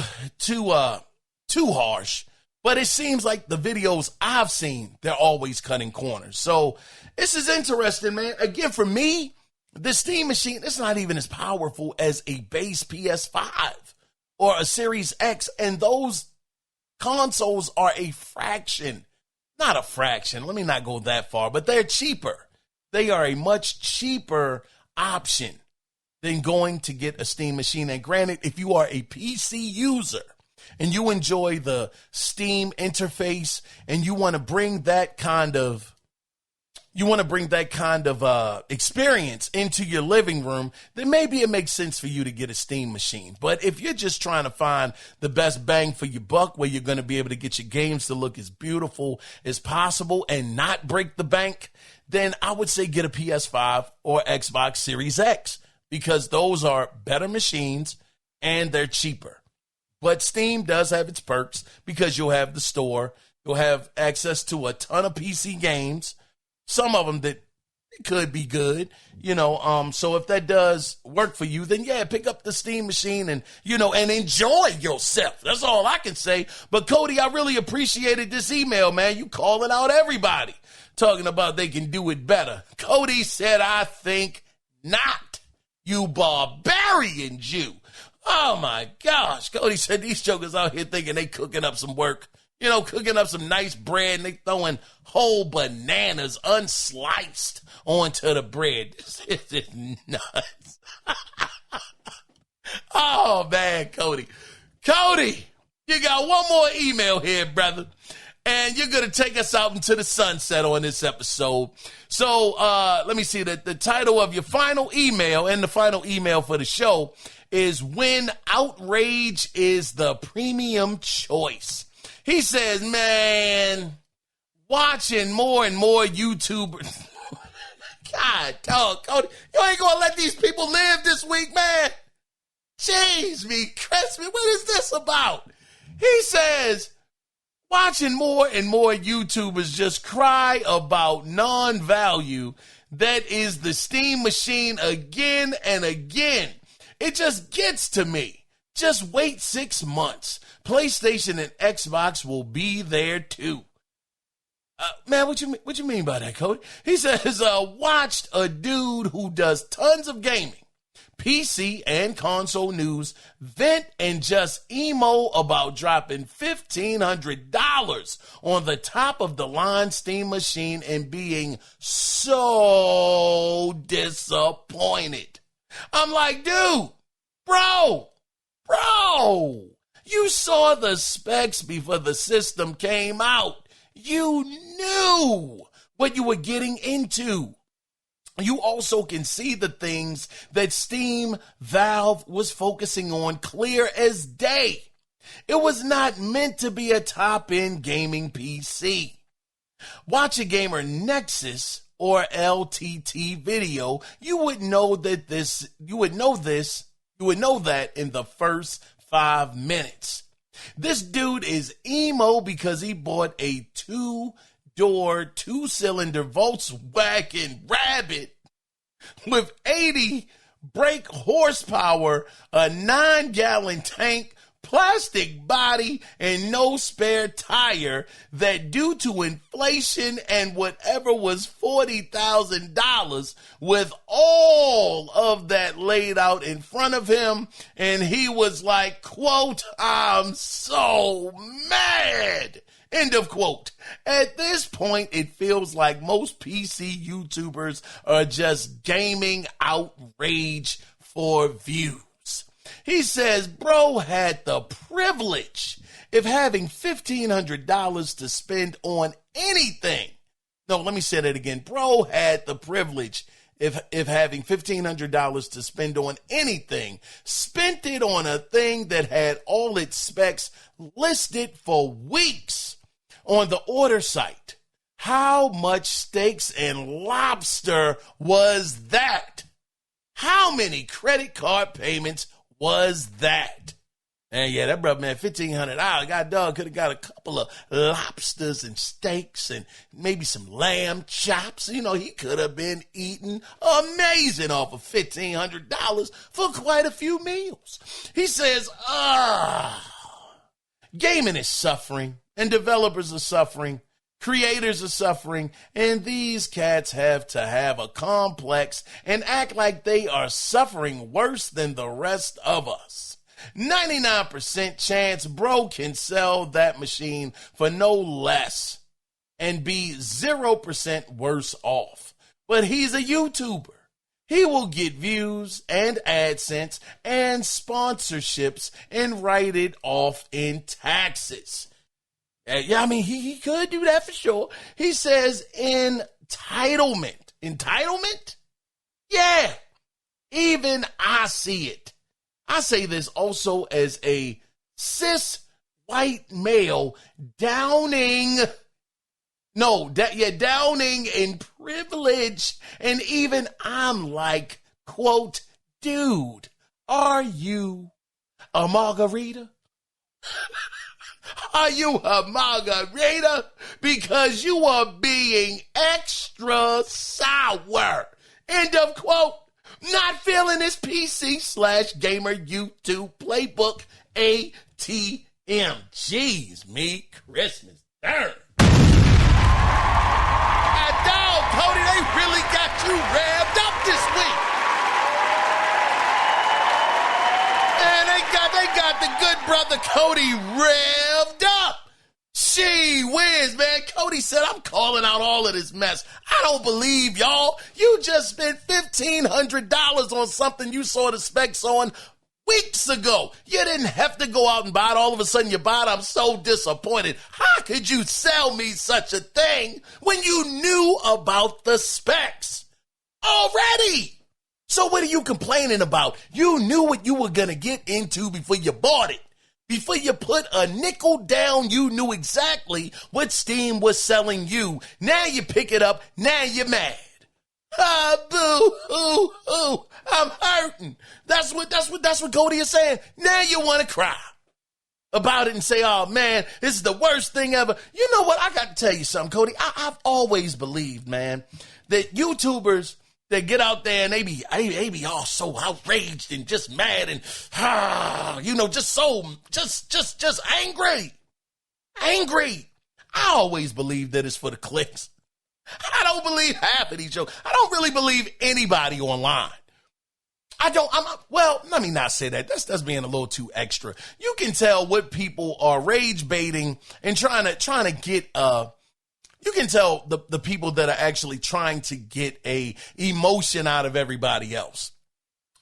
harsh. But it seems like the videos I've seen, they're always cutting corners. So this is interesting, man. Again, for me, the Steam Machine, it's not even as powerful as a base PS5 or a Series X. And those consoles are a fraction. Not a fraction. Let me not go that far, but they're cheaper. They are a much cheaper option than going to get a Steam Machine. And granted, if you are a PC user and you enjoy the Steam interface and you want to bring that kind of experience into your living room, then maybe it makes sense for you to get a Steam Machine. But if you're just trying to find the best bang for your buck, where you're going to be able to get your games to look as beautiful as possible and not break the bank, then I would say get a PS5 or Xbox Series X, because those are better machines and they're cheaper. But Steam does have its perks because you'll have the store, you'll have access to a ton of PC games, some of them that could be good, so if that does work for you, then yeah, pick up the Steam Machine and enjoy yourself. That's all I can say. But Cody, I really appreciated this email, man. You calling out everybody, talking about they can do it better. Cody said, I think not, you barbarian Jew. Oh my gosh. Cody said these jokers out here thinking they cooking up some work. Cooking up some nice bread and they throwing whole bananas unsliced onto the bread. This is nuts. Oh, man, Cody. Cody, you got one more email here, brother. And you're going to take us out into the sunset on this episode. So let me see. The title of your final email and the final email for the show is When Outrage is the Premium Choice. He says, man, watching more and more YouTubers. God, dog, Cody, you ain't going to let these people live this week, man. Jeez, me, Crispy, what is this about? He says, watching more and more YouTubers just cry about non-value that is the Steam Machine again and again. It just gets to me. Just wait 6 months. PlayStation and Xbox will be there too. Man, what you mean by that, Cody? He says, watched a dude who does tons of gaming, PC and console news, vent and just emo about dropping $1,500 on the top of the line Steam Machine and being so disappointed. I'm like, dude, bro, you saw the specs before the system came out. You knew what you were getting into. You also can see the things that Steam Valve was focusing on clear as day. It was not meant to be a top-end gaming PC. Watch a Gamer Nexus or LTT video, you would know that in the first 5 minutes. This dude is emo because he bought a 2-door, 2-cylinder Volkswagen Rabbit with 80 brake horsepower, a 9-gallon tank, plastic body, and no spare tire that, due to inflation and whatever was $40,000, with all of that laid out in front of him, and he was like, quote, I'm so mad, end of quote. At this point, it feels like most PC YouTubers are just gaming outrage for views. He says, bro had the privilege of having $1,500 to spend on anything, No, let me say that again. Bro had the privilege if having $1,500 to spend on anything, spent it on a thing that had all its specs listed for weeks on the order site. How much steaks and lobster was that? How many credit card payments was that? And yeah, that brother, man, $1,500. God dog could have got a couple of lobsters and steaks and maybe some lamb chops. You know, he could have been eating amazing off of $1,500 for quite a few meals. He says, gaming is suffering and developers are suffering. Creators are suffering, and these cats have to have a complex and act like they are suffering worse than the rest of us. 99% chance bro can sell that machine for no less and be 0% worse off. But he's a YouTuber. He will get views and AdSense and sponsorships and write it off in taxes. Yeah, I mean, he could do that for sure. He says entitlement. Entitlement? Yeah, even I see it. I say this also as a cis white male downing in privilege. And even I'm like, quote, dude, are you a margarita? Are you a margarita? Because you are being extra sour. End of quote. Not feeling this PC/gamer YouTube playbook ATM. Jeez, me Christmas. Darn. Dog, Cody, they really got you revved up this week. And they got the good brother Cody revved up. Gee whiz, man. Cody said, I'm calling out all of this mess. I don't believe y'all. You just spent $1,500 on something you saw the specs on weeks ago. You didn't have to go out and buy it. All of a sudden you buy it. I'm so disappointed. How could you sell me such a thing when you knew about the specs already? So what are you complaining about? You knew what you were going to get into before you bought it. Before you put a nickel down, you knew exactly what Steam was selling you. Now you pick it up. Now you're mad. Boo-hoo-hoo. I'm hurting. That's what Cody is saying. Now you want to cry about it and say, oh, man, this is the worst thing ever. You know what? I got to tell you something, Cody. I've always believed, man, that YouTubers, they get out there and they be all so outraged and just mad and, just angry. Angry. I always believed that it's for the clicks. I don't believe half of these jokes. I don't really believe anybody online. Let me not say that. That's being a little too extra. You can tell what people are rage baiting and trying to get, you can tell the people that are actually trying to get a emotion out of everybody else.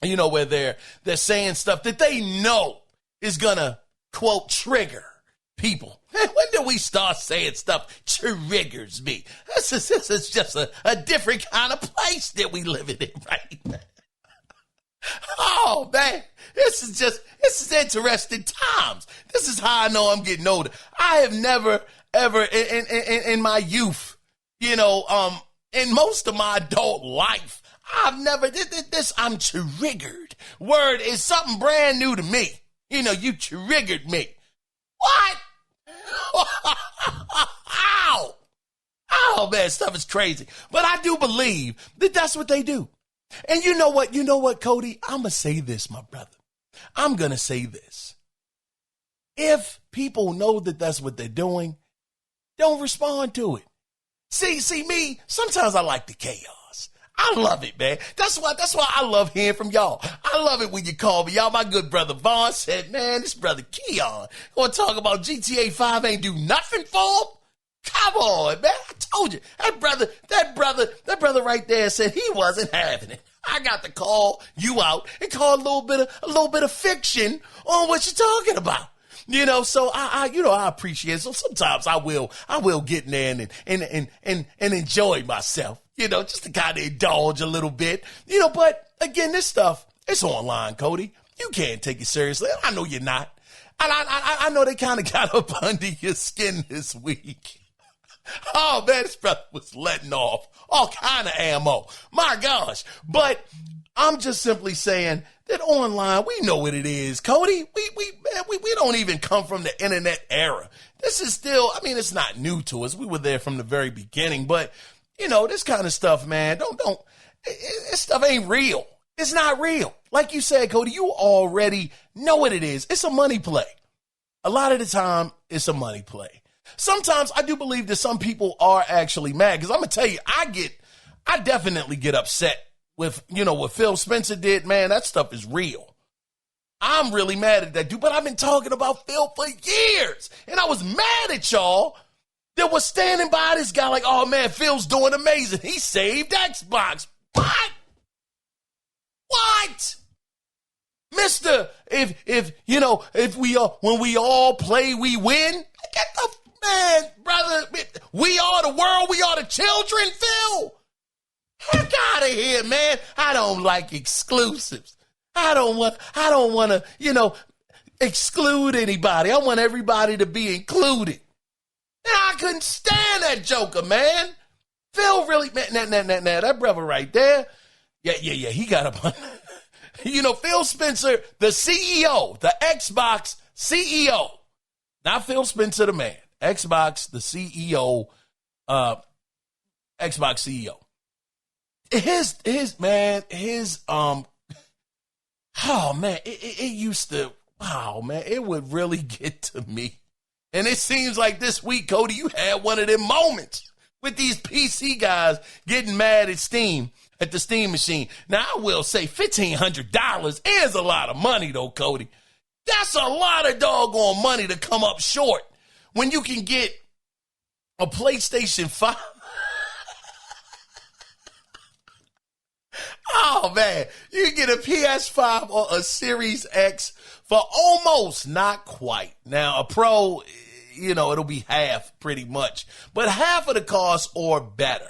You know, where they're saying stuff that they know is gonna, quote, trigger people. When do we start saying stuff triggers me? This is just a different kind of place that we living in right now. Oh, man, this is interesting times. This is how I know I'm getting older. I have never, ever in my youth, in most of my adult life, I've never, I'm triggered. Word is something brand new to me. You triggered me. What? Ow! Oh, man, stuff is crazy. But I do believe that that's what they do. And you know what, Cody? I'm going to say this, my brother. I'm going to say this. If people know that that's what they're doing, don't respond to it. See me, sometimes I like the chaos. I love it, man. That's why I love hearing from y'all. I love it when you call me. Y'all, my good brother Vaughn said, man, this brother Keon want to talk about GTA 5 ain't do nothing for him? Come on, man. I told you. That brother right there said he wasn't having it. I got to call you out and call a little bit of fiction on what you're talking about. So I appreciate it. So sometimes I will get in there and enjoy myself, just to kind of indulge a little bit, but again, this stuff, it's online, Cody. You can't take it seriously. I know you're not. I know they kind of got up under your skin this week. Oh, man, this brother was letting off all kind of ammo. My gosh. But I'm just simply saying that online, we know what it is, Cody. We don't even come from the internet era. This is still, it's not new to us. We were there from the very beginning. But, this kind of stuff, man, this stuff ain't real. It's not real. Like you said, Cody, you already know what it is. It's a money play. A lot of the time, it's a money play. Sometimes I do believe that some people are actually mad, because I'm going to tell you, I definitely get upset with, what Phil Spencer did. Man, that stuff is real. I'm really mad at that dude, but I've been talking about Phil for years, and I was mad at y'all that was standing by this guy like, oh man, Phil's doing amazing. He saved Xbox. What? Mister, when we all play, we win. Get the man, brother. We are the world. We are the children, Phil. Heck out of here, man. I don't like exclusives. I don't want to, exclude anybody. I want everybody to be included. And I couldn't stand that joker, man. Phil really, man, that brother right there. Yeah, he got up on, Phil Spencer, the CEO, the Xbox CEO, not Phil Spencer, the man, Xbox, the CEO, Xbox CEO. Oh man, it used to, wow, man, it would really get to me. And it seems like this week, Cody, you had one of them moments with these PC guys getting mad at Steam, at the Steam machine. Now, I will say $1,500 is a lot of money, though, Cody. That's a lot of doggone money to come up short when you can get a PlayStation 5. Oh, man, you can get a PS5 or a Series X for almost, not quite. Now, a Pro, it'll be half pretty much, but half of the cost or better.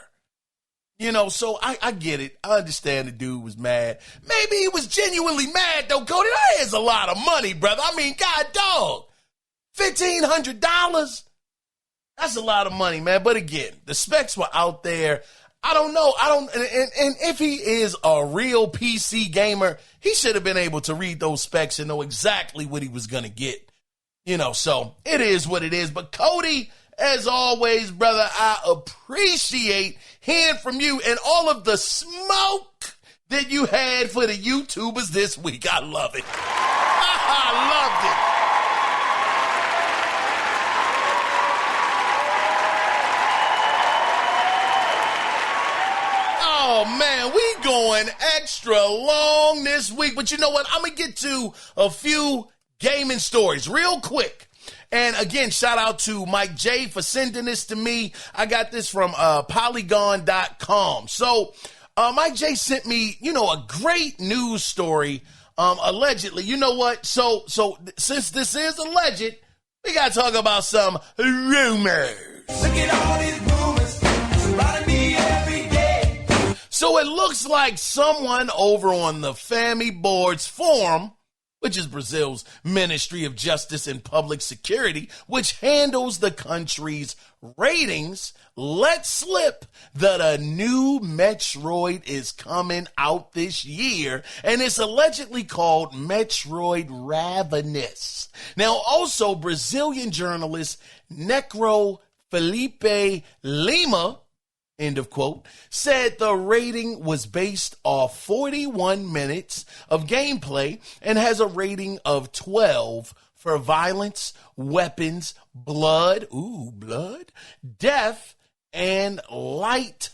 So I get it. I understand the dude was mad. Maybe he was genuinely mad, though, Cody. That is a lot of money, brother. God dog, $1,500? That's a lot of money, man. But again, the specs were out there. I don't know. And if he is a real PC gamer, he should have been able to read those specs and know exactly what he was going to get. So it is what it is. But Cody, as always, brother, I appreciate hearing from you and all of the smoke that you had for the YouTubers this week. I love it. I loved it. Oh, man, we going extra long this week. But you know what? I'm going to get to a few gaming stories real quick. And again, shout out to Mike J for sending this to me. I got this from Polygon.com. So Mike J sent me, a great news story, allegedly. You know what? So since this is alleged, we got to talk about some rumors. Look at all these rumors surrounding me every day. So it looks like someone over on the FAMI Board's forum, which is Brazil's Ministry of Justice and Public Security, which handles the country's ratings, let slip that a new Metroid is coming out this year, and it's allegedly called Metroid Ravenous. Now, also, Brazilian journalist Necro Felipe Lima, end of quote, said the rating was based off 41 minutes of gameplay and has a rating of 12 for violence, weapons, blood, death, and light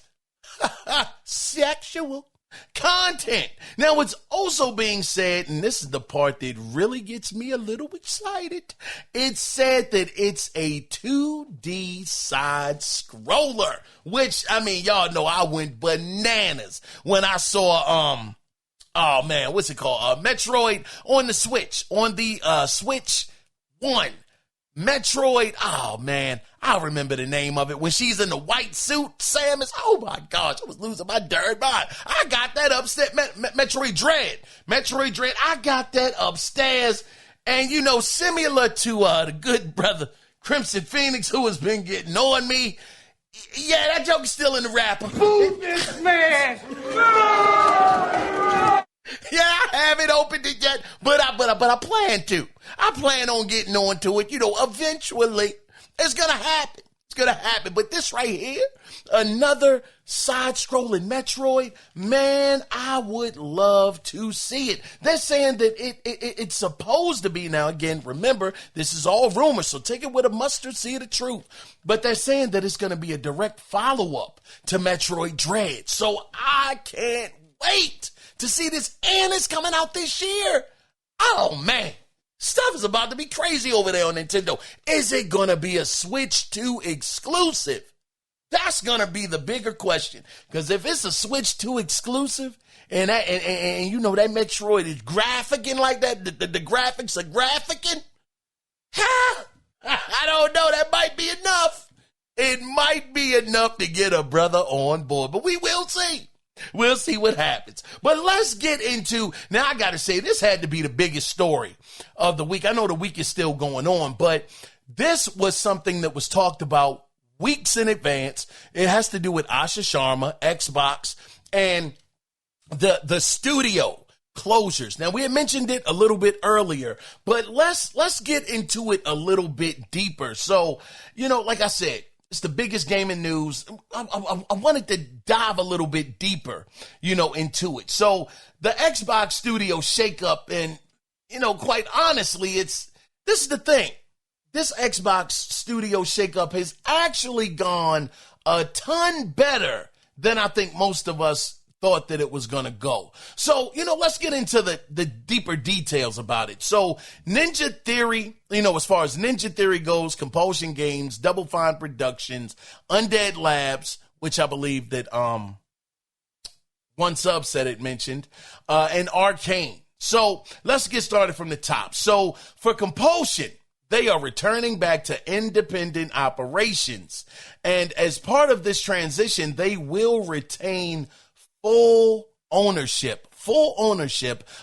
sexual content. Now, it's also being said, and this is the part that really gets me a little excited, it's said that it's a 2D side scroller, which, y'all know I went bananas when I saw, what's it called? Metroid on the Switch, Switch 1. Metroid, oh man, I remember the name of it. When she's in the white suit, Samus, oh my gosh, I was losing my dirt mind. I got that upstairs, Metroid Dread. Metroid Dread, I got that upstairs. And you know, similar to the good brother Crimson Phoenix, who has been getting on me, yeah, that joke is still in the wrapper. Move this man! Yeah, I haven't opened it yet, but I plan to. I plan on getting on to it. You know, eventually, it's gonna happen. It's gonna happen. But this right here, another side-scrolling Metroid, man, I would love to see it. They're saying that it's supposed to be, now again, remember, this is all rumors, so take it with a mustard seed of truth. But they're saying that it's gonna be a direct follow-up to Metroid Dread. So I can't wait to see this, and it's coming out this year. Oh man, stuff is about to be crazy over there on Nintendo. Is it gonna be a Switch 2 exclusive? That's gonna be the bigger question. Because if it's a Switch 2 exclusive, and you know that Metroid is graphicing like that, the graphics are graphicing, I don't know, that might be enough. It might be enough to get a brother on board, but we will see. We'll see what happens. But let's get into, now I got to say, this had to be the biggest story of the week. I know the week is still going on, but this was something that was talked about weeks in advance. It has to do with Asha Sharma, Xbox, and the studio closures. Now, we had mentioned it a little bit earlier, but let's get into it a little bit deeper. So, you know, like I said, it's the biggest gaming news. I wanted to dive a little bit deeper, you know, into it. So the Xbox studio shakeup, and, you know, quite honestly, this is the thing. This Xbox studio shakeup has actually gone a ton better than I think most of us thought that it was going to go. So, you know, let's get into the deeper details about it. So Ninja Theory, you know, as far as Ninja Theory goes, Compulsion Games, Double Fine Productions, Undead Labs, which I believe that one subset it mentioned, and Arcane. So let's get started from the top. So for Compulsion, they are returning back to independent operations. And as part of this transition, they will retain full ownership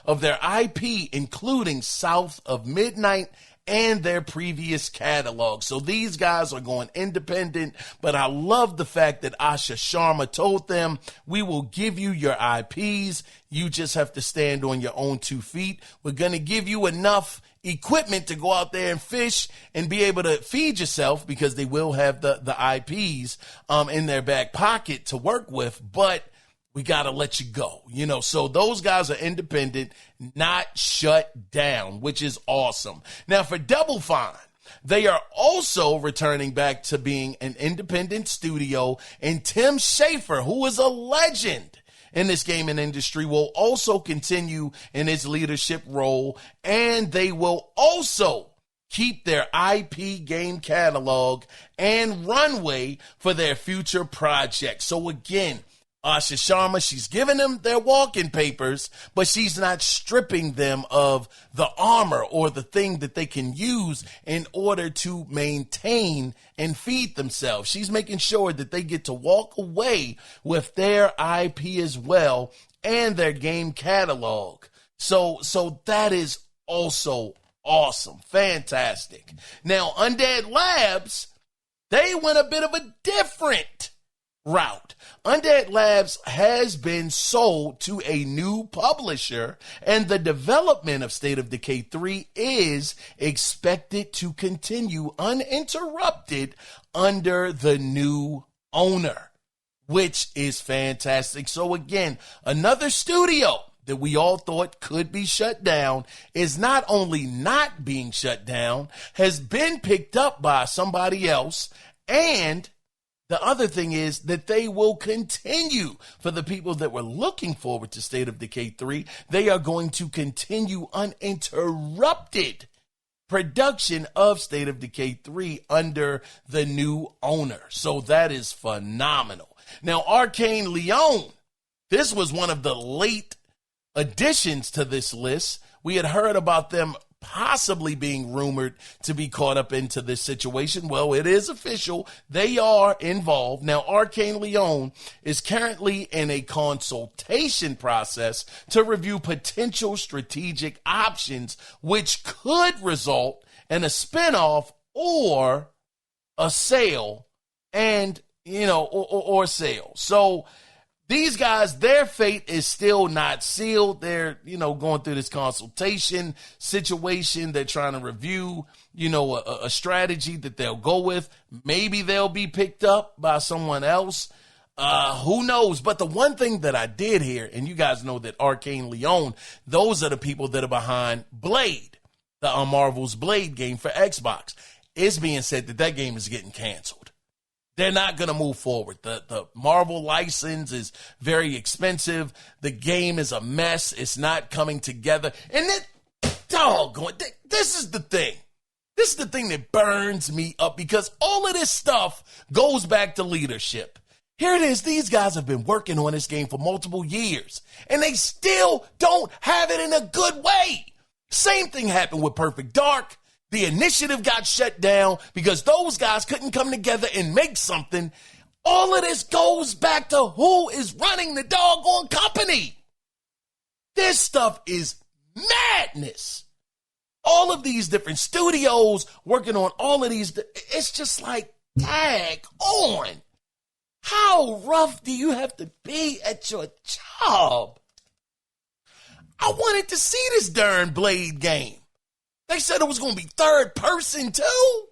of their IP, including South of Midnight and their previous catalog. So these guys are going independent, but I love the fact that Asha Sharma told them, we will give you your IPs. You just have to stand on your own 2 feet. We're going to give you enough equipment to go out there and fish and be able to feed yourself, because they will have the IPs in their back pocket to work with, but we got to let you go, you know. So those guys are independent, not shut down, which is awesome. Now for Double Fine, they are also returning back to being an independent studio, and Tim Schafer, who is a legend in this gaming industry, will also continue in his leadership role, and they will also keep their IP game catalog and runway for their future projects. So again, Asha Sharma, she's giving them their walking papers, but she's not stripping them of the armor or the thing that they can use in order to maintain and feed themselves. She's making sure that they get to walk away with their IP as well and their game catalog. So that is also awesome. Fantastic. Now, Undead Labs, they went a bit of a different route. Undead Labs has been sold to a new publisher, and the development of State of Decay 3 is expected to continue uninterrupted under the new owner, which is fantastic. So again, another studio that we all thought could be shut down is not only not being shut down, has been picked up by somebody else, and the other thing is that they will continue, for the people that were looking forward to State of Decay 3, they are going to continue uninterrupted production of State of Decay 3 under the new owner. So that is phenomenal. Now, Arcane Leon, this was one of the late additions to this list. We had heard about them possibly being rumored to be caught up into this situation. Well, it is official. They are involved. Now, Arcane Leon is currently in a consultation process to review potential strategic options, which could result in a spinoff or a sale and, or sale. So these guys, their fate is still not sealed. They're, going through this consultation situation. They're trying to review, a strategy that they'll go with. Maybe they'll be picked up by someone else. Who knows? But the one thing that I did hear, and you guys know that Arcane Leon, those are the people that are behind Blade, the Marvel's Blade game for Xbox. It's being said that game is getting canceled. They're not going to move forward. The Marvel license is very expensive. The game is a mess. It's not coming together. And this is the thing. This is the thing that burns me up, because all of this stuff goes back to leadership. Here it is. These guys have been working on this game for multiple years, and they still don't have it in a good way. Same thing happened with Perfect Dark. The initiative got shut down because those guys couldn't come together and make something. All of this goes back to who is running the doggone company. This stuff is madness. All of these different studios working on all of these. It's just like, tag on. How rough do you have to be at your job? I wanted to see this darn Blade game. They said it was going to be third person too.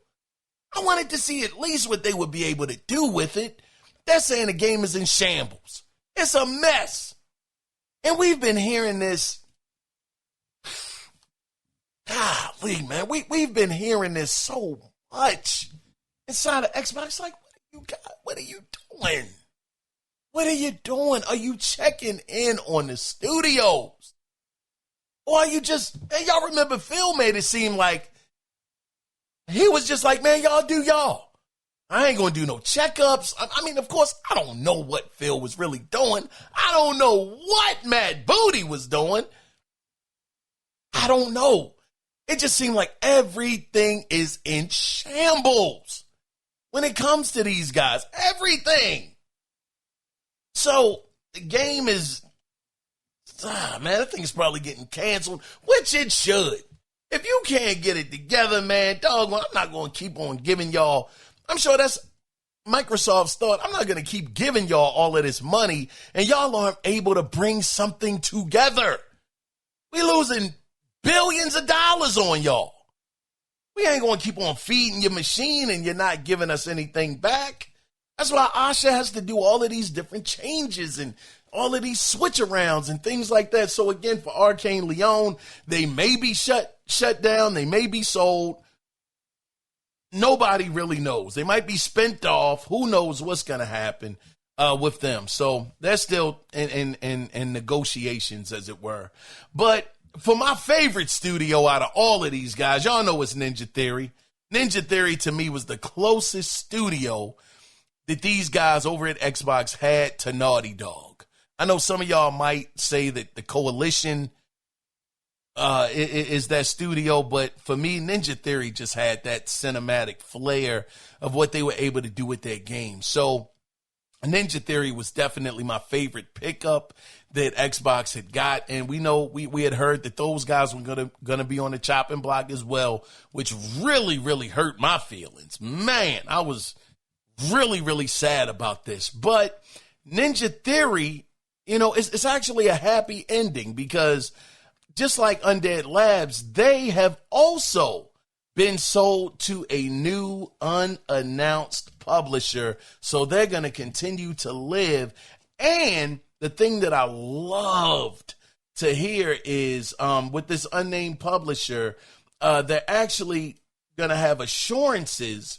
I wanted to see at least what they would be able to do with it. They're saying the game is in shambles. It's a mess. And we've been hearing this. Golly, man. We've been hearing this so much inside of Xbox. Like, what are you doing? What are you doing? Are you checking in on the studios? Or are you just, y'all remember Phil made it seem like he was just like, man, y'all do y'all. I ain't going to do no checkups. I mean, of course, I don't know what Phil was really doing. I don't know what Matt Booty was doing. I don't know. It just seemed like everything is in shambles when it comes to these guys. Everything. So the game is, man, that thing is probably getting canceled, which it should. If you can't get it together, man, dog, I'm not going to keep on giving y'all. I'm sure that's Microsoft's thought. I'm not going to keep giving y'all all of this money, and y'all aren't able to bring something together. We losing billions of dollars on y'all. We ain't going to keep on feeding your machine, and you're not giving us anything back. That's why Asha has to do all of these different changes and all of these switch arounds and things like that. So again, for Arcane Leon, they may be shut down. They may be sold. Nobody really knows. They might be spent off. Who knows what's going to happen with them. So they're still in negotiations, as it were. But for my favorite studio out of all of these guys, y'all know it's Ninja Theory. Ninja Theory to me was the closest studio that these guys over at Xbox had to Naughty Dog. I know some of y'all might say that the Coalition is that studio, but for me, Ninja Theory just had that cinematic flair of what they were able to do with their game. So Ninja Theory was definitely my favorite pickup that Xbox had got, and we know we had heard that those guys were gonna be on the chopping block as well, which really, really hurt my feelings. Man, I was really, really sad about this. But Ninja Theory, it's actually a happy ending, because just like Undead Labs, they have also been sold to a new unannounced publisher. So they're going to continue to live. And the thing that I loved to hear is with this unnamed publisher, they're actually going to have assurances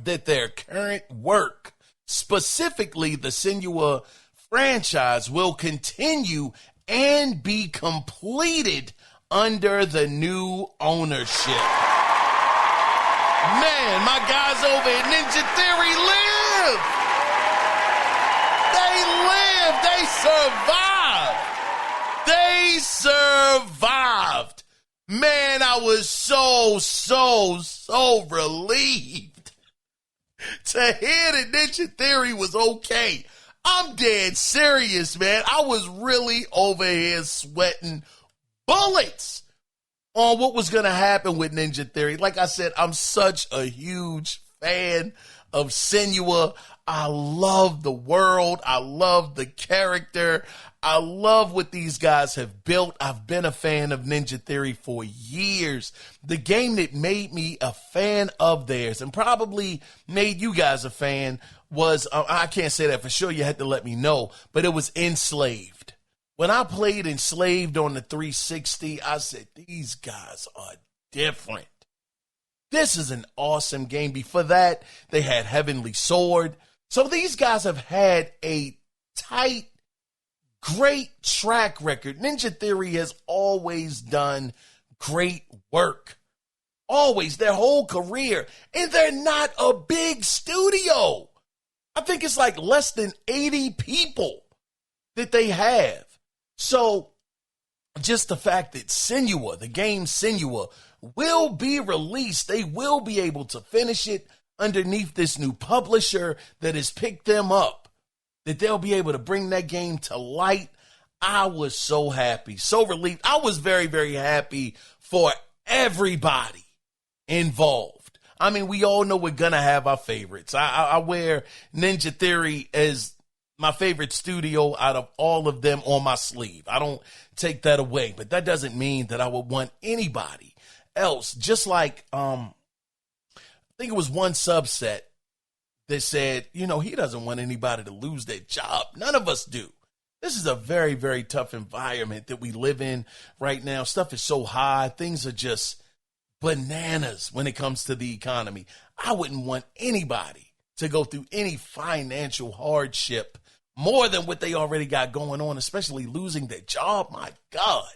that their current work, specifically the Senua franchise, will continue and be completed under the new ownership. Man, my guys over at Ninja Theory live. They survived. They survived. Man, I I was so relieved to hear that Ninja Theory was okay. I'm dead serious, man. I was really over here sweating bullets on what was going to happen with Ninja Theory. Like I said, I'm such a huge fan of Senua. I love the world. I love the character. I love what these guys have built. I've been a fan of Ninja Theory for years. The game that made me a fan of theirs and probably made you guys a fan was, I can't say that for sure, you had to let me know, but it was Enslaved. When I played Enslaved on the 360, I said, these guys are different. This is an awesome game. Before that, they had Heavenly Sword. So these guys have had a tight, great track record. Ninja Theory has always done great work. Always, their whole career. And they're not a big studio. I think it's like less than 80 people that they have. So just the fact that Senua, the game Senua, will be released. They will be able to finish it underneath this new publisher that has picked them up, that they'll be able to bring that game to light. I was so happy, so relieved. I was very, very happy for everybody involved. I mean, we all know we're going to have our favorites. I wear Ninja Theory as my favorite studio out of all of them on my sleeve. I don't take that away, but that doesn't mean that I would want anybody else. Just like, I think it was one subset that said, you know, he doesn't want anybody to lose their job. None of us do. This is a very, very tough environment that we live in right now. Stuff is so high. Things are just bananas when it comes to the economy. I wouldn't want anybody to go through any financial hardship more than what they already got going on, especially losing their job. My God,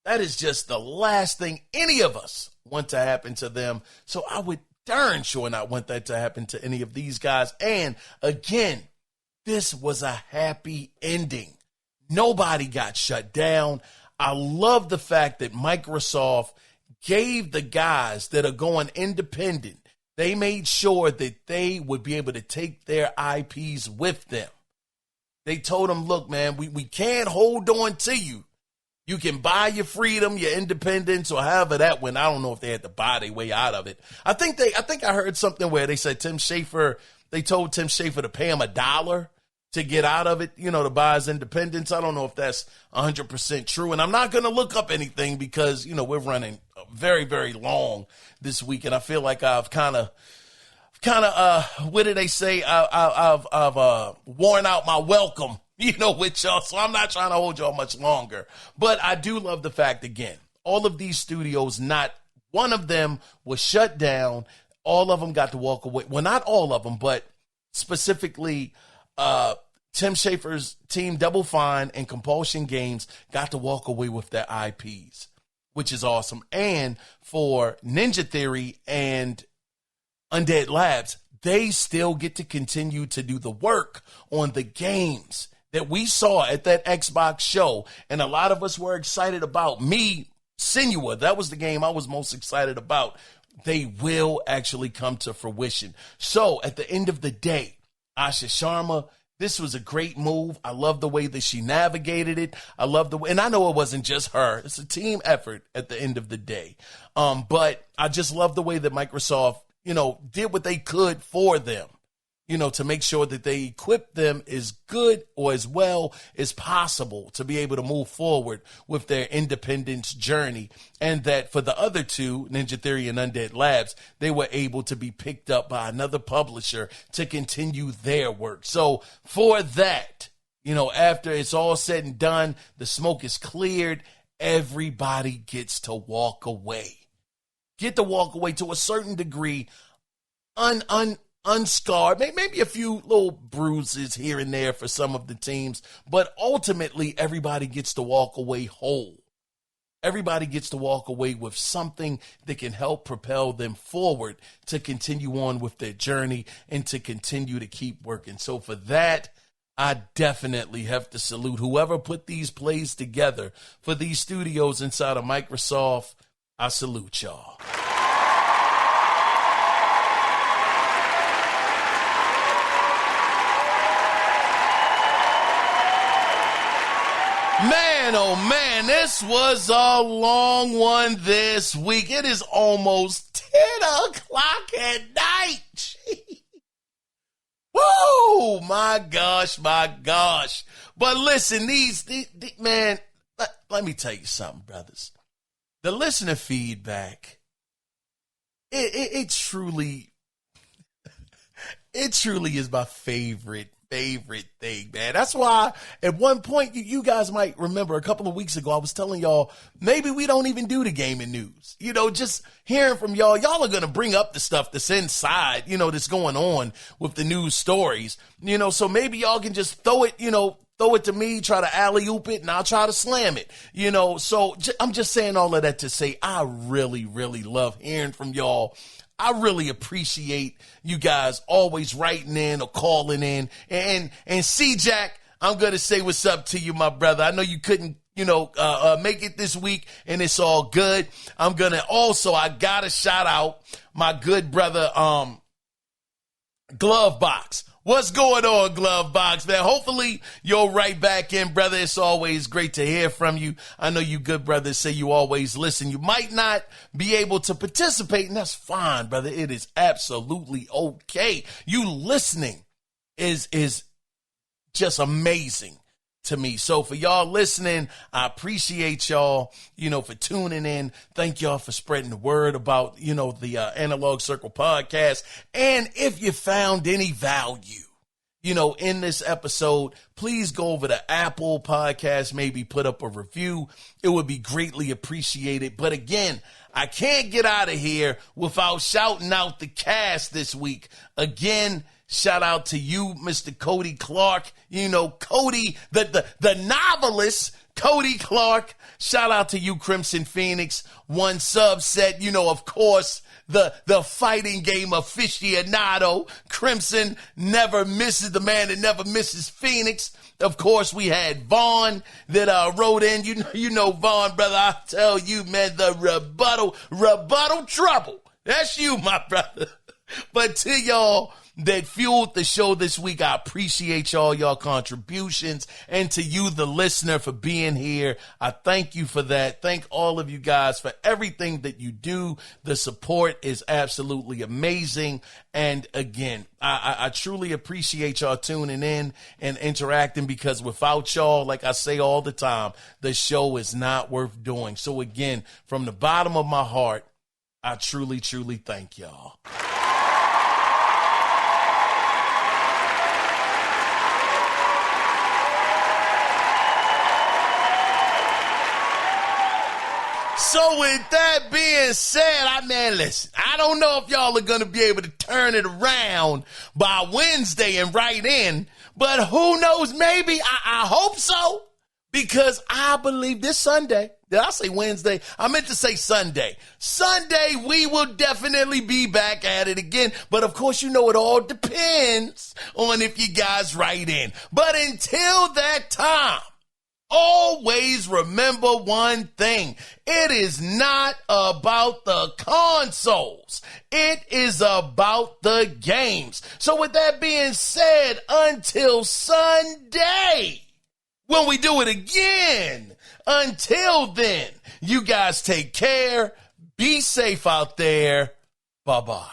that is just the last thing any of us want to happen to them. So I would darn sure not want that to happen to any of these guys. And again, this was a happy ending. Nobody got shut down. I love the fact that Microsoft gave the guys that are going independent, they made sure that they would be able to take their IPs with them. They told them, look, man, we can't hold on to you. You can buy your freedom, your independence, or however that went. I don't know if they had to buy their way out of it. I think I heard something where they said they told Tim Schafer to pay him $1 to get out of it, you know, to buy his independence. I don't know if that's 100% true. And I'm not going to look up anything because, you know, we're running very, very long this week. And I feel like I've kind of, what do they say? I've worn out my welcome, you know, with y'all. So I'm not trying to hold y'all much longer. But I do love the fact, again, all of these studios, not one of them was shut down. All of them got to walk away. Well, not all of them, but specifically Tim Schafer's team, Double Fine and Compulsion Games, got to walk away with their IPs, which is awesome. And for Ninja Theory and Undead Labs, they still get to continue to do the work on the games that we saw at that Xbox show. And a lot of us were excited about. Me, Senua, that was the game I was most excited about. They will actually come to fruition. So at the end of the day, Asha Sharma, this was a great move. I love the way that she navigated it. I love the way, and I know it wasn't just her. It's a team effort at the end of the day. But I just love the way that Microsoft, you know, did what they could for them, you know, to make sure that they equipped them as good or as well as possible to be able to move forward with their independence journey. And that for the other two, Ninja Theory and Undead Labs, they were able to be picked up by another publisher to continue their work. So for that, you know, after it's all said and done, the smoke is cleared, everybody gets to walk away. Get to walk away to a certain degree, unscarred, maybe a few little bruises here and there for some of the teams, but ultimately everybody gets to walk away whole. Everybody gets to walk away with something that can help propel them forward to continue on with their journey and to continue to keep working. So for that, I definitely have to salute whoever put these plays together for these studios inside of Microsoft. I salute y'all. Man, oh man, this was a long one this week. It is almost 10 o'clock at night. Woo, my gosh. But listen, these man, let me tell you something, brothers. The listener feedback, it truly is my favorite thing, man. That's why at one point, you guys might remember a couple of weeks ago, I was telling y'all, maybe we don't even do the gaming news. Just hearing from y'all are going to bring up the stuff that's inside, that's going on with the news stories, so maybe y'all can just throw it to me, try to alley-oop it, and I'll try to slam it, so I'm just saying all of that to say I really, really love hearing from y'all. I really appreciate you guys always writing in or calling in. And C-Jack, I'm going to say what's up to you, my brother. I know you couldn't, make it this week, and it's all good. I'm going to also, I got to shout out my good brother, Glove Box. What's going on, Glove Box, man? Hopefully you're right back in, brother. It's always great to hear from you. I know you good brothers say you always listen. You might not be able to participate, and that's fine, brother. It is absolutely okay. You listening is just amazing to me. So for y'all listening, I appreciate y'all, for tuning in. Thank y'all for spreading the word about, the Analog Circle podcast. And if you found any value, in this episode, please go over to Apple Podcasts, maybe put up a review. It would be greatly appreciated. But again, I can't get out of here without shouting out the cast this week. Again, shout out to you, Mr. Cody Clark. Cody, the novelist, Cody Clark. Shout out to you, Crimson Phoenix. One subset, of course, the fighting game aficionado. Crimson never misses, the man that never misses Phoenix. Of course, we had Vaughn that wrote in. You know Vaughn, brother. I tell you, man, the rebuttal trouble. That's you, my brother. But to y'all that fueled the show this week, I appreciate y'all contributions. And to you, the listener, for being here, I thank you for that. Thank all of you guys for everything that you do. The support is absolutely amazing. And again, I truly appreciate y'all tuning in and interacting, because without y'all, like I say all the time, the show is not worth doing. So again, from the bottom of my heart, I truly, truly thank y'all. So with that being said, listen, I don't know if y'all are going to be able to turn it around by Wednesday and write in, but who knows, maybe, I hope so, because I believe this Sunday, did I say Wednesday? I meant to say Sunday. Sunday, we will definitely be back at it again, but of course, it all depends on if you guys write in. But until that time, always remember one thing. It is not about the consoles. It is about the games. So with that being said, until Sunday, when we do it again, until then, you guys take care. Be safe out there. Bye-bye.